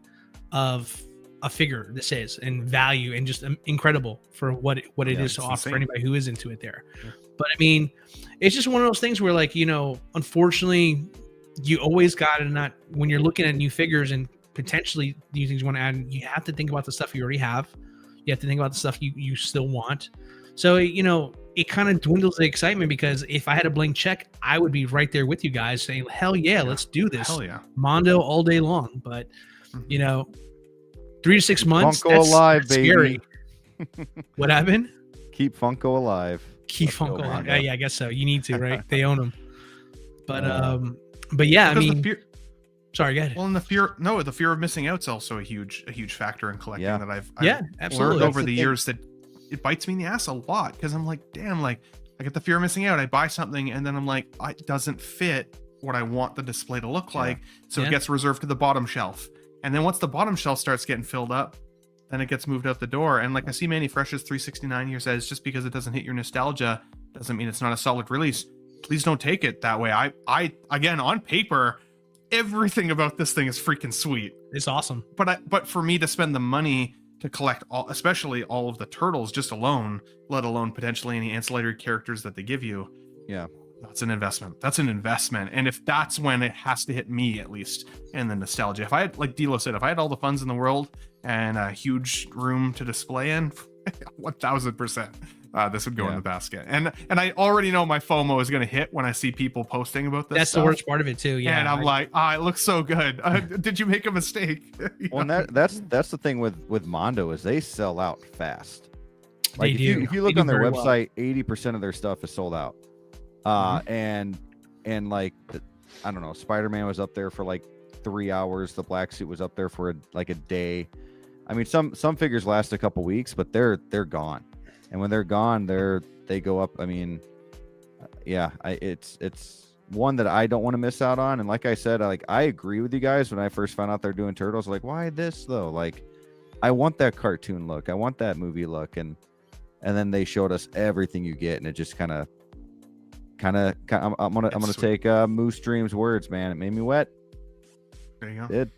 of a figure this is and value and just incredible for what it is to offer for anybody who is into it there. Yeah. But I mean, it's just one of those things where, like, you know, unfortunately, you always got to not, when you're looking at new figures and potentially new things you want to add, you have to think about the stuff you already have. You have to think about the stuff you still want. So, you know, it kind of dwindles the excitement, because if I had a blank check, I would be right there with you guys saying, hell yeah, let's do this. Hell yeah. Mondo all day long. But, you know, 3 to 6 months, Funko alive, that's baby. scary. What happened? Keep Funko alive. Keep Let's go, Funko alive. Mondo. Yeah, I guess so. You need to, right? They own them. But yeah, I Because mean, sorry, go ahead. well, and the fear of missing out is also a huge factor in collecting that I've absolutely. learned over That's the thing. years that it bites me in the ass a lot, because I'm like, damn, like I get the fear of missing out. I buy something and then I'm like, it doesn't fit what I want the display to look like, so it gets reserved to the bottom shelf. And then once the bottom shelf starts getting filled up, then it gets moved out the door. And like I see Manny Fresh's 369 here says, just because it doesn't hit your nostalgia doesn't mean it's not a solid release. Please don't take it that way. I again, on paper, everything about this thing is freaking sweet. It's awesome. But for me to spend the money to collect especially all of the turtles just alone, let alone potentially any ancillary characters that they give you, that's an investment. That's an investment. And if that's when it has to hit me, at least, in the nostalgia. If I had, like DLO said, if I had all the funds in the world and a huge room to display in, 1000%. This would go in the basket. And I already know my FOMO is going to hit when I see people posting about this. That's the worst part of it too. Yeah. And I'm like, it looks so good. Did you make a mistake? Well, and that's the thing with Mondo, is they sell out fast. Like They do. if you They look do on their very well. website, 80% of their stuff is sold out. And like I don't know, Spider-Man was up there for like 3 hours. The black suit was up there for like a day. I mean, some figures last a couple weeks, but they're gone. And when they're gone, they go up. I mean, it's one that I don't want to miss out on. And like I said, I agree with you guys. When I first found out they're doing turtles, like, why this though? Like, I want that cartoon look. I want that movie look. And then they showed us everything you get, and it just kind of I'm gonna take Moose Dream's words, man. It made me wet. There you go. Did.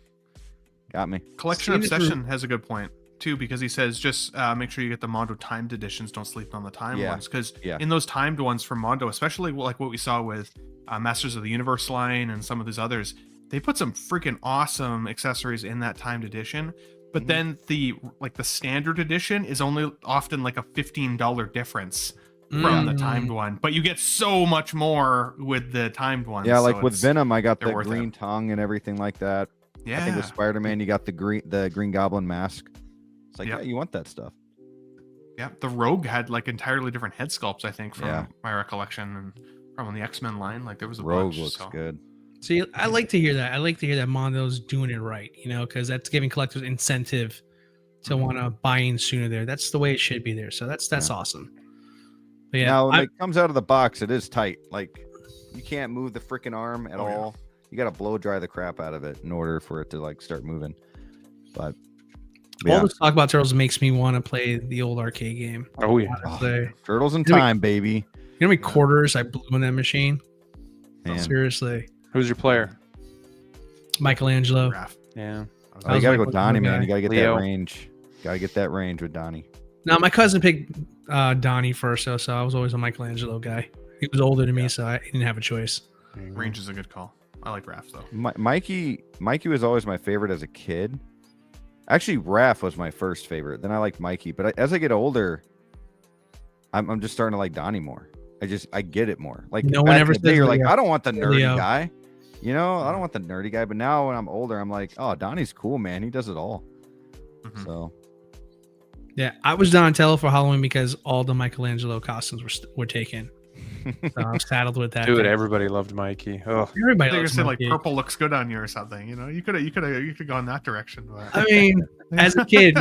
Got me. Collection Obsession has a good point too, because he says just make sure you get the Mondo timed editions. Don't sleep on the timed ones, because in those timed ones from Mondo, especially like what we saw with Masters of the Universe line and some of these others, they put some freaking awesome accessories in that timed edition. But then the standard edition is only often like a $15 difference from the timed one, but you get so much more with the timed one. Yeah, like so with Venom, I got the worth green it. tongue and everything like that. Yeah, I think with Spider-Man, you got the Green Goblin mask. It's like, yeah, you want that stuff. Yeah, the Rogue had like entirely different head sculpts, I think, from my recollection, and from the X-Men line. Like there was a Rogue bunch, looks good. See, I like to hear that. I like to hear that Mondo's doing it right, you know, because that's giving collectors incentive to want to buy in sooner there. That's the way it should be there. So that's awesome. But yeah, now when it comes out of the box, it is tight. Like you can't move the freaking arm at all. You got to blow dry the crap out of it in order for it to like start moving. But all this talk about Turtles makes me want to play the old arcade game. Oh yeah, Turtles in Time, baby. You know how many quarters I blew in that machine? Man. Seriously. Who's your player? Michelangelo. Yeah. Oh, you gotta go Donnie, man. You gotta get Leo. that range. Gotta get that range with Donnie. No, my cousin picked Donnie first, so I was always a Michelangelo guy. He was older than me, so I didn't have a choice. Range is a good call. I like Raph though. Mikey was always my favorite as a kid. Actually, Raph was my first favorite. Then I liked Mikey, but as I get older, I'm just starting to like Donnie more. I get it more. Like no one ever says you're like, I don't want the nerdy Leo. guy. You know, I don't want the nerdy guy. But now when I'm older, I'm like, oh, Donnie's cool, man. He does it all. So yeah, I was Donatello for Halloween because all the Michelangelo costumes were taken. So I was saddled with that. Dude, everybody loved Mikey. Oh, Everybody They loves said like Mikey. purple looks good on you or something. You know, you could have gone that direction. But... I mean, as a kid,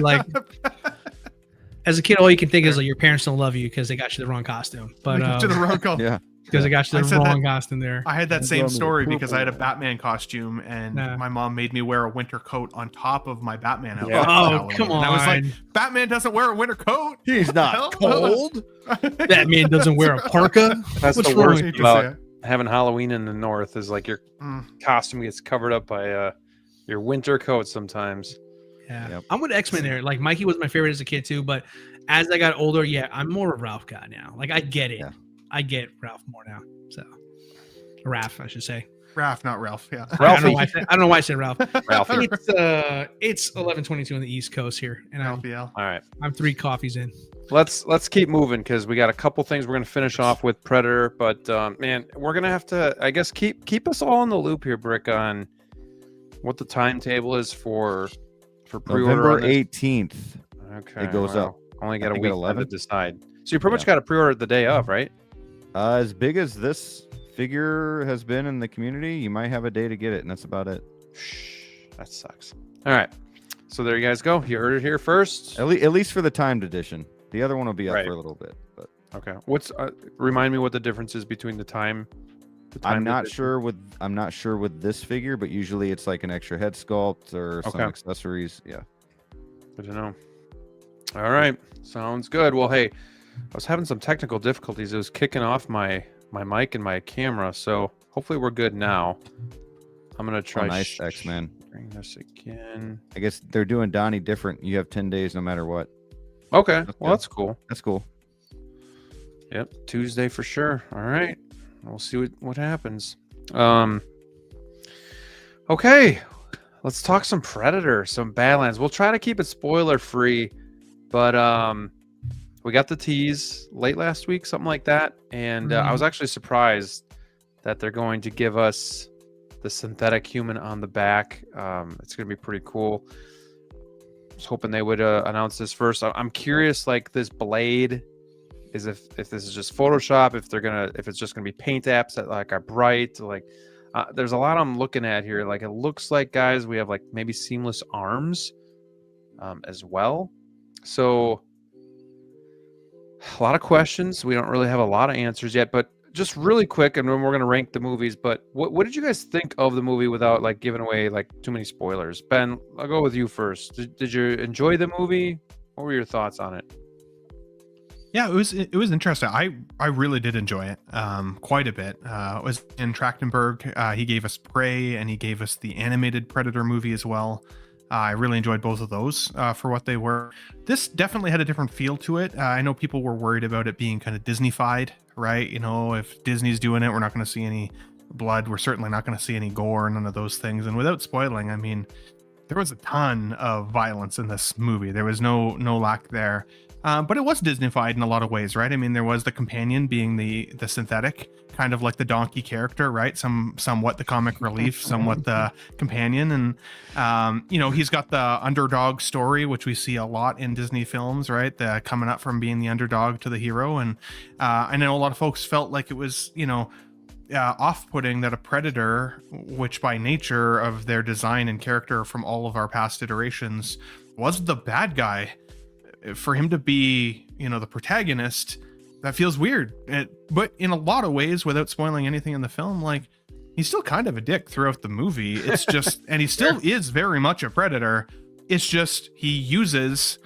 all you can think is like your parents don't love you because they got you the wrong costume. But to the wrong call. yeah. because I got you I the said wrong that- costume there. I had that same Purple. story because I had a Batman costume, and my mom made me wear a winter coat on top of my Batman outfit. Yeah. for Oh, Halloween. come And I was like, on. Batman doesn't wear a winter coat. He's not cold. That man doesn't wear a parka. that's What's the wrong worst with you? about having Halloween in the north is like your Mm. costume gets covered up by your winter coat sometimes. Yeah, Yep. I'm with X-Men there. Like Mikey was my favorite as a kid too, but as I got older, yeah, I'm more of a Ralph guy now. Like I get it. Yeah. I get Ralph more now. So Raph, I should say. Ralph, not Ralph. Yeah. I don't know why I said Ralph. Ralphie. It's 11:22 on the East Coast here, and LPL. All right. I'm 3 coffees in. Let's keep moving because we got a couple things we're gonna finish off with Predator, but man, we're gonna have to, I guess, keep us all in the loop here, Brick, on what the timetable is for pre-order. November on this. 18th. Okay, it goes up. Only I got a think week at to 11. decide. So you pretty much got to pre-order the day of, right? As big as this figure has been in the community, you might have a day to get it, and that's about it. That sucks. All right, so there you guys go. You heard it here first. At least for the timed edition. The other one will be up Right. for a little bit, but Okay, what's remind me what the difference is between the time. I'm not edition? sure with this figure, but usually it's like an extra head sculpt or some Okay. accessories. Yeah. Good to know. All right, sounds good. Well, hey, I was having some technical difficulties. It was kicking off my mic and my camera, so hopefully we're good now. I'm gonna try. Nice X-Men. Bring this again. I guess they're doing Donnie different. You have 10 days no matter what. Okay, That's well good. that's cool. That's cool. Yep, Tuesday for sure. All right, we'll see what happens. Okay, let's talk some Predator, some Badlands. We'll try to keep it spoiler free, but we got the tease late last week, something like that, and I was actually surprised that they're going to give us the synthetic human on the back. It's going to be pretty cool. I was hoping they would announce this first. I'm curious, like this blade, is if this is just Photoshop, if it's just gonna be paint apps that like are bright, like there's a lot I'm looking at here. Like it looks like, guys, we have like maybe seamless arms as well. So a lot of questions. We don't really have a lot of answers yet, but just really quick, and then we're gonna rank the movies. But what did you guys think of the movie without like giving away like too many spoilers? Ben, I'll go with you first. Did you enjoy the movie? What were your thoughts on it? Yeah, it was interesting. I really did enjoy it quite a bit. It was in Trachtenberg. He gave us Prey, and he gave us the animated Predator movie as well. I really enjoyed both of those for what they were. This definitely had a different feel to it. I know people were worried about it being kind of Disney-fied, right? You know, if Disney's doing it, we're not going to see any blood. We're certainly not going to see any gore, none of those things. And without spoiling, I mean, there was a ton of violence in this movie. There was no lack there. But it was Disney-fied in a lot of ways, right? I mean, there was the companion being the synthetic, kind of like the donkey character, right? Somewhat the comic relief, somewhat the companion. And, you know, he's got the underdog story, which we see a lot in Disney films, right? The coming up from being the underdog to the hero. And I know a lot of folks felt like it was, you know, off-putting that a Predator, which by nature of their design and character from all of our past iterations was the bad guy, for him to be, you know, the protagonist, that feels weird. But in a lot of ways, without spoiling anything in the film, like, he's still kind of a dick throughout the movie. It's just, and he still is very much a predator. It's just he uses,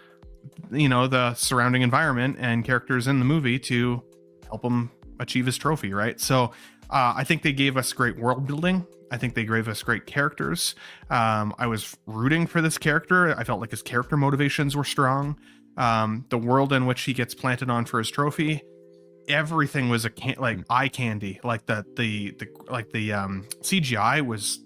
you know, the surrounding environment and characters in the movie to help him achieve his trophy, right? So I think they gave us great world building. I think they gave us great characters. I was rooting for this character. I felt like his character motivations were strong. The world in which he gets planted on for his trophy, everything was like eye candy. Like the CGI was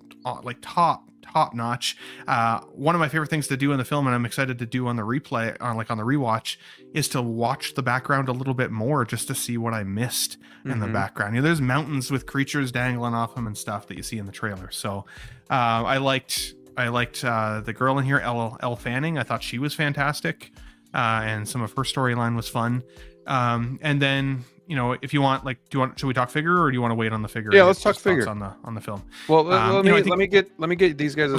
like top notch. One of my favorite things to do in the film, and I'm excited to do on the replay, on the rewatch, is to watch the background a little bit more just to see what I missed in the background. You know, there's mountains with creatures dangling off them and stuff that you see in the trailer. So I liked the girl in here, Elle Fanning. I thought she was fantastic. And some of her storyline was fun. And then, you know, if you want, like, should we talk figure, or do you want to wait on the figure? Yeah, let's talk figure on the film. Well, let me get these guys'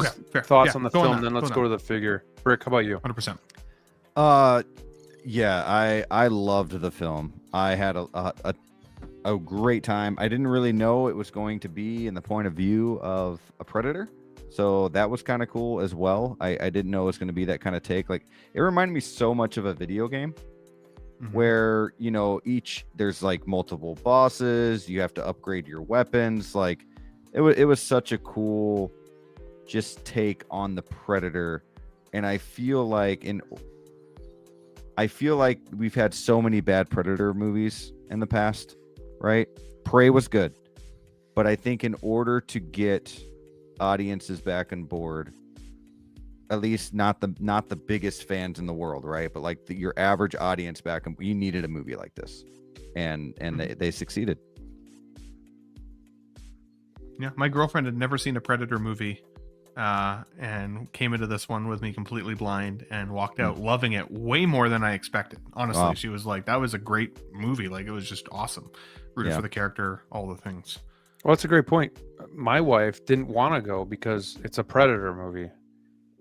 thoughts on the film, on then let's go to the figure. Rick, how about you? 100%. Yeah, I loved the film. I had a great time. I didn't really know it was going to be in the point of view of a predator. So that was kind of cool as well. I didn't know it was going to be that kind of take. Like, it reminded me so much of a video game where, you know, there's like multiple bosses. You have to upgrade your weapons. Like, it was such a cool just take on the Predator. And I feel like we've had so many bad Predator movies in the past, right? Prey was good. But I think in order to get audiences back on board, at least not the biggest fans in the world, right? But like your average audience back, you needed a movie like this, and they succeeded. Yeah, my girlfriend had never seen a Predator movie, and came into this one with me completely blind and walked out loving it way more than I expected. Honestly, wow. She was like, "That was a great movie. Like, it was just awesome. Rooted for the character, all the things." Well, that's a great point. My wife didn't want to go because it's a Predator movie,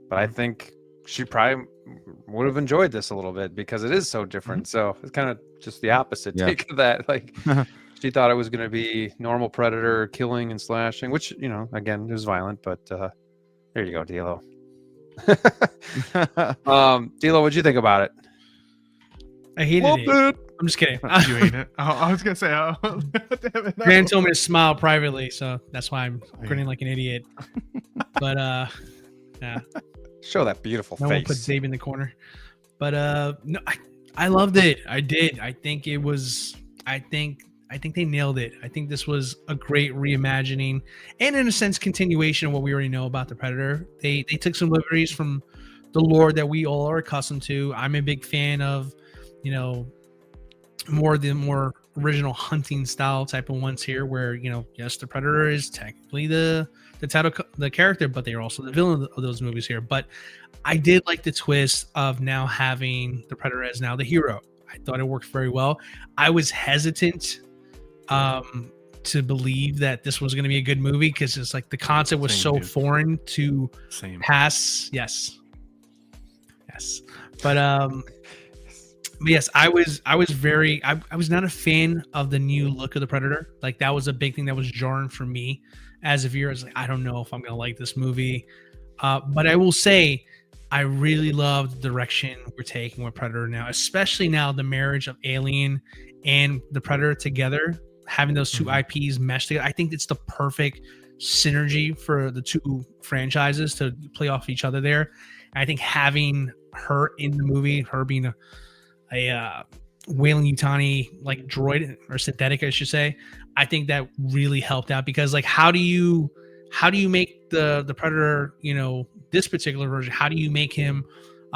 but I think she probably would have enjoyed this a little bit because it is so different. So it's kind of just the opposite take of that. Like, she thought it was going to be normal Predator killing and slashing, which, you know, again, it was violent, but there you go, DLO. DLO, what'd you think about it? I hated it. I'm just kidding. You hate it? I was gonna say, damn it, no. Dan told me to smile privately, so that's why I'm grinning like an idiot. But yeah, show that beautiful face. No one put Zabe in the corner. But no, I loved it. I did. I think it was. I think they nailed it. I think this was a great reimagining and, in a sense, continuation of what we already know about the Predator. They took some liberties from the lore that we all are accustomed to. I'm a big fan of, you know, the more original hunting style type of ones here, where, you know, yes, the Predator is technically the title, the character, but they are also the villain of those movies here. But I did like the twist of now having the Predator as now the hero. I thought it worked very well. I was hesitant to believe that this was going to be a good movie because it's like the concept was foreign to pass. Yes, but yes, I was not a fan of the new look of the Predator. Like, that was a big thing that was jarring for me as a viewer. I was like, I don't know if I'm gonna like this movie. But I will say, I really love the direction we're taking with Predator now, especially now the marriage of Alien and the Predator together, having those two IPs mesh together. I think it's the perfect synergy for the two franchises to play off each other there. And I think having her in the movie, her being a Weyland-Yutani like droid or synthetic, I should say, I think that really helped out, because like how do you make the Predator, you know, this particular version, how do you make him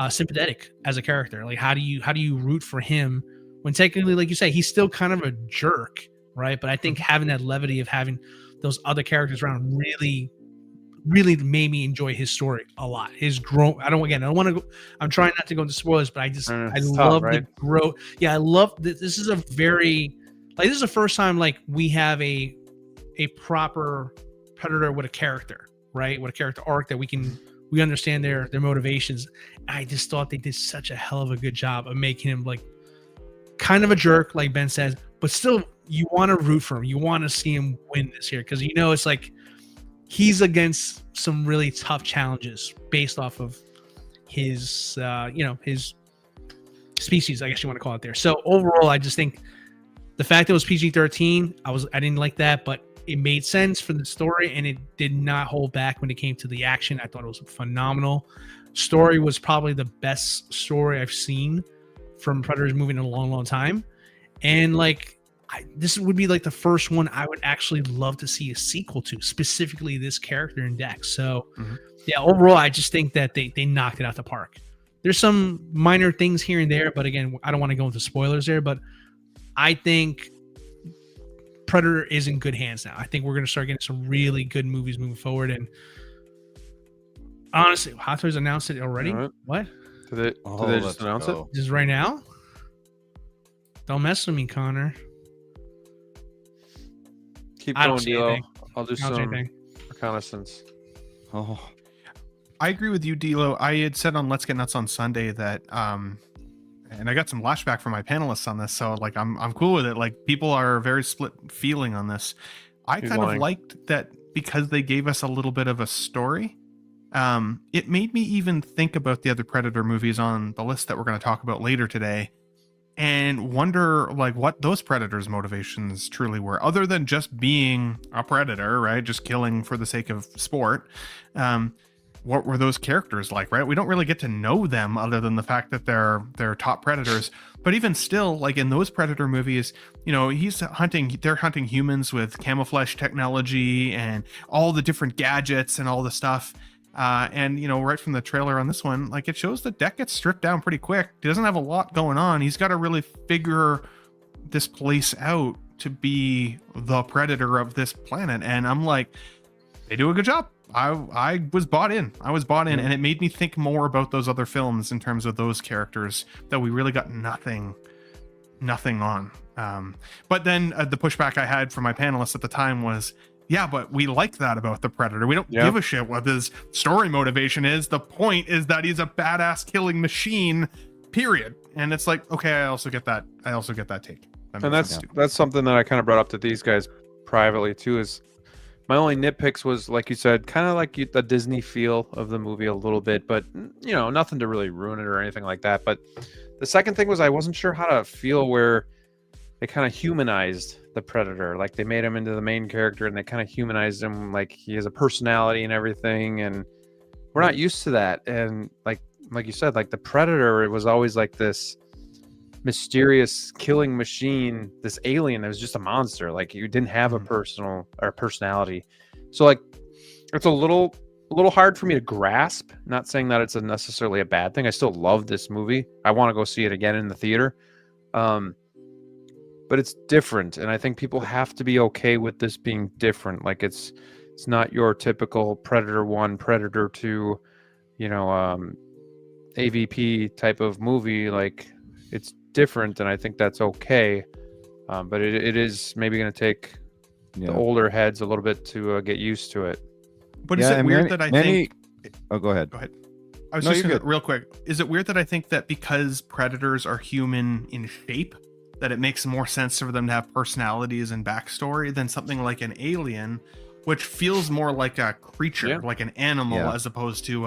sympathetic as a character? Like how do you root for him when technically, like you say, he's still kind of a jerk, right? But I think having that levity of having those other characters around really made me enjoy his story a lot. His growth. I don't want to go. I'm trying not to go into spoilers, but I love the growth. Yeah, I love this is a very this is the first time like we have a proper Predator with a character, right? With a character arc that we understand their motivations. I just thought they did such a hell of a good job of making him like kind of a jerk, like Ben says, but still you want to root for him. You want to see him win this here, because you know it's like he's against some really tough challenges based off of his his species, I guess you want to call it there. So overall, I just think the fact that it was PG-13, I didn't like that, but it made sense for the story, and it did not hold back when it came to the action. I thought it was phenomenal. Story was probably the best story I've seen from Predators movie in a long, long time. And like, this would be like the first one I would actually love to see a sequel to, specifically this character in Dex. So yeah, overall, I just think that they knocked it out the park. There's some minor things here and there, but again, I don't want to go into spoilers there, but I think Predator is in good hands now. I think we're going to start getting some really good movies moving forward. And honestly, Hot Toys announced it already. What? Did they just announce it? Just right now? Don't mess with me, Connor. Keep going, DLO. I'll do some reconnaissance. Oh, I agree with you, DLO. I had said on Let's Get Nuts on Sunday that and I got some flashback from my panelists on this, so like I'm cool with it. Like people are very split feeling on this. I kind of liked that because they gave us a little bit of a story. It made me even think about the other Predator movies on the list that we're going to talk about later today, and wonder like what those Predators' motivations truly were, other than just being a predator, right? Just killing for the sake of sport. What were those characters like, right? We don't really get to know them other than the fact that they're top predators. But even still, like in those Predator movies, you know, they're hunting humans with camouflage technology and all the different gadgets and all the stuff. And you know, right from the trailer on this one, like it shows the deck gets stripped down pretty quick. He doesn't have a lot going on. He's got to really figure this place out to be the predator of this planet. And I'm like, they do a good job. I was bought in. And it made me think more about those other films in terms of those characters that we really got nothing on. But then the pushback I had from my panelists at the time was, yeah, but we like that about the Predator. We don't give a shit what his story motivation is. The point is that he's a badass killing machine, period. And it's like, okay, I also get that take. And that's something that I kind of brought up to these guys privately too, is my only nitpicks was, like you said, kind of like the Disney feel of the movie a little bit, but you know, nothing to really ruin it or anything like that. But the second thing was I wasn't sure how to feel where they kind of humanized the Predator. Like they made him into the main character and they kind of humanized him, like he has a personality and everything, and we're not used to that. And like you said, like the Predator, it was always like this mysterious killing machine, this alien that was just a monster. Like you didn't have a personality. So like it's a little hard for me to grasp. Not saying that it's necessarily a bad thing. I still love this movie. I want to go see it again in the theater. But it's different, and I think people have to be okay with this being different. Like it's not your typical Predator 1, Predator 2, you know, AVP type of movie. Like it's different, and I think that's okay. But it is maybe going to take the older heads a little bit to get used to it. But is it weird that I think? Oh, go ahead. Go ahead. I was just gonna, real quick. Is it weird that I think that because Predators are human in shape, that it makes more sense for them to have personalities and backstory than something like an alien, which feels more like a creature, like an animal, as opposed to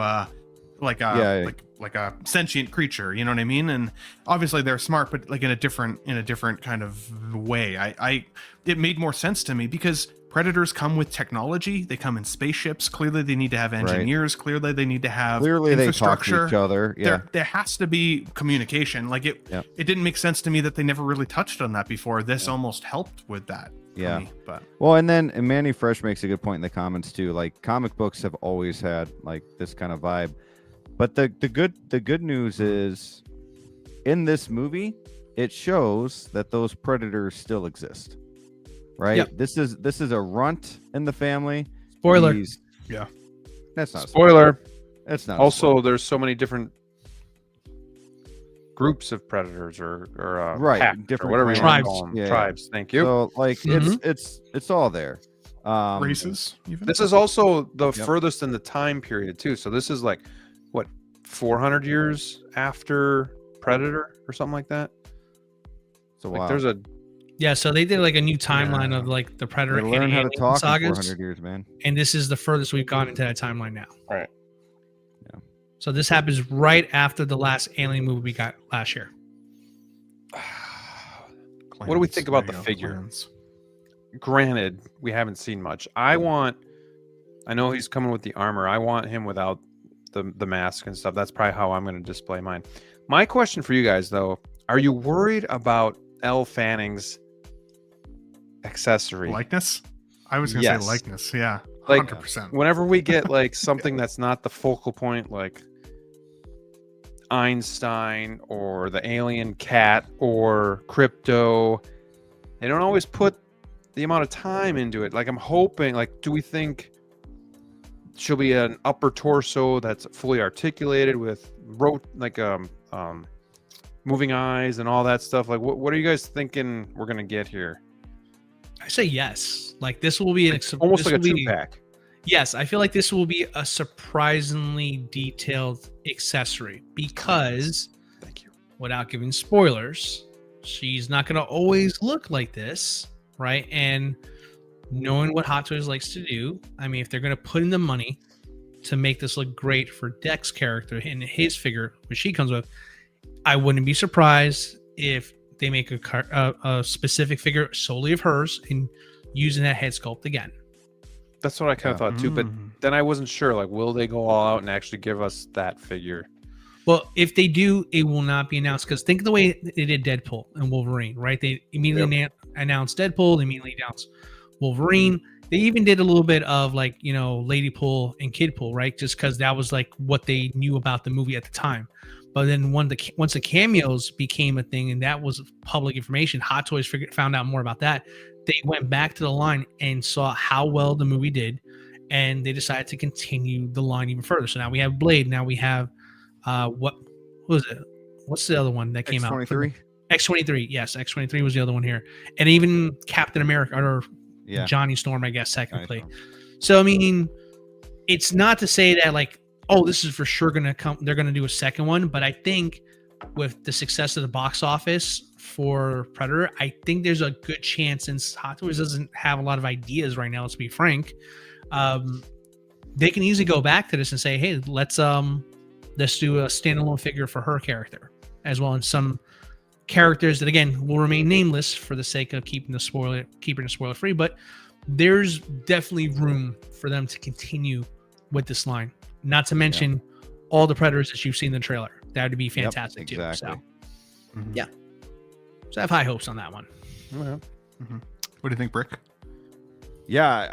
like a like a sentient creature, you know what I mean? And obviously they're smart, but like in a different kind of way. It made more sense to me because predators come with technology. They come in spaceships. Clearly they need to have engineers. Clearly they need to have infrastructure. They talk to each other. There has to be communication. Like it didn't make sense to me that they never really touched on that before. This almost helped with that. Me, but well, and Manny Fresh makes a good point in the comments too. Like comic books have always had like this kind of vibe. But the good news is in this movie, it shows that those predators still exist. Right? Yep. This is a runt in the family. Spoiler. That's not spoiler. That's not also there's so many different groups of predators or packs, different or whatever you tribes. want to call them. Tribes. Thank you. So like it's all there. Races. Even? This is also the furthest in the time period too. So this is like what 400 years after Predator or something like that. So like there's a so they did like a new timeline of like the Predator and learn how to talk sagas. in 400 years, man. And this is the furthest we've gone into that timeline now. All right. Yeah. So this happens right after the last Alien movie we got last year. What do we think about the figure? Granted, we haven't seen much. I know he's coming with the armor. I want him without the mask and stuff. That's probably how I'm going to display mine. My question for you guys, though, are you worried about Elle Fanning's accessory likeness? I was going to say likeness. Yeah, like 100%. Whenever we get like something that's not the focal point, like Einstein or the alien cat or Crypto, they don't always put the amount of time into it. Like I'm hoping, like, do we think she'll be an upper torso that's fully articulated with moving eyes and all that stuff? Like what are you guys thinking we're gonna get here? I say yes. Like this will be almost like a 2-pack. Yes, I feel like this will be a surprisingly detailed accessory because, thank you, without giving spoilers, she's not going to always look like this, right? And knowing what Hot Toys likes to do, I mean, if they're going to put in the money to make this look great for Deck's character and his figure, which she comes with, I wouldn't be surprised if they make a specific figure solely of hers and using that head sculpt again. That's what I kind of thought too, but then I wasn't sure. Like, will they go all out and actually give us that figure? Well, if they do, it will not be announced because think of the way they did Deadpool and Wolverine, right? They immediately announced Deadpool, they immediately announced Wolverine. They even did a little bit of like, Lady Pool and Kid Pool, right? Just because that was like what they knew about the movie at the time. But then once the cameos became a thing and that was public information, Hot Toys found out more about that. They went back to the line and saw how well the movie did, and they decided to continue the line even further. So now we have Blade. Now we have what was it? What's the other one that came X-23? out? X-23. Yes, X-23 was the other one here, and even Captain America or Johnny Storm, I guess, technically. So I mean, it's not to say that like, oh, this is for sure gonna come. They're gonna do a second one, but I think with the success of the box office for Predator, I think there's a good chance, since Hot Toys doesn't have a lot of ideas right now, let's be frank, they can easily go back to this and say, hey, let's do a standalone figure for her character as well, and some characters that again will remain nameless for the sake of keeping the spoiler free, but there's definitely room for them to continue with this line, not to mention all the Predators that you've seen in the trailer. That would be fantastic too. So so I have high hopes on that one. What do you think, Brick? Yeah,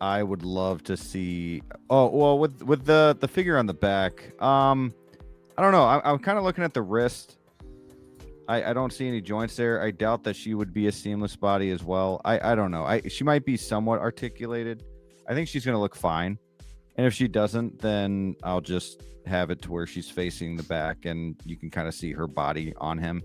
I would love to see. Oh well, with the figure on the back, I don't know. I'm kind of looking at the wrist. I don't see any joints there. I doubt that she would be a seamless body as well. I don't know. She might be somewhat articulated. I think she's gonna look fine. And if she doesn't, then I'll just have it to where she's facing the back and you can kind of see her body on him.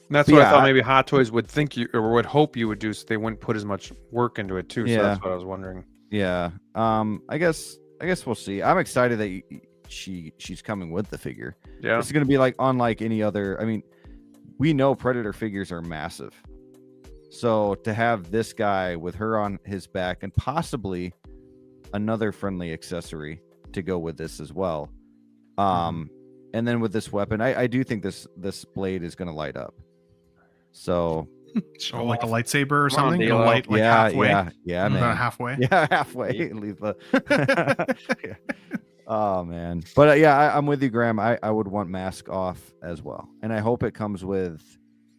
That's what I thought maybe Hot Toys would think you or would hope you would do, so they wouldn't put as much work into it too. So that's what I was wondering. Yeah. I guess we'll see. I'm excited that she's coming with the figure. Yeah. It's going to be like unlike any other. I mean, we know Predator figures are massive. So to have this guy with her on his back and possibly another friendly accessory to go with this as well. And then with this weapon, I do think this blade is going to light up. So Oh, like a lightsaber or Come on, something? DLO. It'll light like halfway. Yeah, man. About halfway. Yeah, halfway. Leave the. Oh man, but I'm with you, Graham. I would want mask off as well, and I hope it comes with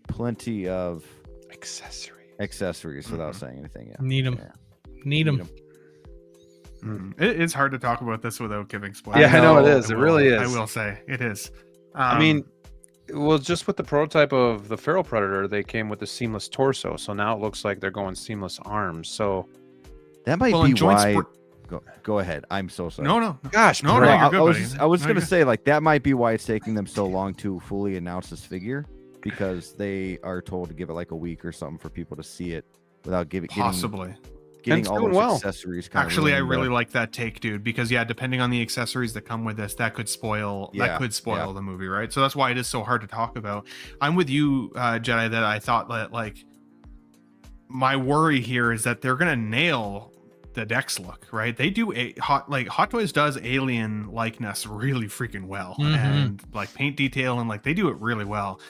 plenty of accessories without saying anything. Yeah, Need them. Need them. It's hard to talk about this without giving spoilers. Yeah, I know it is. It really is. I will say it is. I mean, well, just with the prototype of the feral predator, they came with a seamless torso. So now it looks like they're going seamless arms. So that might be why. Go ahead. I'm so sorry. No. Gosh, no, bro. you're good, I was gonna say, like, that might be why it's taking them so long to fully announce this figure, because they are told to give it like a week or something for people to see it without getting all those accessories. Actually, I really like that take, dude, because depending on the accessories that come with this, that could spoil the movie, right? So that's why it is so hard to talk about. I'm with you, Jedi, that I thought that, like, my worry here is that they're gonna nail the Dex look, right? They do Hot Toys does alien likeness really freaking well, and like paint detail, and like they do it really well.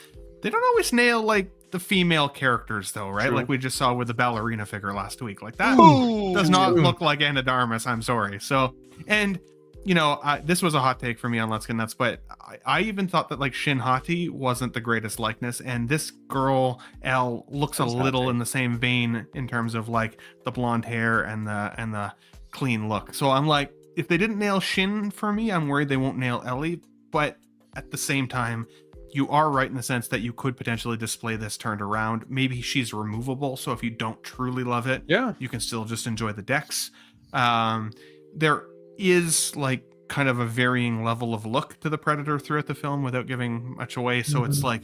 They don't always nail like the female characters though, right? True. Like we just saw with the ballerina figure last week. Like that does not look like Anna Darmus. I'm sorry. So, and you know, this was a hot take for me on Let's Get Nuts, but I even thought that like Shin Hati wasn't the greatest likeness, and this girl Elle looks a little in the same vein in terms of like the blonde hair and the clean look. So I'm like, if they didn't nail Shin for me, I'm worried they won't nail Ellie. But at the same time, you are right in the sense that you could potentially display this turned around. Maybe she's removable, so if you don't truly love it, you can still just enjoy the Dex. There is like kind of a varying level of look to the Predator throughout the film without giving much away. So it's like,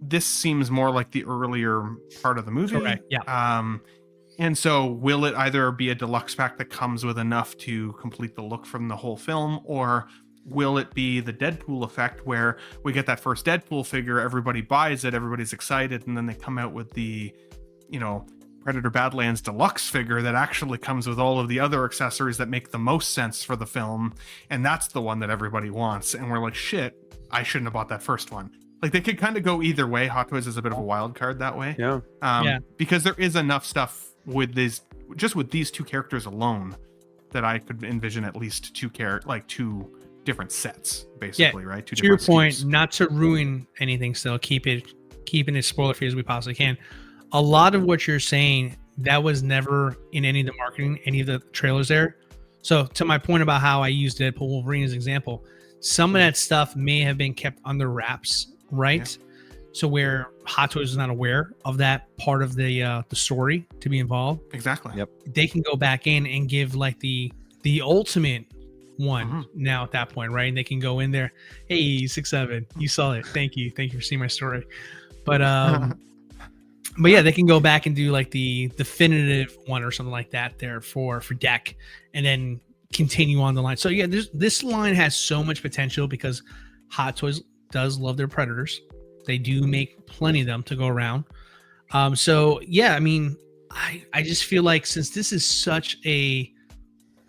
this seems more like the earlier part of the movie. Correct. Yeah. And so will it either be a deluxe pack that comes with enough to complete the look from the whole film, or will it be the Deadpool effect where we get that first Deadpool figure, everybody buys it, everybody's excited, and then they come out with the, you know, Predator Badlands deluxe figure that actually comes with all of the other accessories that make the most sense for the film, and that's the one that everybody wants, and we're like, shit, I shouldn't have bought that first one. Like, they could kind of go either way. Hot Toys is a bit of a wild card that way. Because there is enough stuff with these two characters alone that I could envision at least two different sets, basically, right? To your point, not to ruin anything, still keeping it spoiler free as we possibly can. A lot of what you're saying, that was never in any of the marketing, any of the trailers there. So to my point about how I used Deadpool Wolverine as an example, some of that stuff may have been kept under wraps, right? Yeah. So where Hot Toys is not aware of that part of the story to be involved. Exactly. Yep. They can go back in and give like the ultimate one now at that point, right? And they can go in there, hey, 6'7", you saw it. Thank you for seeing my story. But yeah, they can go back and do like the definitive one or something like that there for Deck, and then continue on the line. So yeah, this line has so much potential because Hot Toys does love their Predators. They do make plenty of them to go around. So yeah, I mean, I just feel like since this is such a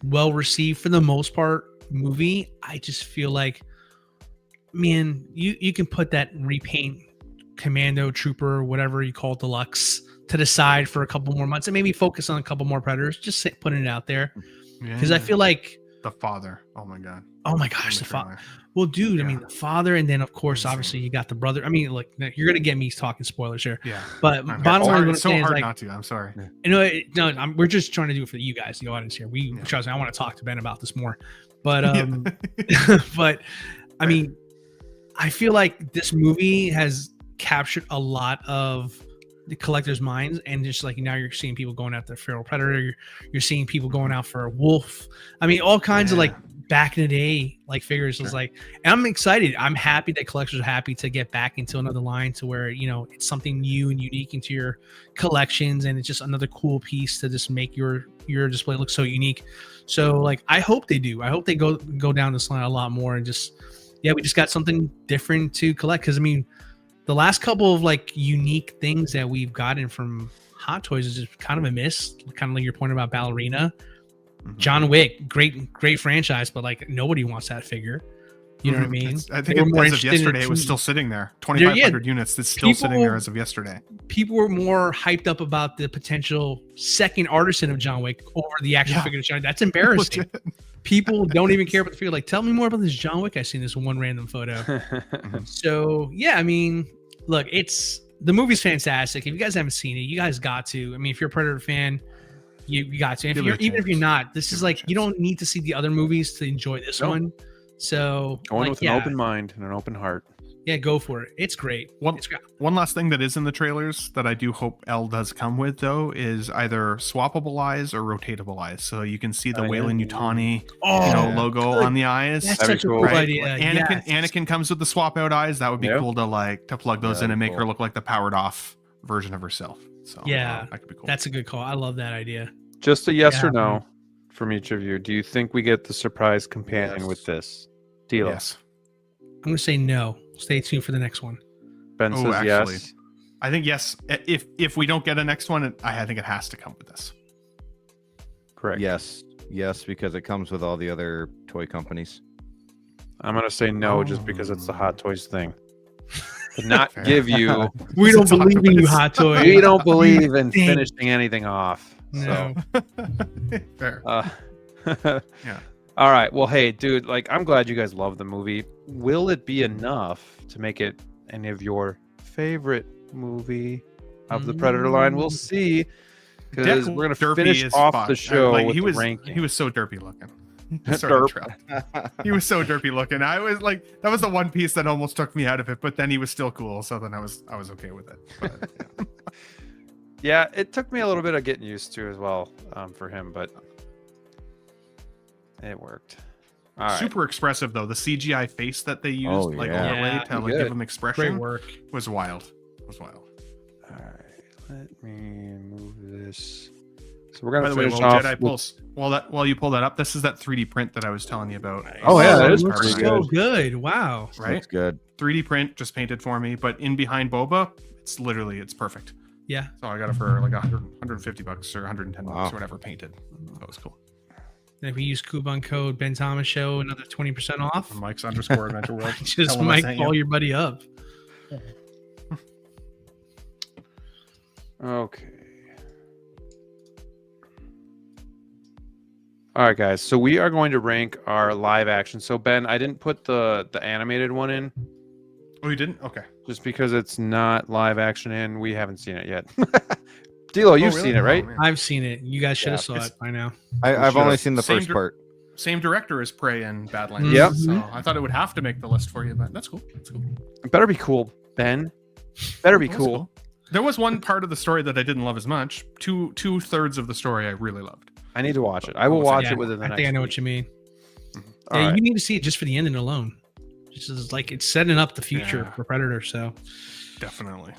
well received for the most part movie, I just feel like, man, you can put that repaint Commando Trooper, whatever you call it, deluxe, to the side for a couple more months and maybe focus on a couple more Predators. Just putting it out there, because I feel like the father. Oh my gosh, the father. Well, dude, I mean the father, and then of course, obviously, you got the brother. I mean, like, you're gonna get me talking spoilers here. Yeah. But bottom line, it's so hard like, not to. I'm sorry. We're just trying to do it for you guys, the audience here. Trust me, I want to talk to Ben about this more. But but I mean, I feel like this movie has captured a lot of the collectors' minds, and just like now you're seeing people going after feral predator, you're seeing people going out for a wolf. I mean, all kinds of like back in the day like figures. Was like, and I'm excited. I'm happy that collectors are happy to get back into another line to where, you know, it's something new and unique into your collections, and it's just another cool piece to just make your display look so unique. So like, I hope they do. I hope they go down this line a lot more, and just we just got something different to collect. Because I mean, the last couple of like unique things that we've gotten from Hot Toys is just kind of a miss. Kind of like your point about ballerina. John Wick, great franchise, but like nobody wants that figure. You know what I mean? I think as of yesterday, it was still sitting there. 2,500 units. That's still sitting there as of yesterday. People were more hyped up about the potential second artisan of John Wick over the action figure of John Wick. That's embarrassing. People don't even care about the figure. Like, tell me more about this John Wick. I seen this one random photo. So yeah, I mean, look, the movie's fantastic. If you guys haven't seen it, you guys got to. I mean, if you're a Predator fan, you got to. Even if you're not, this is like you don't need to see the other movies to enjoy this one. So going with an open mind and an open heart. Yeah, go for it. It's great. One last thing that is in the trailers that I do hope L does come with, though, is either swappable eyes or rotatable eyes. So you can see the Weyland-Yutani logo on the eyes. That's such a cool idea. Anakin comes with the swap out eyes. That would be cool to plug those in and make her look like the powered off version of herself. So that could be cool. That's a good call. I love that idea. Just a yes or no from each of you. Do you think we get the surprise companion with this? DLO. Yes. I'm going to say no. Stay tuned for the next one. Ben says yes. I think yes. If we don't get a next one, I think it has to come with this. Correct. Yes, because it comes with all the other toy companies. I'm going to say no just because it's the Hot Toys thing. To not give you... We don't believe in you, Hot Toys. We don't believe in finishing anything off. No. So. Fair. Yeah. All right. Well, hey, dude, like, I'm glad you guys love the movie. Will it be enough to make it any of your favorite movie of the Predator line? We'll see. Because we're going to finish off the show with the ranking. He was so derpy looking. He was so derpy looking. I was like, that was the one piece that almost took me out of it, but then he was still cool. So then I was okay with it. But, yeah, it took me a little bit of getting used to as well for him, but it worked. Super expressive though. The CGI face that they used overlay to give him expression. Great work. Was wild. It was wild. All right, let me move this. So we're gonna finish off. Jedi Pulse. While you pull that up, this is that 3D print that I was telling you about. Oh yeah, that is looks so good. Wow. Right? That's good. 3D print just painted for me, but in behind Boba, it's perfect. Yeah. So I got it for like $150 or $110 or whatever painted. That was cool. And if we use coupon code Ben Thomas Show, another 20% off. Mike's _ Adventure World. Just Mike, call your buddy up. Okay. All right, guys. So we are going to rank our live action. So Ben, I didn't put the animated one in. Oh, you didn't? Okay. Just because it's not live action and we haven't seen it yet. DLO, you've seen it, right? I've seen it. You guys should have saw it by now. I've only seen the first part. Same director as Prey and Badlands. Yep. So I thought it would have to make the list for you, but that's cool. That's cool. It better be cool, Ben. Better be cool. There was one part of the story that I didn't love as much. Two-thirds of the story I really loved. I need to watch it. I will watch it within the next I think I know week. what you mean. All right. You need to see it just for the ending alone. Just as, like, it's setting up the future for Predator. So definitely.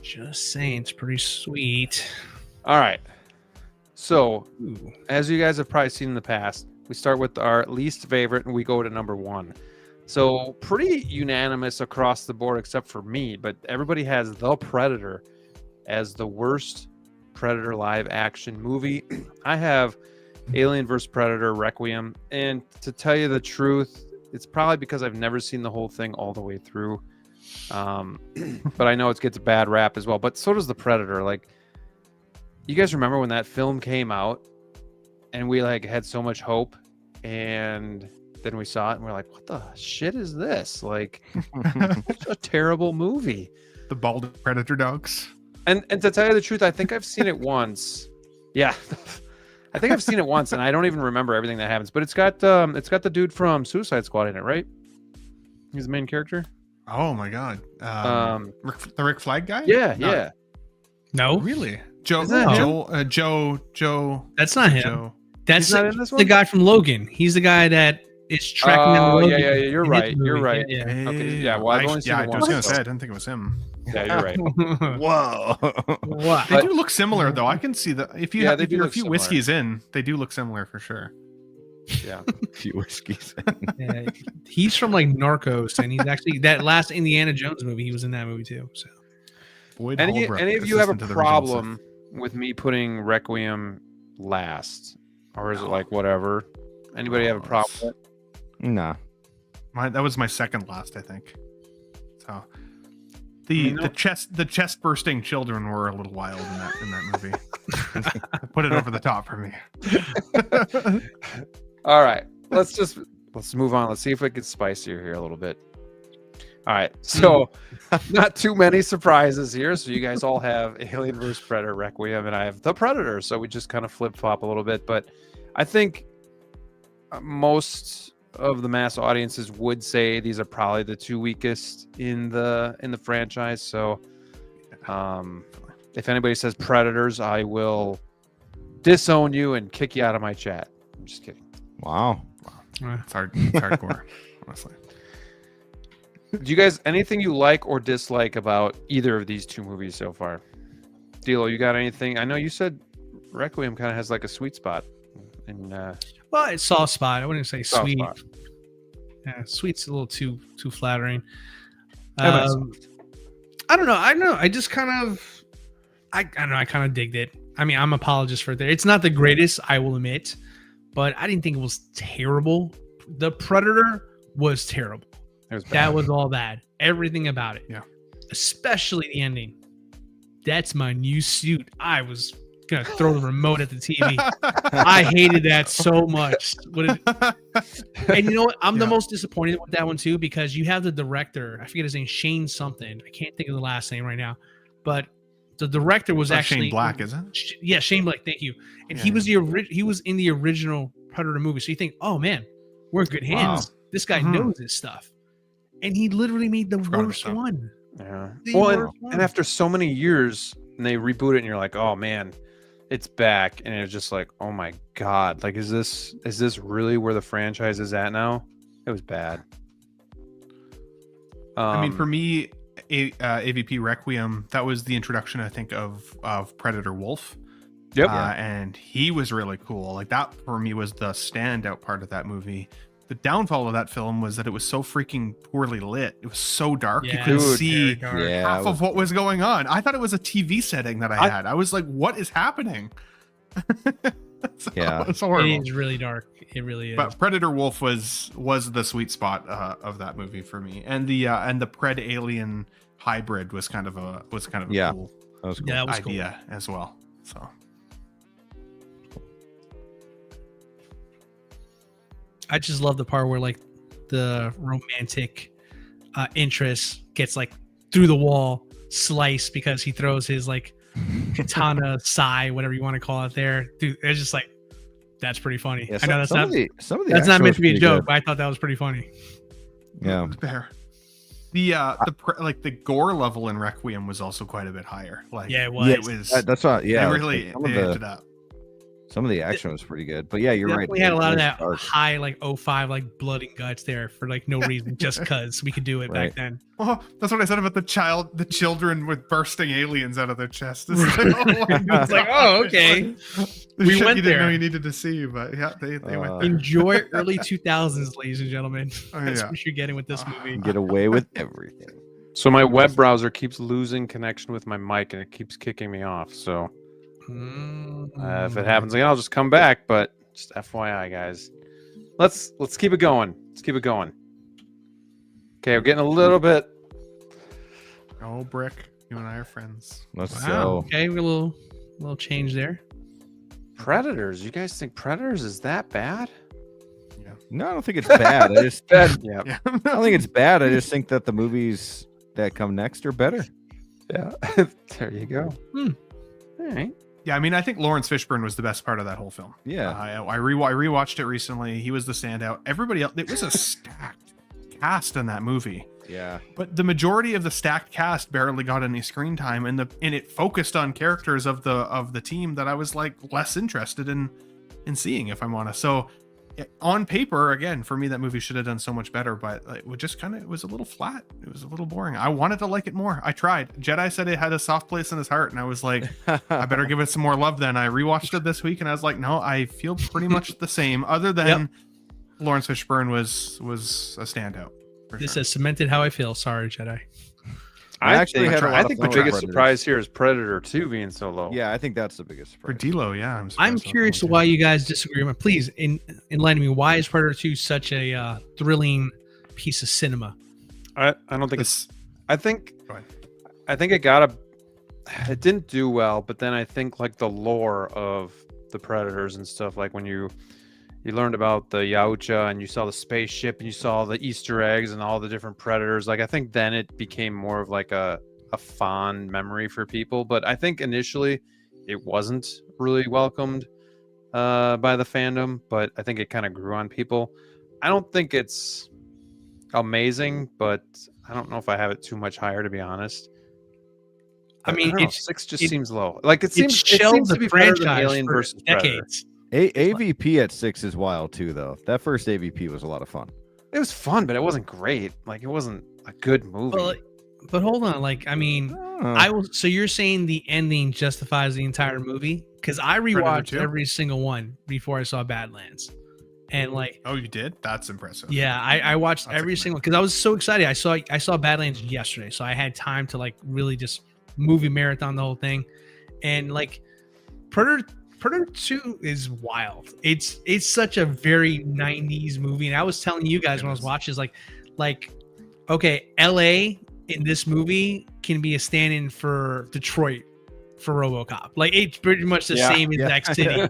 Just saying, it's pretty sweet. All right. So, as you guys have probably seen in the past, we start with our least favorite and we go to number 1. So, pretty unanimous across the board except for me, but everybody has The Predator as the worst Predator live action movie. I have Alien vs. Predator Requiem, and to tell you the truth, it's probably because I've never seen the whole thing all the way through. But I know it gets a bad rap as well, but so does The Predator. Like, you guys remember when that film came out and we like had so much hope, and then we saw it and we're like, what the shit is this? Like, such a terrible movie. The bald Predator dogs. And to tell you the truth, I think I've seen it once. Yeah. I think I've seen it once and I don't even remember everything that happens, but it's got the dude from Suicide Squad in it, right? He's the main character. Oh my god. The Rick Flag guy? Yeah. No, really? Joe. That's not him. Joe. That's not in this the one? guy from Logan. He's the guy that is tracking down Logan. Yeah. You're in right. his movie. You're right. Yeah. Okay. Yeah. Well, I've only seen it I once. was gonna say I didn't think it was him. Yeah, you're right. Whoa. What? They do look similar though. I can see that if Yeah, they if do you're a look few similar. whiskeys in, they do look similar for sure. Yeah. A few whiskeys. Yeah, he's from like Narcos, and he's actually that last Indiana Jones movie. He was in that movie too. So, Boyd Any Holbrook, of you have a assistant to the original problem with me putting Requiem last? or is it like whatever? Anybody have a problem with it? Nah. That was my second last, I think. So the chest bursting children were a little wild in that movie. Put it over the top for me. All right, let's move on. Let's see if it gets spicier here a little bit. All right, so not too many surprises here. So you guys all have Alien vs Predator Requiem, and I have The Predator. So we just kind of flip flop a little bit, but I think most of the mass audiences would say these are probably the two weakest in the franchise. So if anybody says Predators, I will disown you and kick you out of my chat. I'm just kidding. Wow. It's hardcore, honestly. Do you guys anything you like or dislike about either of these two movies so far? DLO, you got anything? I know you said Requiem kind of has like a sweet spot. And well, it's soft spot. I wouldn't say soft sweet. spot. Yeah, sweet's a little too flattering. Yeah, I don't know. I just kind of, I don't know. I kind of digged it. I mean, I'm apologist for it. It's not the greatest, I will admit, but I didn't think it was terrible. The Predator was terrible. It was bad. That was all bad. Everything about it. Yeah. Especially the ending. That's my new suit. I was gonna throw the remote at the TV. I hated that so much. And you know what? I'm the most disappointed with that one too, because you have the director. I forget his name, Shane something. I can't think of the last name right now, but the director was actually Shane Black, isn't it? Yeah, Shane Black. Thank you. And he was he was in the original Predator movie. So you think, oh man, we're in good hands. Wow. This guy knows his stuff, and he literally made the worst one. Yeah. The Well, worst one. and after so many years, and they reboot it, and you're like, oh man, it's back, and it's just like, oh my god, like is this really where the franchise is at now? It was bad. I mean, for me, AVP Requiem, that was the introduction, I think, of Predator Wolf. Yep. And he was really cool. Like that for me was the standout part of that movie. The downfall of that film was that it was so freaking poorly lit. It was so dark. Yeah, you couldn't dude, see Yeah, half of what was going on. I thought it was a TV setting that I had. I was like, what is happening? Yeah. It's horrible. It is really dark. It really is. But Predator Wolf was the sweet spot of that movie for me, and the Pred Alien hybrid was kind of a cool That was cool. Yeah, that was idea as well. So I just love the part where like the romantic interest gets like through the wall, sliced because he throws his like katana sai, whatever you want to call it. There, dude, it's just like that's pretty funny. Yeah, I know that's some not of the that's not action meant was to be a pretty joke, good. but I thought that was pretty funny. Yeah. fair. The gore level in Requiem was also quite a bit higher. Like Yeah, it was. It was. That's what. Yeah. They really some they of amped it the up. some of the action was pretty good, but yeah, you're right. We had a lot of It that was dark. high like 05 like blood and guts there for like no reason, just cause we could do it Right. back then. Oh, that's what I said about the children with bursting aliens out of their chests. It's like, oh, my It's like, gosh. oh, okay. The We shit went you didn't know there. you needed to see, but yeah, they went there. Enjoy early 2000s, ladies and gentlemen. Oh, That's yeah. what you're getting with this movie. Get away with everything. So my web browser keeps losing connection with my mic, and it keeps kicking me off. So if it happens again, I'll just come back. But just FYI, guys, let's keep it going. Let's keep it going. Okay, we're getting a little bit. Oh, Brick, you and I are friends. Let's Wow. go. Okay, we a little change there. Predators. You guys think Predators is that bad? No, I don't think it's bad. I just Yeah. Yeah. I don't think it's bad. I just think that the movies that come next are better. Yeah. There you go. Hmm. All right. Yeah, I mean, I think Lawrence Fishburne was the best part of that whole film. Yeah. I rewatched it recently. He was the standout. Everybody else, it was a stacked cast in that movie. Yeah. But the majority of the stacked cast barely got any screen time, and it focused on characters of the team that I was like less interested in seeing, if I'm honest. So on paper, again, for me, that movie should have done so much better, but it was just it was a little flat. It was a little boring. I wanted to like it more. I tried. Jedi said it had a soft place in his heart, and I was like, I better give it some more love then. I rewatched it this week, and I was like, no, I feel pretty much the same, other than Lawrence Fishburne was a standout. This has cemented how I feel. Sorry, Jedi. I actually had a lot I of think fun the with biggest Predators. surprise here is Predator 2 being so low. Yeah, I think that's the biggest For surprise. DLO, yeah. I'm surprised curious about that why you guys disagree. Please enlighten me. Why is Predator 2 such a thrilling piece of cinema? I don't think it's. I think Go ahead. it didn't do well, but then I think like the lore of the Predators and stuff, like when you learned about the Yautja and you saw the spaceship and you saw the Easter eggs and all the different Predators, like I think then it became more of like a fond memory for people. But I think initially it wasn't really welcomed by the fandom, but I think it kind of grew on people. I don't think it's amazing, but I don't know if I have it too much higher, to be honest. I mean, don't know, 6 just seems low. Like it seems shelved to be the better than franchise Alien for versus Predator. decades. AVP at 6 is wild too, though. That first AVP was a lot of fun. It was fun, but it wasn't great. Like it wasn't a good movie. But hold on, like I mean, I will. So you're saying the ending justifies the entire movie? Because I rewatched every single one before I saw Badlands, and like, oh, you did? That's impressive. yeah, I watched every single because I was so excited. I saw Badlands yesterday, so I had time to like really just movie marathon the whole thing, and like Predator 2 is wild. It's such a very 90s movie, and I was telling you guys when I was watching, is like okay, LA in this movie can be a stand-in for Detroit for RoboCop. Like it's pretty much the same exact city.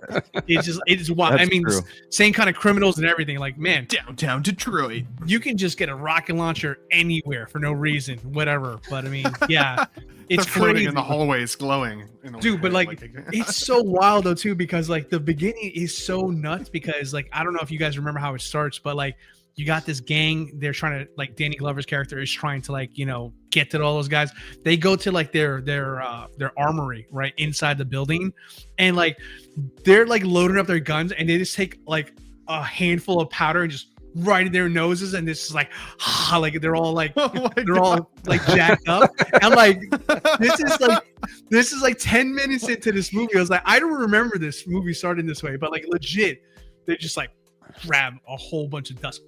It's wild. That's I mean, true. same kind of criminals and everything. Like, man, Downtown Detroit. you can just get a rocket launcher anywhere for no reason, whatever. But I mean, yeah, it's They're floating crazy in the hallways, glowing. In a dude, way, but like it's so wild though too, because like the beginning is so nuts, because like I don't know if you guys remember how it starts, but like you got this gang, they're trying to, like, Danny Glover's character is trying to, like, you know, get to all those guys. They go to like their armory right inside the building, and like they're like loading up their guns, and they just take like a handful of powder and just right in their noses, and this is like like they're all like all like jacked up, and like this is like 10 minutes into this movie. I was like, I don't remember this movie starting this way, but like legit, they just like grab a whole bunch of dust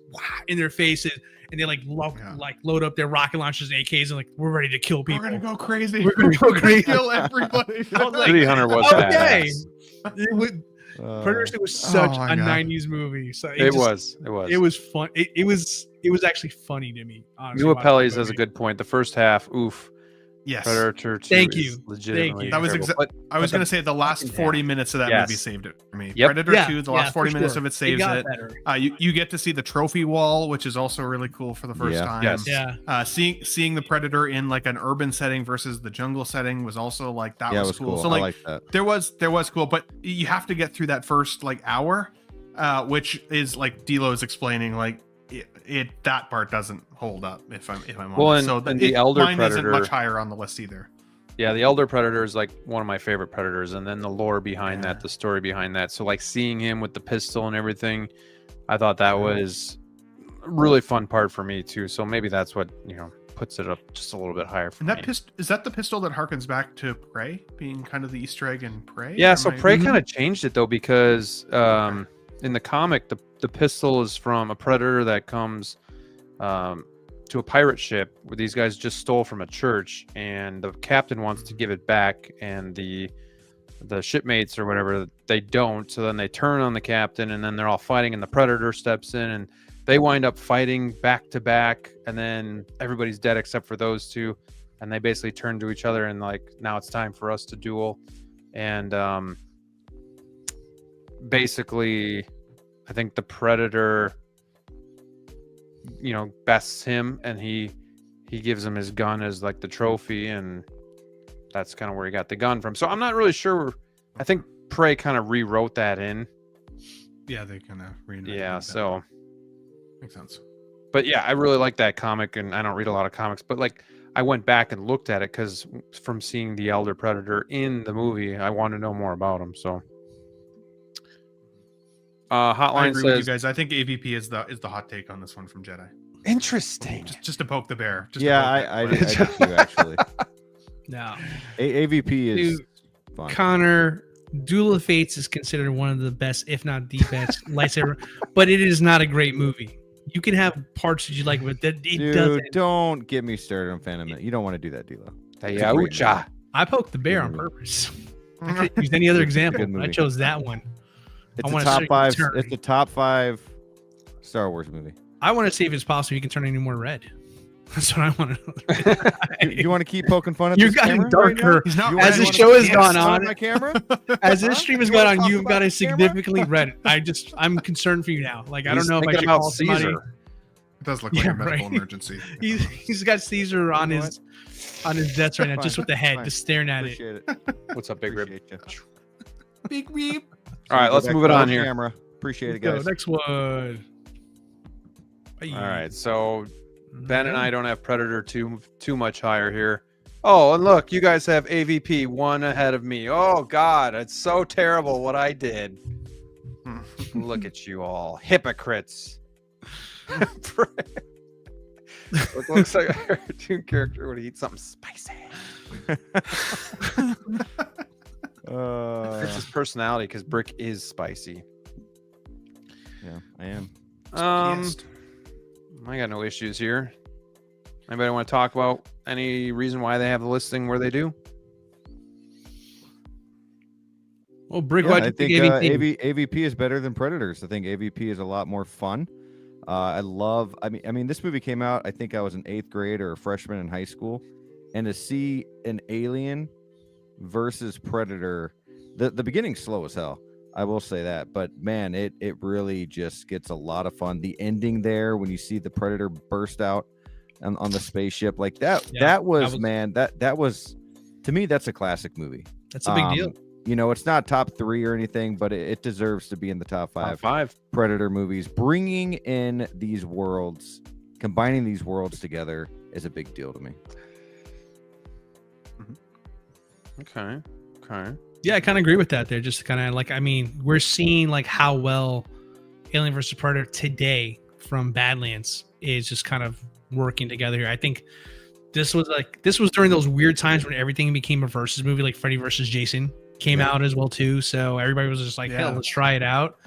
in their faces, and they like load up their rocket launchers and AKs, and like, we're ready to kill people. We're gonna go crazy. We're gonna go crazy. Kill everybody. City Hunter was okay. badass. Predator was such a 90s movie. So it was fun. It was actually funny to me. Mila Pelli's has a good point. The first half, oof. Yes. Predator 2 Thank you. is legitimately That was I was going to say the last 40 minutes of that movie saved it for me. Predator 2, the last 40 minutes of it saves it. You get to see the trophy wall, which is also really cool for the first time. Yes. Yeah. Seeing the Predator in like an urban setting versus the jungle setting was also like that was cool. So I like like that. there was cool, but you have to get through that first like hour, which is like D-Lo is explaining, like that part doesn't hold up if I'm honest. So the Elder mine Predator isn't much higher on the list either. Yeah, the Elder Predator is like one of my favorite Predators, and then the lore behind that, the story behind that. So like seeing him with the pistol and everything, I thought that was a really fun part for me too. So maybe that's what, you know, puts it up just a little bit higher for me. Is that the pistol that harkens back to Prey being kind of the Easter egg in Prey? Yeah, so Prey kind of changed it though, because in the comic, the pistol is from a Predator that comes to a pirate ship where these guys just stole from a church, and the captain wants to give it back, and the shipmates or whatever, they don't. So then they turn on the captain, and then they're all fighting, and the Predator steps in, and they wind up fighting back to back, and then everybody's dead except for those two, and they basically turn to each other and like, now it's time for us to duel. And basically I think the Predator, you know, bests him, and he gives him his gun as like the trophy, and that's kind of where he got the gun from. So I'm not really sure. I think Prey kind of rewrote that in. Yeah, they kind of reinvented that. So makes sense. But yeah, I really like that comic, and I don't read a lot of comics, but like I went back and looked at it because from seeing the Elder Predator in the movie, I want to know more about him. So Hotline I agree says, with you guys. I think AVP is the hot take on this one from Jedi. Interesting. Just to poke the bear. I did too, actually. No. AVP is fun. Connor, Duel of Fates is considered one of the best, if not the best, lightsaber, but it is not a great movie. You can have parts that you like, but it Dude, doesn't. don't get me started on Phantom Menace. You don't want to do that, D-Lo. Yaucha. I poked the bear on purpose. I could have used any other example. Good I movie. chose that one. It's I a wanna top see five. Turn. It's a top 5 Star Wars movie. I want to see if it's possible you can turn any more red. That's what I want to. You want to keep poking fun at You're this getting camera darker. right He's not As red. the show has gone now? on, My camera. as this stream has You gone wanna on, talk you've about got to the camera? significantly red. I'm concerned for you now. Like I don't He's know if I thinking should about call somebody. Caesar. It does look like Yeah, a medical right. emergency. He's got Caesar on You know his desk right now, Fine, just with the head, fine. just staring at it. Appreciate it. What's up, Big Rib? Appreciate you. Big weep. All right, Go let's back move to it our on here. Camera. Appreciate it, Let's go, guys. next one. All right, so Ben and I don't have Predator too much higher here. Oh, and look, you guys have AVP one ahead of me. Oh God, it's so terrible what I did. Look at you all, hypocrites. Looks like a cartoon character would eat something spicy. It's his personality because Brick is spicy. Yeah, I am. I got no issues here. Anybody want to talk about any reason why they have the listing where they do? Well, Brick, Yeah, what I do think you think? AVP is better than Predators. I think AVP is a lot more fun. I mean, this movie came out. I think I was in 8th grade or a freshman in high school, and to see an Alien versus Predator, the beginning's slow as hell. I will say that, but man, it really just gets a lot of fun. The ending there when you see the Predator burst out on the spaceship like that, that was to me, that's a classic movie. That's a big deal. You know, it's not top 3 or anything, but it deserves to be in the top 5. Top 5 Predator movies. Bringing in these worlds, combining these worlds together is a big deal to me. Okay. Yeah, I kind of agree with that. They're just kind of like, I mean, we're seeing like how well Alien versus Predator today from Badlands is just kind of working together here. I think this was during those weird times when everything became a versus movie, like Freddy versus Jason came out as well too. So everybody was just like, hell, let's try it out.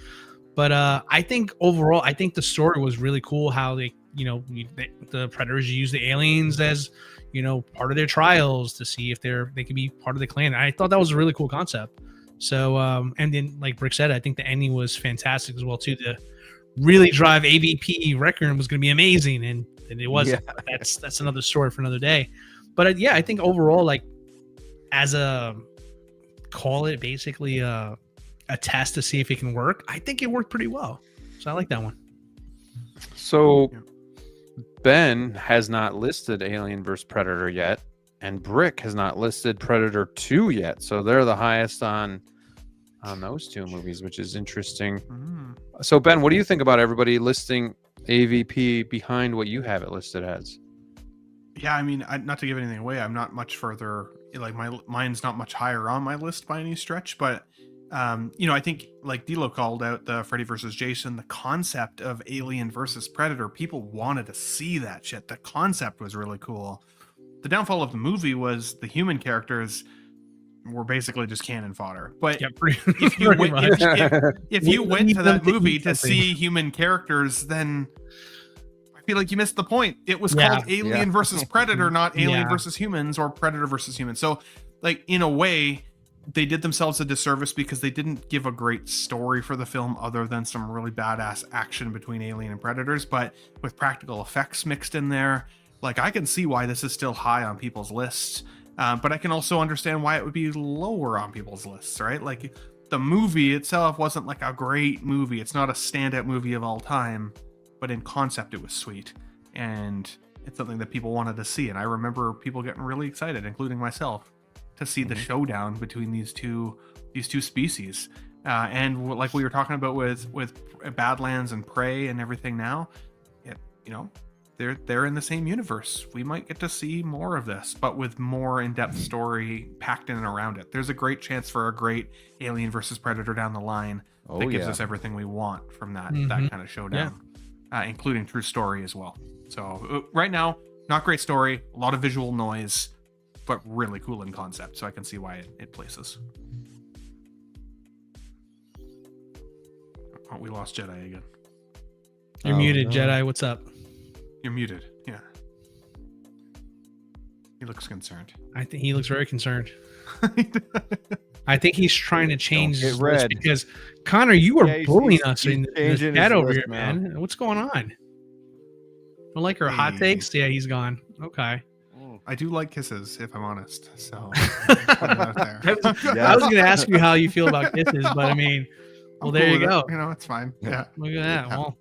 But I think overall, I think the story was really cool. How they, the Predators use the aliens as, part of their trials to see if they can be part of the clan. I thought that was a really cool concept. So, and then like Brick said, I think the ending was fantastic as well too. To really drive AVP Requiem was going to be amazing, and it wasn't. Yeah. That's another story for another day. But I think overall, like as a call it basically a test to see if it can work, I think it worked pretty well. So I like that one. So Ben has not listed Alien vs. Predator yet, and Brick has not listed Predator 2 yet. So they're the highest on those two movies, which is interesting. So Ben, what do you think about everybody listing AVP behind what you have it listed as? Yeah, I mean, not to give anything away, I'm not much further. Like mine's not much higher on my list by any stretch, but I think like D-Lo called out the Freddy versus Jason, the concept of Alien versus Predator. People wanted to see that shit. The concept was really cool. The downfall of the movie was the human characters were basically just cannon fodder. But if you went to that movie to see human characters, then I feel like you missed the point. It was called Alien versus Predator, not Alien versus Humans or Predator versus Humans. So, like, in a way, they did themselves a disservice because they didn't give a great story for the film other than some really badass action between Alien and Predators. But with practical effects mixed in there, like, I can see why this is still high on people's lists. But I can also understand why it would be lower on people's lists, right? Like, the movie itself wasn't like a great movie. It's not a standout movie of all time. But in concept, it was sweet, and it's something that people wanted to see. And I remember people getting really excited, including myself, to see the showdown between these two species. And like we were talking about with Badlands and Prey and everything now, they're in the same universe. We might get to see more of this, but with more in-depth story packed in and around it. There's a great chance for a great Alien versus Predator down the line that gives us everything we want from that kind of showdown. Yeah. Including true story as well. So right now, not great story, a lot of visual noise, but really cool in concept. So I can see why it places. Oh, we lost Jedi again. You're muted, Jedi. What's up? You're muted. Yeah. He looks concerned. I think he looks very concerned. I think he's trying to change his list because Connor, you are bullying us in the chat over here, man. What's going on? Don't like our hot takes? Yeah, he's gone. Okay. I do like kisses, if I'm honest. So I was going to ask you how you feel about kisses, but I mean, well, there you go. You know, it's fine. Yeah. Look at that. Well,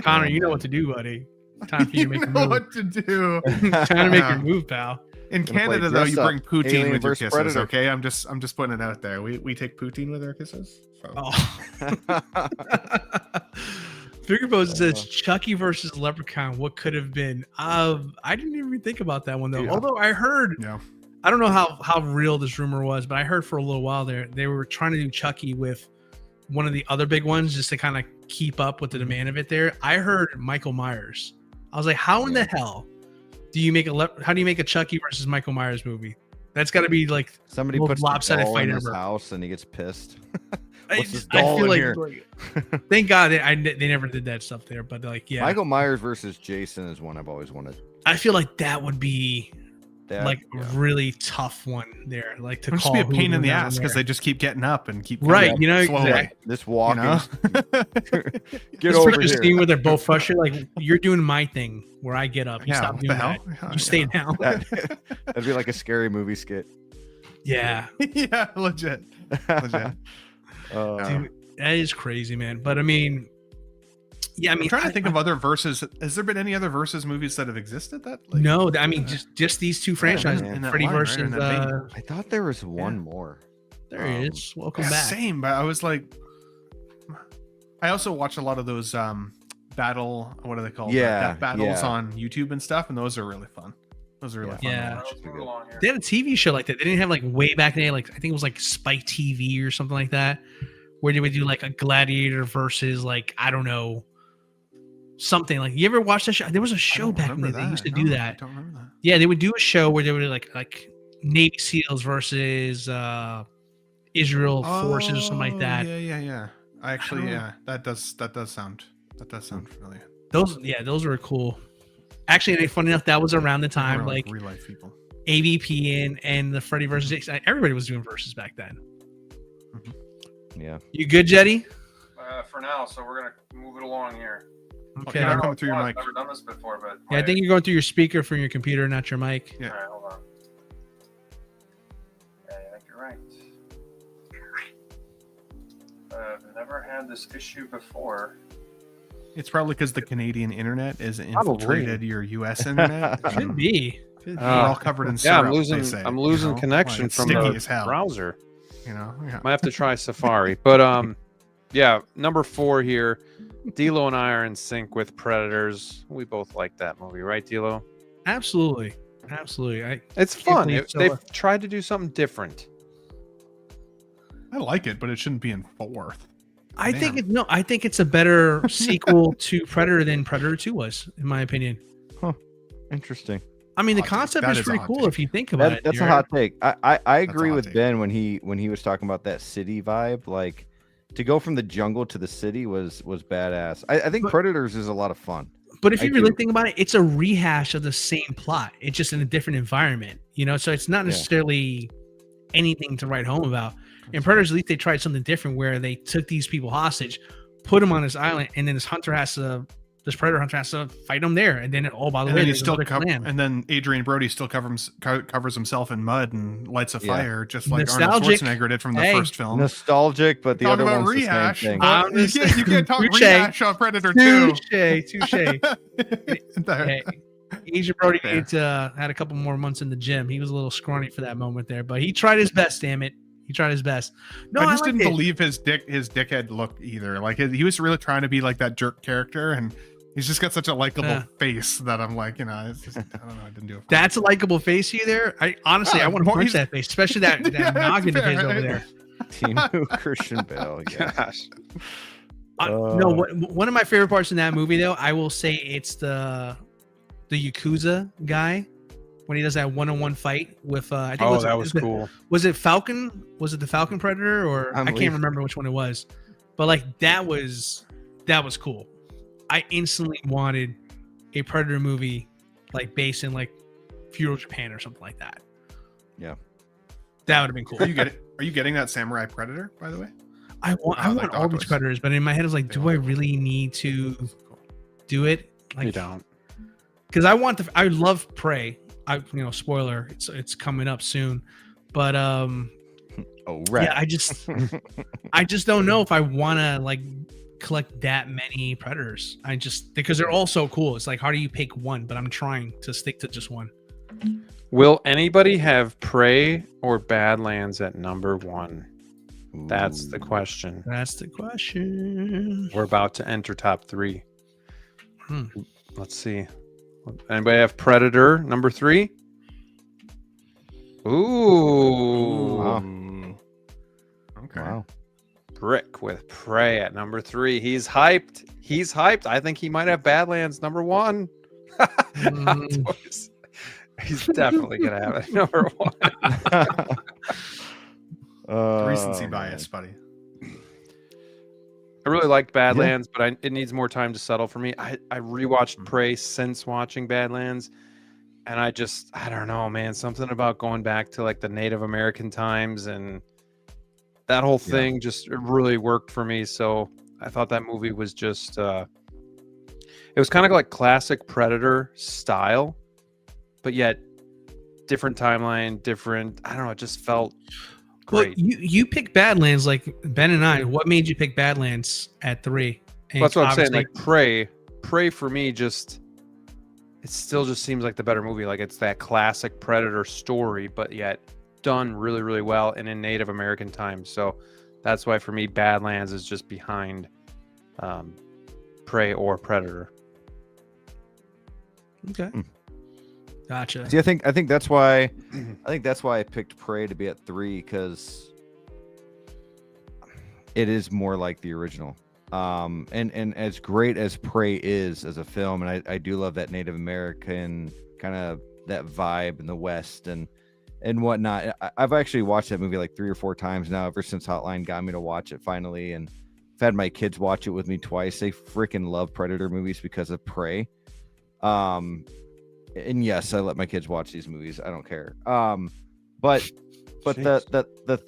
Connor, you know what to do, buddy. Time for you to make a move. What to do? Trying to make your move, pal. In Canada, though, you bring poutine with your kisses. Predator. Okay, I'm just putting it out there. We take poutine with our kisses. So. Oh. Figure Pose says Chucky versus Leprechaun. What could have been? I didn't even think about that one though. Yeah. Although I heard, I don't know how real this rumor was, but I heard for a little while there they were trying to do Chucky with one of the other big ones just to kind of keep up with the demand of it. There, I heard Michael Myers. I was like, how in the hell do you make how do you make a Chucky versus Michael Myers movie? That's got to be like somebody puts lopsided fight in his house and he gets pissed. What's this doll in here? Thank God they never did that stuff there. But like, yeah, Michael Myers versus Jason is one I've always wanted. I feel like that would be a really tough one there. Like to call be a pain in the ass because they just keep getting up and keep right. You know, slowly. Exactly. This walking. You know? Get over here. Scene where they're both frustrated. Like you're doing my thing where I get up. You stop doing that. You stay down. That'd be like a scary movie skit. Yeah. Yeah. Legit. Dude, that is crazy, man. But I mean, yeah, I mean, I'm trying to think of other verses. Has there been any other versus movies that have existed? That no, I mean just these two franchises. Freddy versus. I thought there was one more. There he is. Welcome back. Same, but I was like, I also watch a lot of those battle. What are they called? Death battles on YouTube and stuff, and those are really fun. Those are really fun. Yeah, they had a TV show like that. They didn't have like way back in the day, like I think it was like Spike TV or something like that, where they would do like a gladiator versus like I don't know something like. You ever watch that show? There was a show back in the day. They used to do that. I don't remember that. Yeah, they would do a show where they would do like Navy SEALs versus Israel forces or something like that. Yeah. I actually, that does sound familiar. Those were cool. Actually, funny enough, that was around the time like real life people, AVP and the Freddy versus Jason. Everybody was doing versus back then. Mm-hmm. Yeah. You good, Jetty? For now, so we're gonna move it along here. Okay. You're coming through your mic. I've never done this before, but yeah, I think you're going through your speaker from your computer, not your mic. Yeah. All right, hold on. Yeah, I think you're right. I've never had this issue before. It's probably because the Canadian internet is infiltrated your U.S. internet. Could be. We're all covered in syrup. I'm losing connection from the browser. You know, might have to try Safari. But yeah, number 4 here. DLO and I are in sync with Predators. We both like that movie, right, DLO? Absolutely. It's fun. They've tried to do something different. I like it, but it shouldn't be in Fort Worth. I think it's a better sequel to Predator than Predator 2 was, in my opinion. Huh. Interesting. I mean, the concept is pretty cool if you think about it. That's a hot take. I agree with Ben when he was talking about that city vibe. Like to go from the jungle to the city was badass. I think Predators is a lot of fun. But if you really think about it, it's a rehash of the same plot. It's just in a different environment, you know. So it's not necessarily anything to write home about. In Predators, at least they tried something different where they took these people hostage, put them on this island, and then this predator hunter has to fight them there. And then, by the way, and then Adrian Brody still covers himself in mud and lights a fire, just like Arnold Schwarzenegger did from the first film. Nostalgic, but the other one's rehash. the same thing. You can't talk rehash on Predator 2. Touche. Hey, Adrian Brody had a couple more months in the gym. He was a little scrawny for that moment there, but he tried his best, damn it. He tried his best. No, I just didn't believe his dickhead look either. Like he was really trying to be like that jerk character, and he's just got such a likable face that I'm like, it's just, I don't know. I didn't do it. That's a likable face you there. I want to punch that face, especially that noggin of his over there. Timo Christian Bale. Gosh. No, one of my favorite parts in that movie, though, I will say it's the Yakuza guy. When he does that one-on-one fight with, I think that was cool. Was it Falcon? Was it the Falcon Predator, or I can't remember which one it was, but like that was cool. I instantly wanted a Predator movie like based in like feudal Japan or something like that. Yeah. That would have been cool. Are you getting that Samurai Predator, by the way? I want all these Predators, but in my head is like, do I really need to do it? Like, You don't. because I love Prey. Spoiler, it's coming up soon, but Oh, right. yeah, I just don't know if I want to like collect that many Predators. Because they're all so cool. It's like, how do you pick one? But I'm trying to stick to just one. Will anybody have Prey or Badlands at number 1? That's the question. That's the question. We're about to enter top 3. Let's see. Anybody have Predator number 3? Ooh. Wow. Okay. Wow. Brick with Prey at number 3. He's hyped. I think he might have Badlands number 1. He's definitely gonna have it number 1. Recency bias, buddy. I really liked Badlands, but it needs more time to settle for me. I rewatched Prey since watching Badlands, and I don't know, man. Something about going back to like the Native American times and that whole thing just really worked for me. So I thought that movie was just it was kind of like classic Predator style, but yet different timeline, different. I don't know. It just felt great. Well, you picked Badlands like Ben and I. What made you pick Badlands at 3? And That's what I'm saying. obviously- Like Prey for me, it still just seems like the better movie. Like it's that classic Predator story, but yet done really, really well and in Native American times. So that's why for me, Badlands is just behind Prey or Predator. Okay. Gotcha. See, I think that's why I picked Prey to be at 3, because it is more like the original. And as great as Prey is as a film, and I do love that Native American kind of that vibe in the West and whatnot. I've actually watched that movie like 3 or 4 times now, ever since Hotline got me to watch it finally, and I've had my kids watch it with me twice. They freaking love Predator movies because of Prey. And yes, I let my kids watch these movies. I don't care. But the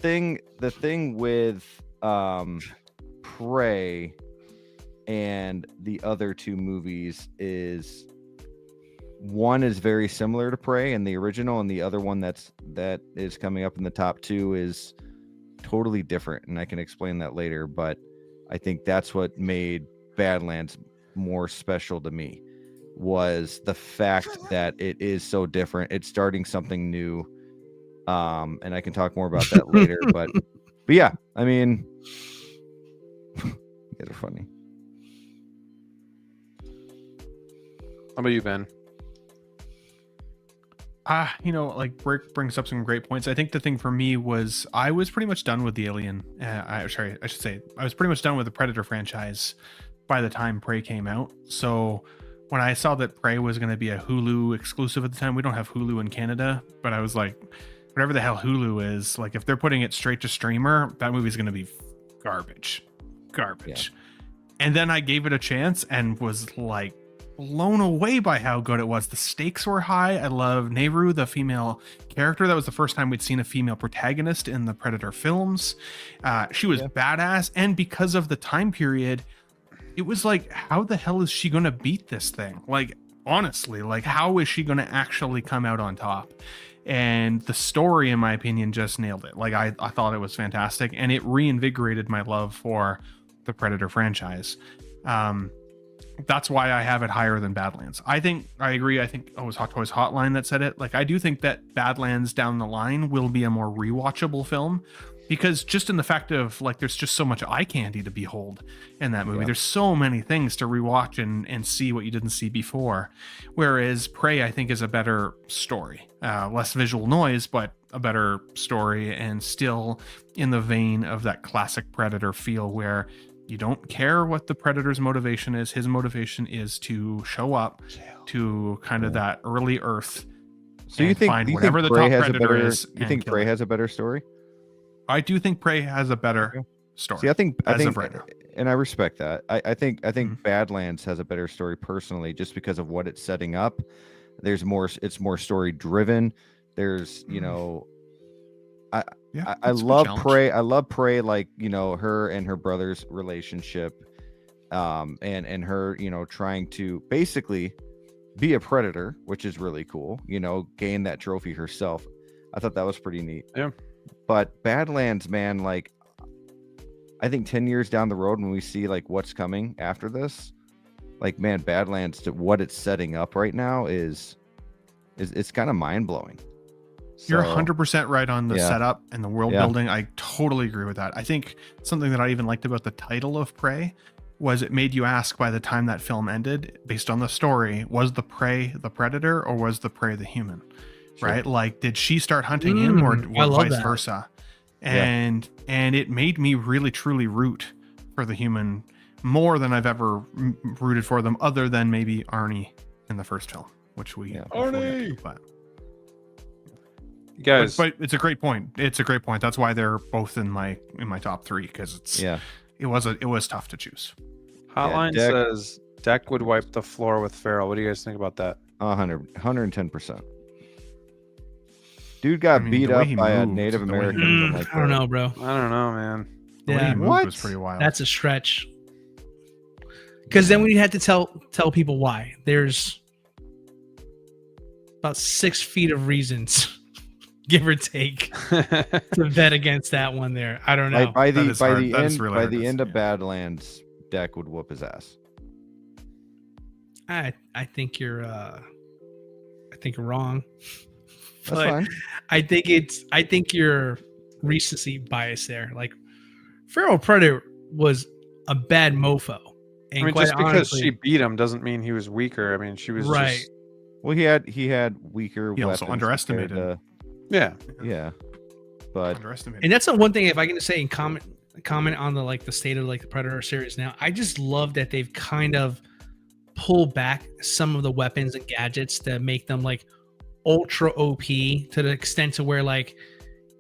thing with Prey and the other 2 movies is one is very similar to Prey and the original, and the other one that is coming up in the top 2 is totally different, and I can explain that later. But I think that's what made Badlands more special to me, was the fact that it is so different. It's starting something new, and I can talk more about that later. But yeah, I mean, you guys are funny. How about you, Ben? Like Brick brings up some great points. I think the thing for me was I was pretty much done with the Alien. I should say I was pretty much done with the Predator franchise by the time Prey came out. So when I saw that Prey was going to be a Hulu exclusive at the time, we don't have Hulu in Canada, but I was like, whatever the hell Hulu is, like if they're putting it straight to streamer, that movie's going to be garbage. Yeah. And then I gave it a chance and was like blown away by how good it was. The stakes were high. I love Nehru, the female character. That was the first time we'd seen a female protagonist in the Predator films. She was badass, and because of the time period, it was like, how the hell is she going to beat this thing? Like, honestly, like, how is she going to actually come out on top? And the story, in my opinion, just nailed it. Like, I thought it was fantastic, and it reinvigorated my love for the Predator franchise. That's why I have it higher than Badlands. I agree. I think it was Hot Toys Hotline that said it. Like, I do think that Badlands down the line will be a more rewatchable film, because just in the fact of like, there's just so much eye candy to behold in that movie. Yeah. There's so many things to rewatch and see what you didn't see before. Whereas Prey, I think, is a better story, less visual noise, but a better story, and still in the vein of that classic Predator feel, where you don't care what the Predator's motivation is. His motivation is to show up to kind of that early Earth. So you think whatever the top Predator is? You think Prey has a better story? I do think Prey has a better story. See, I think and I respect that. I think Badlands has a better story personally, just because of what it's setting up. There's more. It's more story driven. There's I love Prey. I love Prey, like her and her brother's relationship, and her trying to basically be a predator, which is really cool. Gain that trophy herself. I thought that was pretty neat. Yeah. But Badlands, man, like I think 10 years down the road when we see like what's coming after this, like man, Badlands to what it's setting up right now is it's kind of mind blowing. You're 100% right on the setup and the world Yeah. building. I totally agree with that. I think something that I even liked about the title of Prey was it made you ask by the time that film ended, based on the story, was the prey the predator or was the prey the human? Sure. Right? Like, did she start hunting him or vice that. versa? And it made me really truly root for the human more than I've ever rooted for them, other than maybe Arnie in the first film, which we Arnie! but You guys, but it's a great point. It's a great point. That's why they're both in my top 3, because it was tough to choose. Hotline Deck- says Deck would wipe the floor with Farrell. What do you guys think about that? 110%. Dude got beat the way up he by a moved, Native the way he American. I don't know, bro. I don't know, man. The way Yeah. he moved What? was pretty wild. That's a stretch. Because then we had to tell people why. There's about 6 feet of reasons, give or take, to bet against that one there. I don't know. Like by That the is hard. That is end really by hard the to end say. of Badlands, Deck would whoop his ass. I think you're wrong. That's But fine. I think you're recency bias there. Like Feral Predator was a bad mofo. And I mean, quite just because honestly, she beat him doesn't mean he was weaker. I mean, she was right. just Well, he had weaker He also weapons underestimated. compared yeah. to- yeah, but Underestimated. And that's the one thing, if I can say, and comment on the state of like the Predator series now, I just love that they've kind of pulled back some of the weapons and gadgets to make them like ultra OP to the extent to where like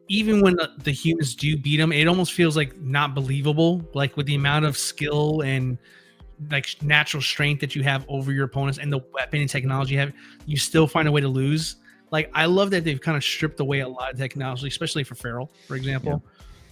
even when the humans do beat them, it almost feels like not believable, like with the amount of skill and like natural strength that you have over your opponents and the weapon and technology you have, you still find a way to lose. Like, I love that they've kind of stripped away a lot of technology, especially for Farrell, for example.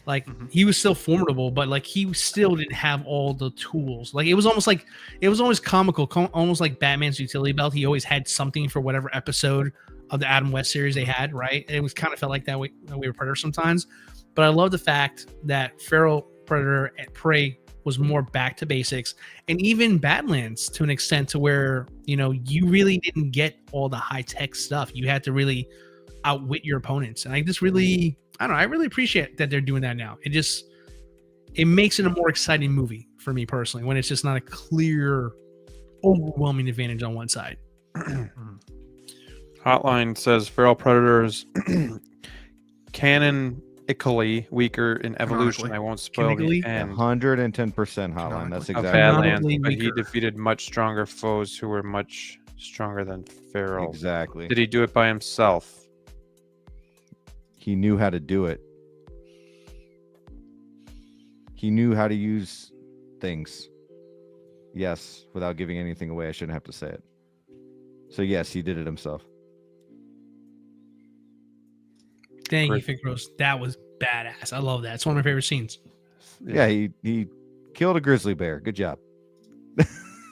Like, he was still formidable, but like he still didn't have all the tools. Like, it was always comical, almost like Batman's utility belt. He always had something for whatever episode of the Adam West series they had, right? It was kind of felt like that way with Predator sometimes. But I love the fact that Feral Predator and Prey was more back to basics, and even Badlands to an extent to where, you really didn't get all the high tech stuff. You had to really outwit your opponents. And I really appreciate that they're doing that now. It makes it a more exciting movie for me personally, when it's just not a clear, overwhelming advantage on one side. Hotline says Feral Predators canonically weaker in evolution. Canonically. I won't spoil the Canonically? end 110% hotline. That's of exactly Badlands, Canonically but he weaker. defeated much stronger foes who were much stronger than Feral. exactly. Did he do it by himself? He knew how to do it. He knew how to use things. Yes, without giving anything away. I shouldn't have to say it. So yes, he did it himself. Thank you, Great. Fig Rose. That was badass. I love that. It's one of my favorite scenes. Yeah, he killed a grizzly bear. Good job. Yeah,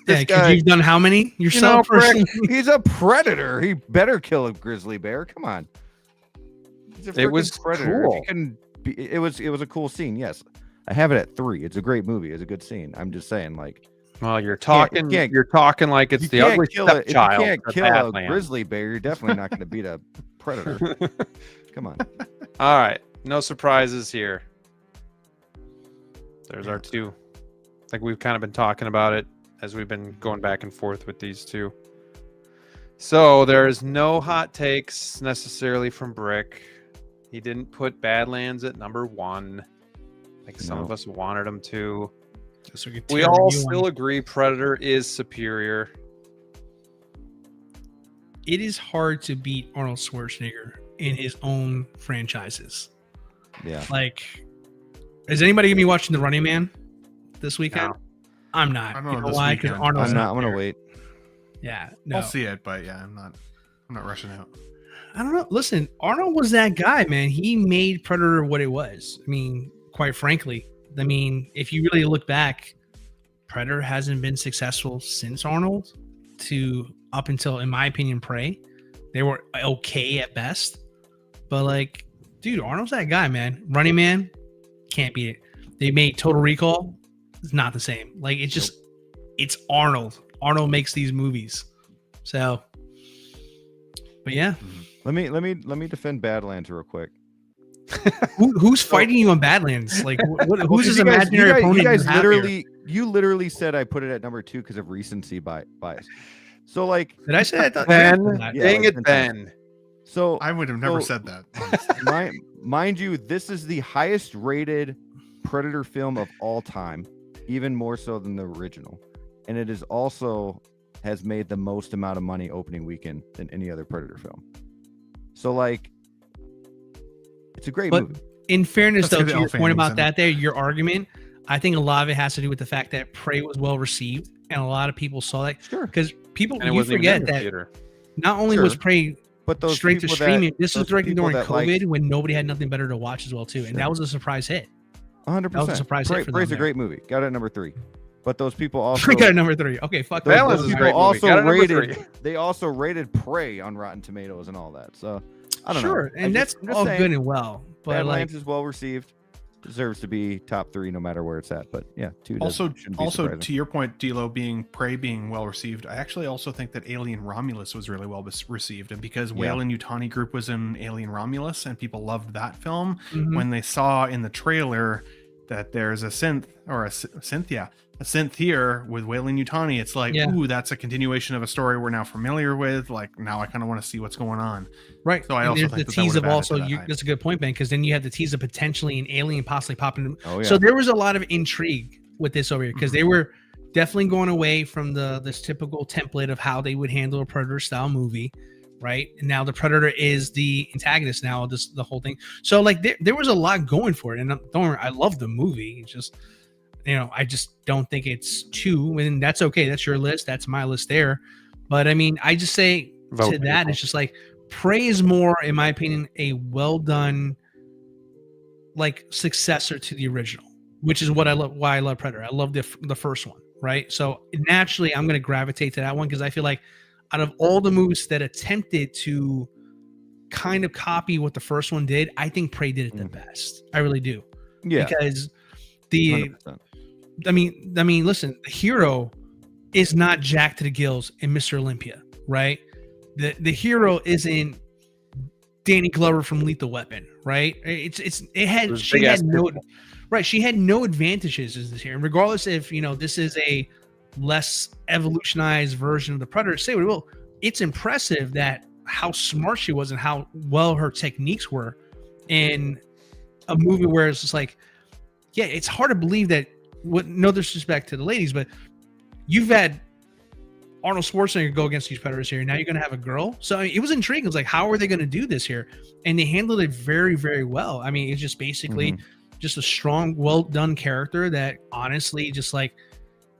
This because guy- you've done how many yourself? Frick, personally? he's a predator. He better kill a grizzly bear. Come on. He's a It was freaking predator. If cool. he couldn't be, it was a cool scene. Yes, I have it at 3. It's a great movie. It's a good scene. I'm just saying, like, Well, you're talking. can't- You're talking like it's you the can't ugly kill it. If you stepchild. can't of kill a Badlands. grizzly bear, you're definitely not going to beat a predator. Come on. All right, no surprises here. There's our 2. Like we've kind of been talking about it as we've been going back and forth with these 2. So there is no hot takes necessarily from Brick. He didn't put Badlands at number 1, like some of No. us wanted him to. So we could We tear all you still one. agree Predator is superior. It is hard to beat Arnold Schwarzenegger in his own franchises. Yeah. Like, is anybody gonna be watching The Running Man? this weekend? I'm not. I don't know You know this why? Because weekend. Arnold's I'm not gonna there. wait. Yeah, no. I'll see it, but yeah, I'm not rushing out. I don't know. Listen, Arnold was that guy, man. He made Predator what it was. I mean, quite frankly, I mean, if you really look back, Predator hasn't been successful since Arnold to up until, in my opinion, Prey. They were okay at best. But like, dude, Arnold's that guy, man. Running Man, can't beat it. They made Total Recall. It's not the same. Like, it's just, it's Arnold. Arnold makes these movies. So, but yeah. Let me defend Badlands real quick. Who's fighting you on Badlands? Like, who's his you guys, imaginary opponent? You guys have here? literally said I put it at number 2 because of recency bias. So like, Did I say that? Ben, Yeah, dang like it, Ben. So I would have never said that. mind you, this is the highest rated Predator film of all time, even more so than the original, and it is also has made the most amount of money opening weekend than any other Predator film. So like, it's a great movie. In fairness, That's though, good to your point L about fans, that, your argument, I think a lot of it has to do with the fact that Prey was well received, and a lot of people saw that. Sure. Because people, And it you wasn't even forget in the that theater. not only was Prey But those straight to people streaming, that- this was those directed people during that COVID liked- when nobody had nothing better to watch as well too, and that was a surprise hit. 100%. That was a surprise hit for them Prey's a there. great movie. Got it at number 3. But those people also We got a number 3. Okay, fuck those, that. Balance those is a people great movie. also Got it at number rated. 3. They also rated Prey on Rotten Tomatoes and all that. So I don't know. Sure, and that's I'm just all saying, good and well, but like, Badlands is well received. Deserves to be top 3 no matter where it's at. But yeah, 2 Also, shouldn't be surprising. to your point, D'Lo, Prey being well received, I actually also think that Alien Romulus was really well received, and because Whalen Yutani Group was in Alien Romulus and people loved that film, when they saw in the trailer that there's a synth here with Whalen Yutani, it's like, ooh, that's a continuation of a story we're now familiar with. Like, now I kind of want to see what's going on. right. So I and also there's think the that tease would of have added also to that hype. that's a good point, Ben, because then you have the tease of potentially an alien possibly popping. Oh, yeah. So there was a lot of intrigue with this over here because they were definitely going away from this typical template of how they would handle a Predator style movie, right? And now the Predator is the antagonist now of the whole thing. So like there was a lot going for it, and don't worry, I love the movie. It's just, you know, I just don't think it's 2, and that's okay. That's your list. That's my list there. But I mean, I just say Vote to that, people. it's just like Prey is more, in my opinion, a well done like successor to the original, which is what I love. Why I love Predator. I love the first one, right? So naturally, I'm going to gravitate to that one because I feel like out of all the movies that attempted to kind of copy what the first one did, I think Prey did it the best. I really do. Yeah. Because 100%. I mean, listen, the hero is not jacked to the gills in Mr. Olympia, right? The hero isn't Danny Glover from Lethal Weapon, right? She had no advantages as this here. And regardless if, you know, this is a less evolutionized version of the Predator, say what it will, it's impressive that how smart she was and how well her techniques were in a movie where it's just like, yeah, it's hard to believe that, no disrespect to the ladies, but you've had Arnold Schwarzenegger go against these Predators here. Now you're going to have a girl. So I mean, it was intriguing. It was like, how are they going to do this here? And they handled it very, very well. I mean, it's just basically just a strong, well done character that honestly, just like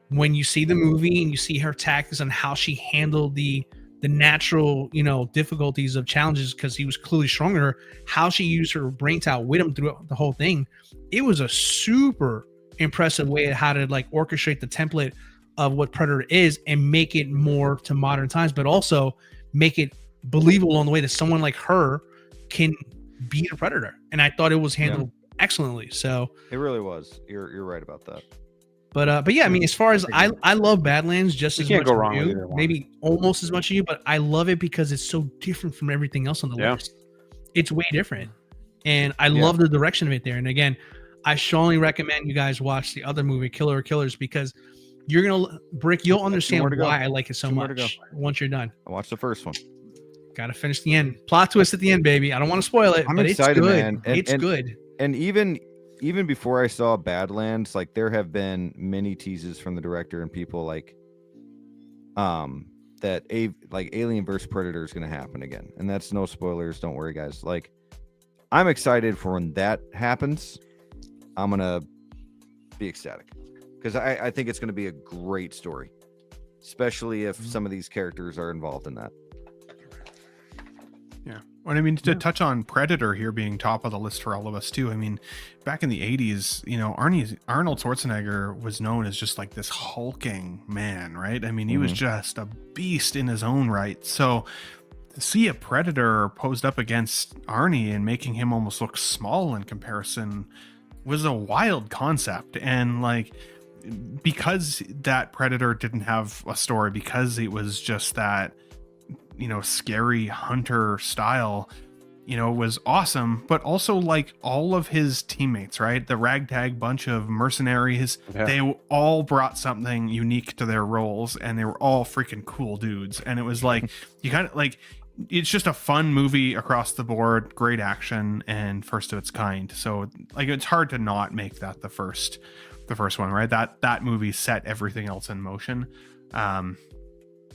when you see the movie and you see her tactics on how she handled the natural, you know, difficulties of challenges, because he was clearly stronger than her, how she used her brain to outwit him throughout the whole thing. It was a super impressive way of how to like orchestrate the template of what Predator is and make it more to modern times, but also make it believable in the way that someone like her can beat a Predator. And I thought it was handled excellently. So It really was. You're right about that. but yeah, I mean, as far as I love Badlands just as can't much go as wrong with you, either one. maybe almost as much as you, but I love it because it's so different from everything else on the list. It's way different. And I love the direction of it there. And again, I strongly recommend you guys watch the other movie, Killer or Killers, because you're gonna you'll understand more to go. why I like it so Two more to much once you're done. I watched the first one. Gotta finish the end. Plot twist at the end, baby. I don't want to spoil it, I'm but excited, it's good. man. It's good. And even before I saw Badlands, like there have been many teases from the director and people like that Alien vs Predator is going to happen again. And that's no spoilers, don't worry guys. Like I'm excited for when that happens. I'm going to be ecstatic. because I think it's going to be a great story, especially if some of these characters are involved in that. Yeah. Well, I mean, to touch on Predator here being top of the list for all of us too. I mean, back in the 80s, you know, Arnold Schwarzenegger was known as just like this hulking man, right? I mean, he was just a beast in his own right. So to see a Predator posed up against Arnie and making him almost look small in comparison was a wild concept. And like, because that Predator didn't have a story, because it was just that, you know, scary hunter style, you know, was awesome. But also like all of his teammates, right? The ragtag bunch of mercenaries, they all brought something unique to their roles, and they were all freaking cool dudes. And it was like, you kind of like, it's just a fun movie across the board, great action, and first of its kind. So like, it's hard to not make that the first one, right? That movie set everything else in motion.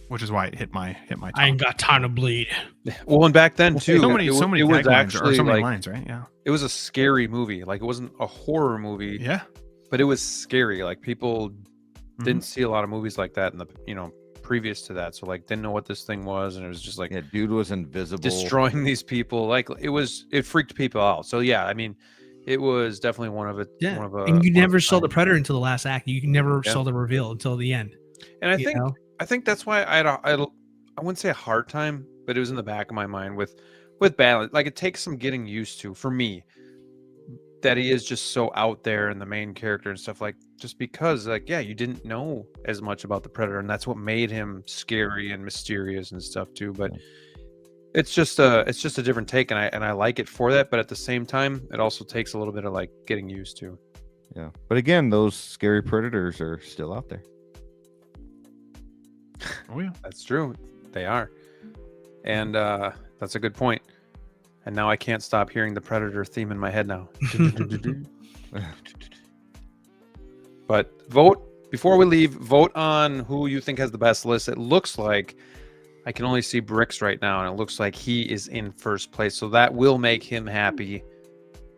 Which is why it hit my top. I ain't got time to bleed. Well, and back then too, so many it was taglines, actually or so many like, lines, right? Yeah, it was a scary movie. Like, it wasn't a horror movie. Yeah, but it was scary. Like, people didn't see a lot of movies like that in the, you know, previous to that. So like, didn't know what this thing was, and it was just like, dude was invisible, destroying these people. Like, it freaked people out. So yeah, I mean, it was definitely one of it. Yeah, one of and you never saw the Predator until the last act. You never saw the reveal until the end. And I think that's why I wouldn't say a hard time, but it was in the back of my mind with balance. Like, it takes some getting used to for me, that he is just so out there and the main character and stuff, like, just because, like, yeah, you didn't know as much about the Predator, and that's what made him scary and mysterious and stuff too. But it's just a different take, and I like it for that. But at the same time, it also takes a little bit of like getting used to. Yeah, but again, those scary predators are still out there. Oh yeah, that's true. They are, and that's a good point. And now I can't stop hearing the Predator theme in my head now. But vote before we leave. Vote on who you think has the best list. It looks like I can only see Bricks right now, and it looks like he is in first place. So that will make him happy.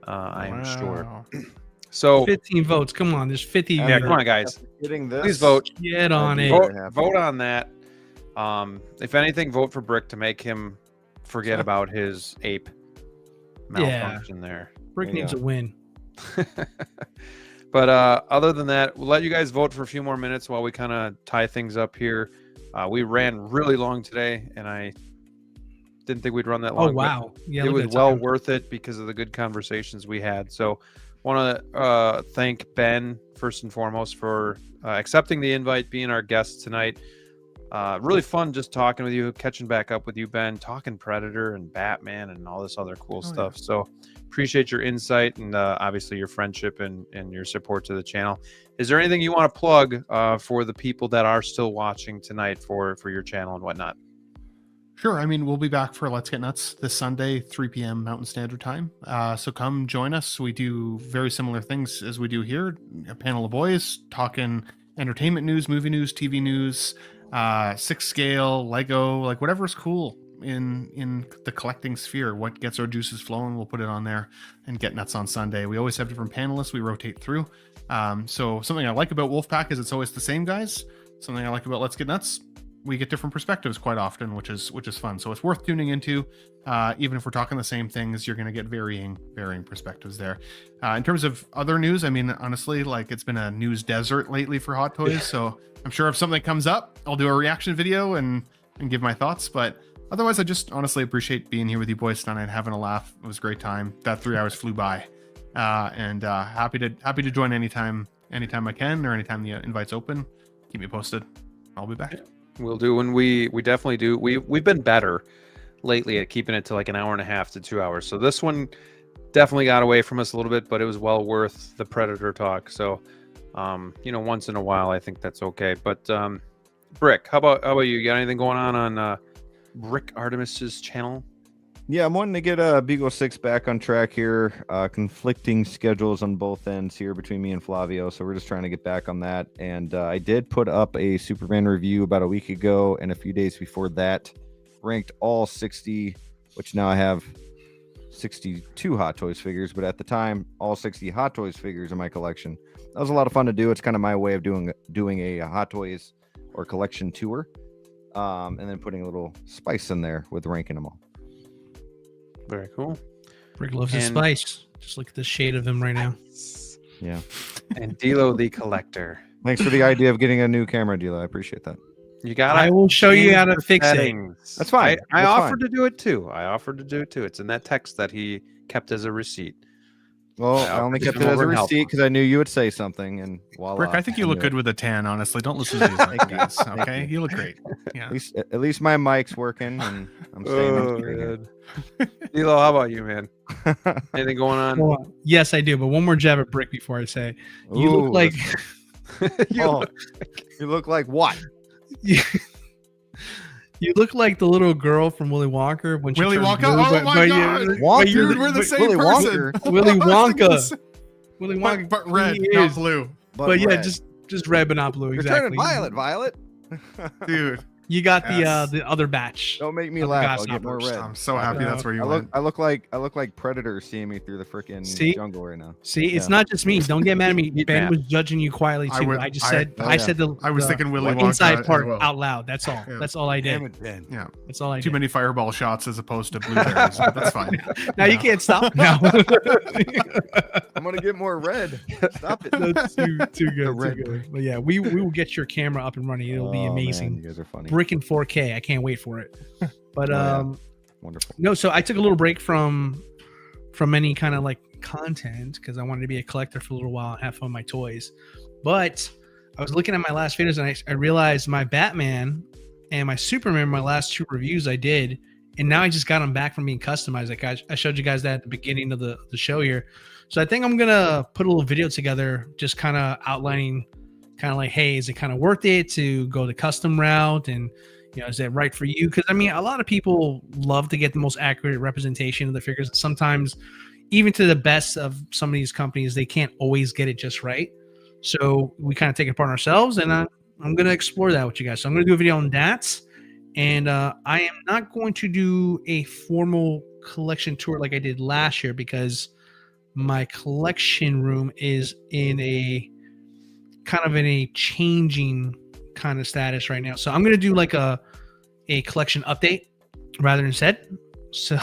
I am sure. So 15 votes. Come on, there's 50. Yeah, come on, guys. Please vote. Get on it. Vote on that. If anything, vote for Brick to make him forget about his ape malfunction there. Brick needs a win. But other than that, we'll let you guys vote for a few more minutes while we kind of tie things up here. We ran really long today, and I didn't think we'd run that long. Oh, wow. Yeah, it was well worth it because of the good conversations we had. So want to thank Ben, first and foremost, for accepting the invite, being our guest tonight. Really fun just talking with you, catching back up with you, Ben, talking Predator and Batman and all this other cool stuff. Yeah. So appreciate your insight and obviously your friendship and your support to the channel. Is there anything you want to plug for the people that are still watching tonight for your channel and whatnot? Sure. I mean, we'll be back for Let's Get Nuts this Sunday, 3 p.m. Mountain Standard Time. So come join us. We do very similar things as we do here. A panel of boys talking entertainment news, movie news, TV news, 6 scale, Lego, like whatever's cool in the collecting sphere. What gets our juices flowing, we'll put it on there and get nuts on Sunday. We always have different panelists we rotate through. So something I like about Wolfpack is it's always the same guys. Something I like about Let's Get Nuts, we get different perspectives quite often, which is fun. So it's worth tuning into. Even if we're talking the same things, you're going to get varying perspectives there. In terms of other news, I mean, honestly, like it's been a news desert lately for Hot Toys. So I'm sure if something comes up, I'll do a reaction video and give my thoughts. But otherwise, I just honestly appreciate being here with you boys tonight, having a laugh. It was a great time. That 3 hours flew by. And happy to join anytime I can, or anytime the invite's open. Keep me posted. I'll be back. We'll do, and we definitely do. We've been better lately at keeping it to like an hour and a half to 2 hours. So this one definitely got away from us a little bit, but it was well worth the Predator talk. So once in a while, I think that's okay. But Brick, how about you? You got anything going on Brick Artemis's channel? Yeah, I'm wanting to get Beagle 6 back on track here. Conflicting schedules on both ends here between me and Flavio, so we're just trying to get back on that. And I did put up a Superman review about a week ago, and a few days before that, ranked all 60, which now I have 62 Hot Toys figures, but at the time, all 60 Hot Toys figures in my collection. That was a lot of fun to do. It's kind of my way of doing a Hot Toys or collection tour, and then putting a little spice in there with ranking them all. Very cool. Rick loves his spice. Just look at the shade of him right now. Yeah. And DLO the Collector. Thanks for the idea of getting a new camera, Dila. I appreciate that. You got. I will show you how to fix it. That's fine. I offered to do it too. It's in that text that he kept as a receipt. Well, I only kept it as a receipt because I knew you would say something, and voila. Rick, I think you look good with a tan. Honestly, don't listen to these guys. Okay, you look great. Yeah. At least my mic's working, and I'm staying good. Dilo, how about you, man? Anything going on? Well, yes, I do. But one more jab at Brick before I say, you look like you look like what? You look like the little girl from Willy Wonka when she Willy turns Wonka. blue, Oh my god! Wonka? Dude, we're the same Willy person. Willy Wonka. Willy Wonka, but red, he not is. blue. But yeah, red. just red, but not blue. You're Exactly. turning violet. Dude, You got Yes. the other batch. Don't make me Of laugh. I'll God's get more Hoppers. red. I'm so happy that's where you I went. look like Predator seeing me through the freaking See? jungle right now. See, it's Yeah. not just me. Don't get mad at me. Heat Ben map. was judging you quietly too. I just said oh, yeah. the I was thinking Willy the Wonka inside as part well. out loud. That's all. Yeah. That's all I did. Yeah, That's all I too did. many fireball shots as opposed to blueberries. But that's fine. Now you can't stop now. I'm gonna get more red. Stop it. That's too good. red Too good. But yeah, we will get your camera up and running. It'll be Oh, amazing. man, you guys are funny. Brick in 4K. I can't wait for it. But yeah. Wonderful. no, so I took a little break from any kind of like content because I wanted to be a collector for a little while and have fun with my toys. But I was looking at my last videos and I realized my Batman and my Superman, my last two reviews I did, and now I just got them back from being customized. Like I showed you guys that at the beginning of the show here. So I think I'm gonna put a little video together, just kind of outlining, kind of like, hey, is it kind of worth it to go the custom route, and is that right for you? Because I mean, a lot of people love to get the most accurate representation of the figures. Sometimes, even to the best of some of these companies, they can't always get it just right. So we kind of take it upon ourselves, and I'm going to explore that with you guys. So I'm going to do a video on that, and I am not going to do a formal collection tour like I did last year because my collection room is in a kind of in a changing kind of status right now. So I'm going to do like a collection update rather than set. So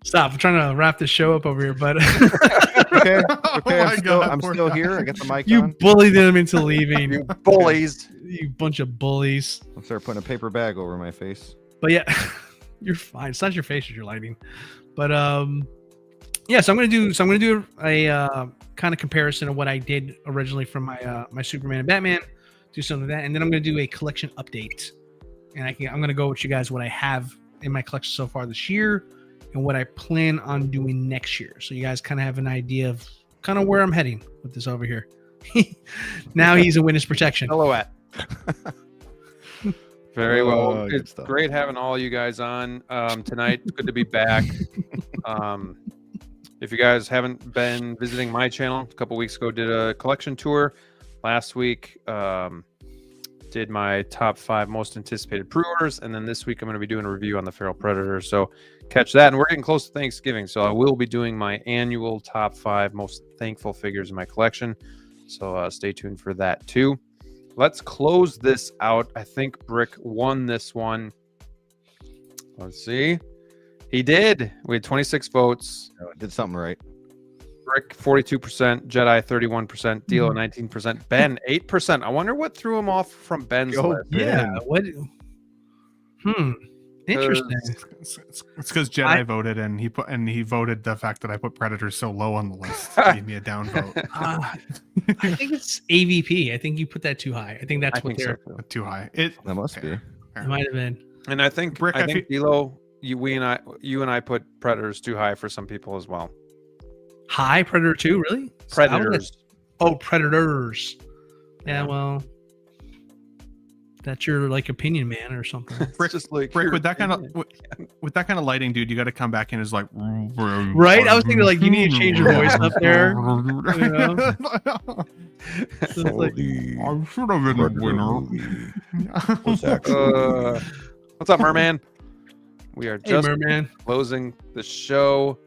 stop. I'm trying to wrap this show up over here, but Okay. God, I'm poor still guy. here. I got the mic you on. bullied them into leaving. You bullies. You bunch of bullies. I'll start putting a paper bag over my face. But yeah, you're fine. It's not your face, it's your lighting. But yeah, so I'm gonna do a kind of comparison of what I did originally from my my Superman and Batman, do something like that, and then I'm gonna do a collection update. And I'm gonna go with you guys what I have in my collection so far this year and what I plan on doing next year. So you guys kind of have an idea of kind of where I'm heading with this over here. Now he's in witness protection. Silhouette. Very well. Oh, good It's stuff. great having all you guys on tonight. It's good to be back. If you guys haven't been visiting my channel, a couple weeks ago did a collection tour. Last week did my top 5 most anticipated pre-orders, and then this week I'm going to be doing a review on the Feral Predator. So catch that. And we're getting close to Thanksgiving, so I will be doing my annual top 5 most thankful figures in my collection. So stay tuned for that too. Let's close this out. I think Brick won this one. Let's see. He did. We had 26 votes. Oh, I did something right. Brick 42%, Jedi 31%, Dilo 19%, Ben 8%. I wonder what threw him off from Ben's list. Yeah. What? Interesting. It's because Jedi voted, and he voted the fact that I put Predators so low on the list. Gave me a down vote. I think it's AVP. I think you put that too high. I think that's what they're. Too high. That must be. It might have been. And I think Brick, I Dilo, you and I put Predators too high for some people as well. High Predator 2, really? Predators. Oh, Predators. Yeah, well, that's your like opinion, man, or something. Brick, just like Brick your with that kind of opinion. with that kind of lighting, dude, you got to come back in as like Right? I was thinking like you need to change your voice up there. You know? So it's like, I should have been a winner. What's up, Merman? We are Hey, just merman. closing the show.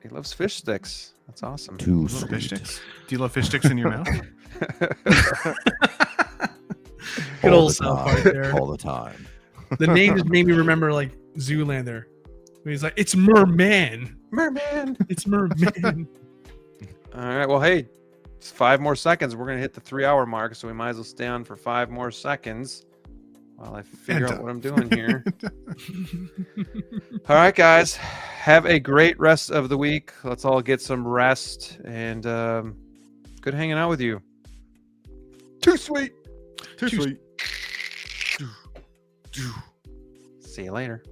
He loves fish sticks. That's awesome. Too Little fish sweet. sticks. Do you love fish sticks in your mouth? Good All old the South time, Park there. all the time. The name just made me remember like Zoolander. He's like, it's merman. Merman. It's merman. All right. Well, hey, it's 5 more seconds. We're gonna hit the 3-hour mark, so we might as well stay on for 5 more seconds while I figure out what I'm doing here. All right, guys. Have a great rest of the week. Let's all get some rest and good hanging out with you. Too sweet. Too sweet. See you later.